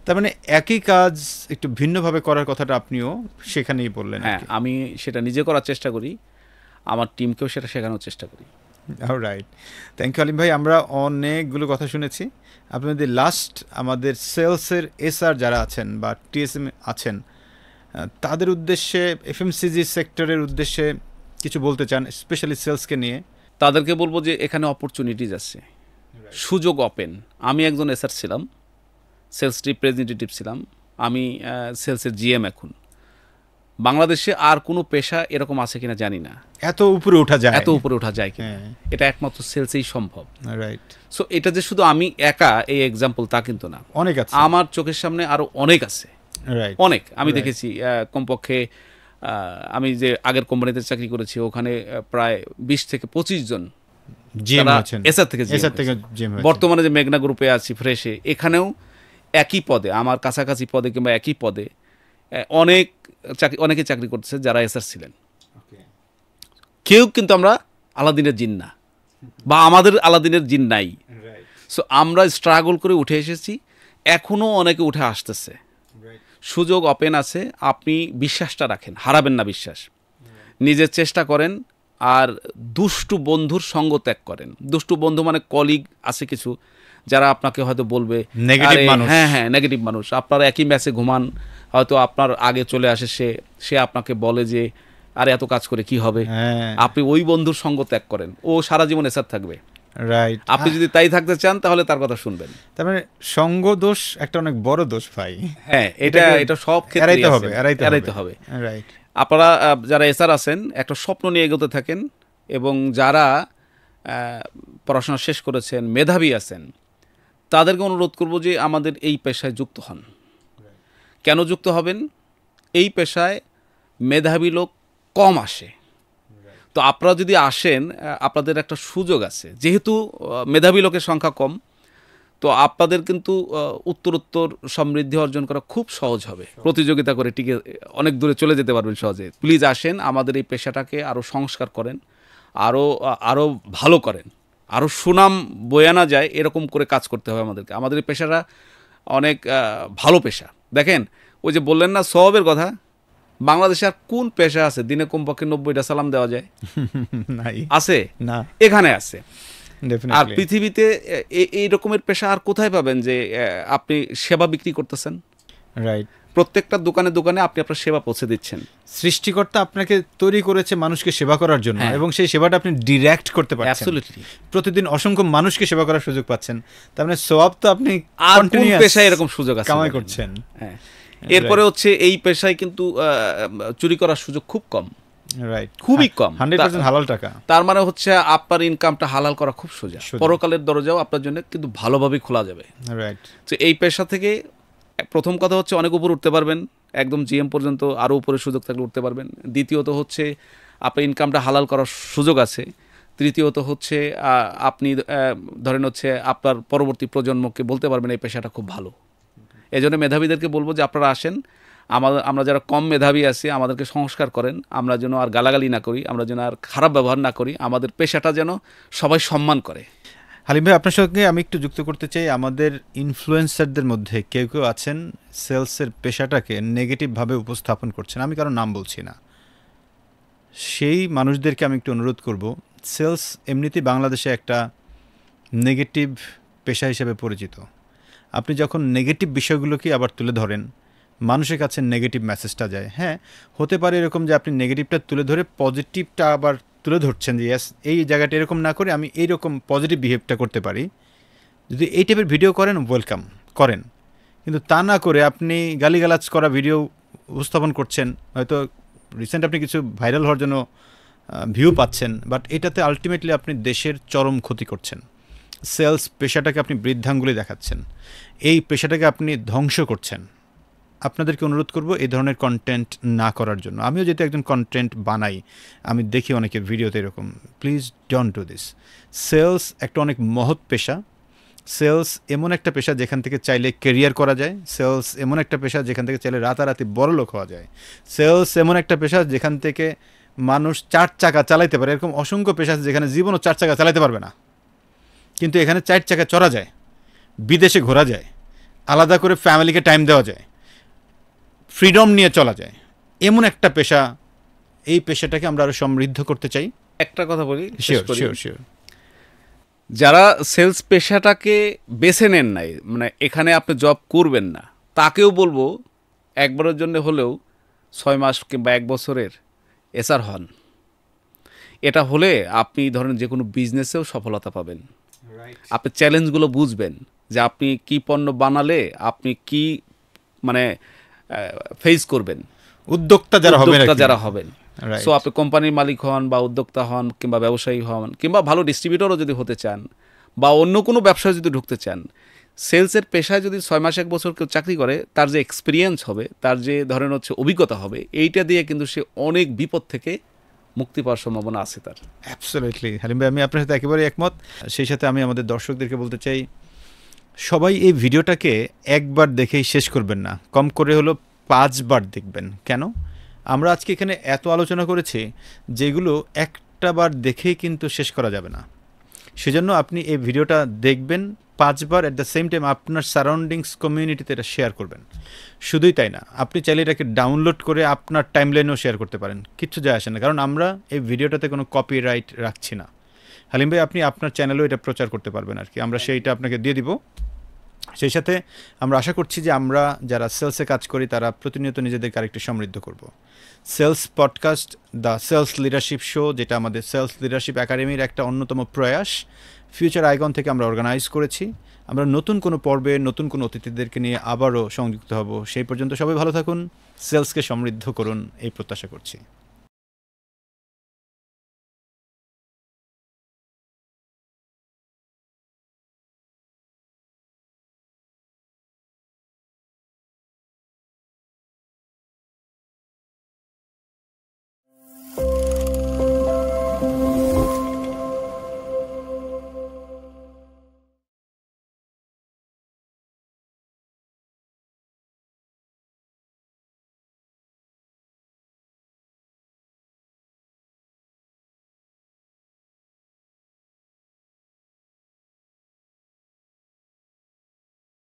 তার মানে একই কাজ একটু ভিন্নভাবে করার কথাটা আপনিও সেখানেই বললেন। হ্যাঁ, আমি সেটা নিজে করার চেষ্টা করি, আমার টিমকেও সেটা শেখানোর চেষ্টা করি। রাইট, থ্যাংক ইউ আলিম ভাই। আমরা অনেকগুলো কথা শুনেছি। আপনাদের লাস্ট আমাদের সেলসের এসআর যারা আছেন বা টিএসএম আছেন তাদের উদ্দেশ্যে, এফএমসিজি সেক্টরের উদ্দেশ্যে কিছু বলতে চান, স্পেশালি সেলসকে নিয়ে? তাদেরকে বলবো যে এখানে অপরচুনিটিজ আছে, সুযোগ ওপেন। আমি একজন এসআর ছিলাম, সেলস রিপ্রেজেন্টেটিভ ছিলাম, আমি সেলসের জিএম এখন। বাংলাদেশে আর কোনো পেশা এরকম আছে কিনা জানি না, এত উপরে ওঠা যায়, এত উপরে ওঠা যায় কিনা। এটা একমাত্র সেলসেই সম্ভব। রাইট। সো এটা যে শুধু আমি একা এই এক্সাম্পল তা কিন্তু না, অনেক আছে, আমার চোখের সামনে আরো অনেক আছে। রাইট, অনেক আমি দেখেছি। কমপক্ষে আমি যে আগের কোম্পানিতে চাকরি করেছি ওখানে প্রায় 20 থেকে 25 জন এসআর থেকে GM। বর্তমানে যে মেঘনা গ্রুপে আছি ফ্রেশে, এখানেও একই পদে, আমার কাছাকাছি পদে কিংবা একই পদে অনেকে চাকরি করতেছে যারা এসআর ছিলেন। কেউ কিন্তু আমরা আলাদিনের জিন না, বা আমাদের আলাদিনের জিন নাই। সো আমরা স্ট্রাগল করে উঠে এসেছি, এখনও অনেকে উঠে আসতেছে। সুযোগ ওপেন আছে, আপনি বিশ্বাসটা রাখেন, হারাবেন না বিশ্বাস। নিজের চেষ্টা করেন, আর দুষ্টু বন্ধুর সঙ্গ ত্যাগ করেন। দুষ্টু বন্ধু মানে কলিগ আছে কিছু যারা আপনাকে হয়তো বলবে হ্যাঁ নেগেটিভ মানুষ। আপনারা একই ম্যাচে ঘুমান, হয়তো আপনার আগে চলে আসে সে আপনাকে বলে যে আরে এত কাজ করে কি হবে। আপনি ওই বন্ধুর সঙ্গ ত্যাগ করেন, ও সারা জীবন এসার থাকবে। রাইট। আপনি যদি তাই থাকতে চান তাহলে তার কথা শুনবেন। তার মানে সঙ্গ দোষ একটা অনেক বড় দোষ ভাই। হ্যাঁ, এটা সব ক্ষেত্রে এড়াইতে হবে। রাইট। আপনারা যারা এসআর আছেন একটা স্বপ্ন নিয়ে এগোতে থাকেন, এবং যারা পড়াশোনা শেষ করেছেন, মেধাবী আছেন, তাদেরকে অনুরোধ করব যে আমাদের এই পেশায় যুক্ত হন। কেন যুক্ত হবেন? এই পেশায় মেধাবী লোক কম আসে। তো আপনারা যদি আসেন, আপনাদের একটা সুযোগ আছে, যেহেতু মেধাবী লোকের সংখ্যা কম, তো আপনাদের কিন্তু উত্তরোত্তর সমৃদ্ধি অর্জন করা খুব সহজ হবে। প্রতিযোগিতা করে টিকে অনেক দূরে চলে যেতে পারবেন সহজে। প্লিজ আসেন, আমাদের এই পেশাটাকে আরও সংস্কার করেন, আরও ভালো করেন, আরও সুনাম বয়ে আনা যায় এরকম করে কাজ করতে হবে আমাদেরকে। আমাদের এই পেশাটা অনেক ভালো পেশা। দেখেন, ওই যে বললেন না সওয়াবের কথা, বাংলাদেশে আর কোন পেশা আছে দিনে কমপক্ষে 90টা সালাম দেওয়া যায়? আছে না? এখানে আছে। আর পৃথিবীতে এই রকমের পেশা আর কোথায় পাবেন যে আপনি সেবা বিক্রি করতেছেন? রাইট। প্রত্যেকটা দোকানে দোকানে আপনি আপনার সেবা পৌঁছে দিচ্ছেন। সৃষ্টিকর্তা আপনাকে তৈরি করেছে মানুষকে সেবা করার জন্য, এবং সেই সেবাটা আপনি ডিরেক্ট করতে পারছেন। অ্যাবসলিউটলি। প্রতিদিন অসংখ্য মানুষকে সেবা করার সুযোগ পাচ্ছেন। তার মানে সওয়াব তো আপনি আর কোন পেশায় এরকম সুযোগ আছে কামাই করছেন? হ্যাঁ। এরপরে হচ্ছে এই পেশায় কিন্তু চুরি করার সুযোগ খুব কম। রাইট, খুবই কম, 100% হালাল টাকা। তার মানে হচ্ছে আপনার ইনকামটা হালাল করা খুব সোজা। পরকালের দরজাও আপনার জন্য কিন্তু ভালোভাবে খোলা যাবে। রাইট। তো এই পেশা থেকে প্রথম কথা হচ্ছে অনেক উপর উঠতে পারবেন, একদম জিএম পর্যন্ত আরও উপরে সুযোগ থাকলে উঠতে পারবেন। দ্বিতীয়ত হচ্ছে আপনার ইনকামটা হালাল করার সুযোগ আছে। তৃতীয়ত হচ্ছে আপনি ধরেন হচ্ছে আপনার পরবর্তী প্রজন্মকে বলতে পারবেন এই পেশাটা খুব ভালো। এই জন্য মেধাবীদেরকে বলবো যে আপনারা আসেন, আমরা যারা কম মেধাবী আছি আমাদেরকে সংস্কার করেন, আমরা যেন আর গালাগালি না করি, আমরা যেন আর খারাপ ব্যবহার না করি, আমাদের পেশাটা যেন সবাই সম্মান করে। হালিম ভাই, আপনার সঙ্গে আমি একটু যুক্ত করতে চাই। আমাদের ইনফ্লুয়েন্সারদের মধ্যে কেউ কেউ আছেন সেলসের পেশাটাকে নেগেটিভভাবে উপস্থাপন করছেন। আমি কারো নাম বলছি না। সেই মানুষদেরকে আমি একটু অনুরোধ করব, সেলস এমনিতেই বাংলাদেশে একটা নেগেটিভ পেশা হিসেবে পরিচিত। আপনি যখন নেগেটিভ বিষয়গুলোকে আবার তুলে ধরেন, মানুষের কাছে নেগেটিভ মেসেজটা যায়। হ্যাঁ, হতে পারে এরকম যে আপনি নেগেটিভটা তুলে ধরে পজিটিভটা আবার তুলে ধরছেন, যে ইয়াস এই জায়গাটা এরকম না করে আমি এইরকম পজিটিভ বিহেভটা করতে পারি। যদি এই টাইপের ভিডিও করেন, ওয়েলকাম করেন, কিন্তু তা না করে আপনি গালিগালাজ করা ভিডিও উপস্থাপন করছেন। হয়তো রিসেন্ট আপনি কিছু ভাইরাল হওয়ার জন্য ভিউ পাচ্ছেন, বাট এটাতে আলটিমেটলি আপনি দেশের চরম ক্ষতি করছেন। সেলস পেশাটাকে আপনি বৃদ্ধাঙ্গুলি দেখাচ্ছেন, এই পেশাটাকে আপনি ধ্বংস করছেন। আপনাদেরকে অনুরোধ করব এই ধরনের কন্টেন্ট না করার জন্য। আমিও যেহেতু একজন কন্টেন্ট বানাই, আমি দেখি অনেকের ভিডিওতে এরকম। Please don't do this. Sales একটা অনেক মহৎ পেশা। সেলস এমন একটা পেশা যেখান থেকে চাইলে কেরিয়ার করা যায়। সেলস এমন একটা পেশা যেখান থেকে চাইলে রাতারাতি বড়লোক হওয়া যায়। সেলস এমন একটা পেশা যেখান থেকে মানুষ 4 চাকা চালাইতে পারে। এরকম অসংখ্য পেশা আছে যেখানে জীবনও 4 চাকা চালাইতে পারবে না, কিন্তু এখানে 4 চাকা চড়া যায়, বিদেশে ঘোরা যায়, আলাদা করে ফ্যামিলিকে টাইম দেওয়া যায়, ফ্রিডম নিয়ে চলা যায়, এমন একটা পেশা, এই পেশাটাকে আমরা আরও সমৃদ্ধ করতে চাই। একটা কথা বলি, শিওর শিওর শিওর। যারা সেলস পেশাটাকে বেছে নেন নাই, মানে এখানে আপনি জব করবেন না, তাকেও বলবো একবারের জন্য হলেও 6 মাস কিংবা 1 বছরের এসআর হন। এটা হলে আপনি ধরেন যে কোনো বিজনেসেও সফলতা পাবেন। আপনি চ্যালেঞ্জগুলো বুঝবেন যে আপনি কি পণ্য বানালে আপনি কি মানে ফেস করবেন, উদ্যোক্তা যারা হবেন। সো আপনি কোম্পানির মালিক হন বা উদ্যোক্তা হন কিংবা ব্যবসায়ী হন কিংবা ভালো ডিস্ট্রিবিউটরও যদি হতে চান বা অন্য কোনো ব্যবসায় যদি ঢুকতে চান, সেলসের পেশায় যদি 6 মাস 1 বছর কেউ চাকরি করে, তার যে এক্সপিরিয়েন্স হবে, তার যে ধরেন হচ্ছে অভিজ্ঞতা হবে, এইটা দিয়ে কিন্তু সে অনেক বিপদ থেকে মুক্তি পাওয়ার সম্ভাবনা আছে তার। অ্যাবসলিউটলি হালিম ভাই, আমি আপনার সাথে একেবারে একমত। সেই সাথে আমি আমাদের দর্শকদেরকে বলতে চাই, সবাই এই ভিডিওটাকে একবার দেখেই শেষ করবেন না, কম করে হলো 5 বার দেখবেন। কেন? আমরা আজকে এখানে এত আলোচনা করেছি যেগুলো একটা বার দেখেই কিন্তু শেষ করা যাবে না। সেজন্য আপনি এই ভিডিওটা দেখবেন 5 বার, অ্যাট দ্য সেম টাইম আপনার সারাউন্ডিংস কমিউনিটিতে এটা শেয়ার করবেন। শুধুই তাই না, আপনি চাইলে এটাকে ডাউনলোড করে আপনার টাইমলাইনেও শেয়ার করতে পারেন, কিচ্ছু যায় আসে না, কারণ আমরা এই ভিডিওটাতে কোনো কপিরাইট রাখছি না। হালিম ভাই, আপনি আপনার চ্যানেলেও এটা প্রচার করতে পারবেন আর কি, আমরা সেইটা আপনাকে দিয়ে দিব। সেই সাথে আমরা আশা করছি যে আমরা যারা সেলসে কাজ করি তারা প্রতিনিয়ত নিজেদেরকে আরেকটু সমৃদ্ধ করব। Sales podcast, the sales leadership show, যেটা আমাদের সেলস লিডারশিপ একাডেমির একটা অন্যতম প্রয়াস, ফিউচার আইকন থেকে আমরা অর্গানাইজ করেছি। আমরা নতুন কোনো পর্বে নতুন কোনো অতিথিদেরকে নিয়ে আবারও সংযুক্ত হব। সেই পর্যন্ত সবাই ভালো থাকুন, সেলসকে সমৃদ্ধ করুন, এই প্রত্যাশা করছি।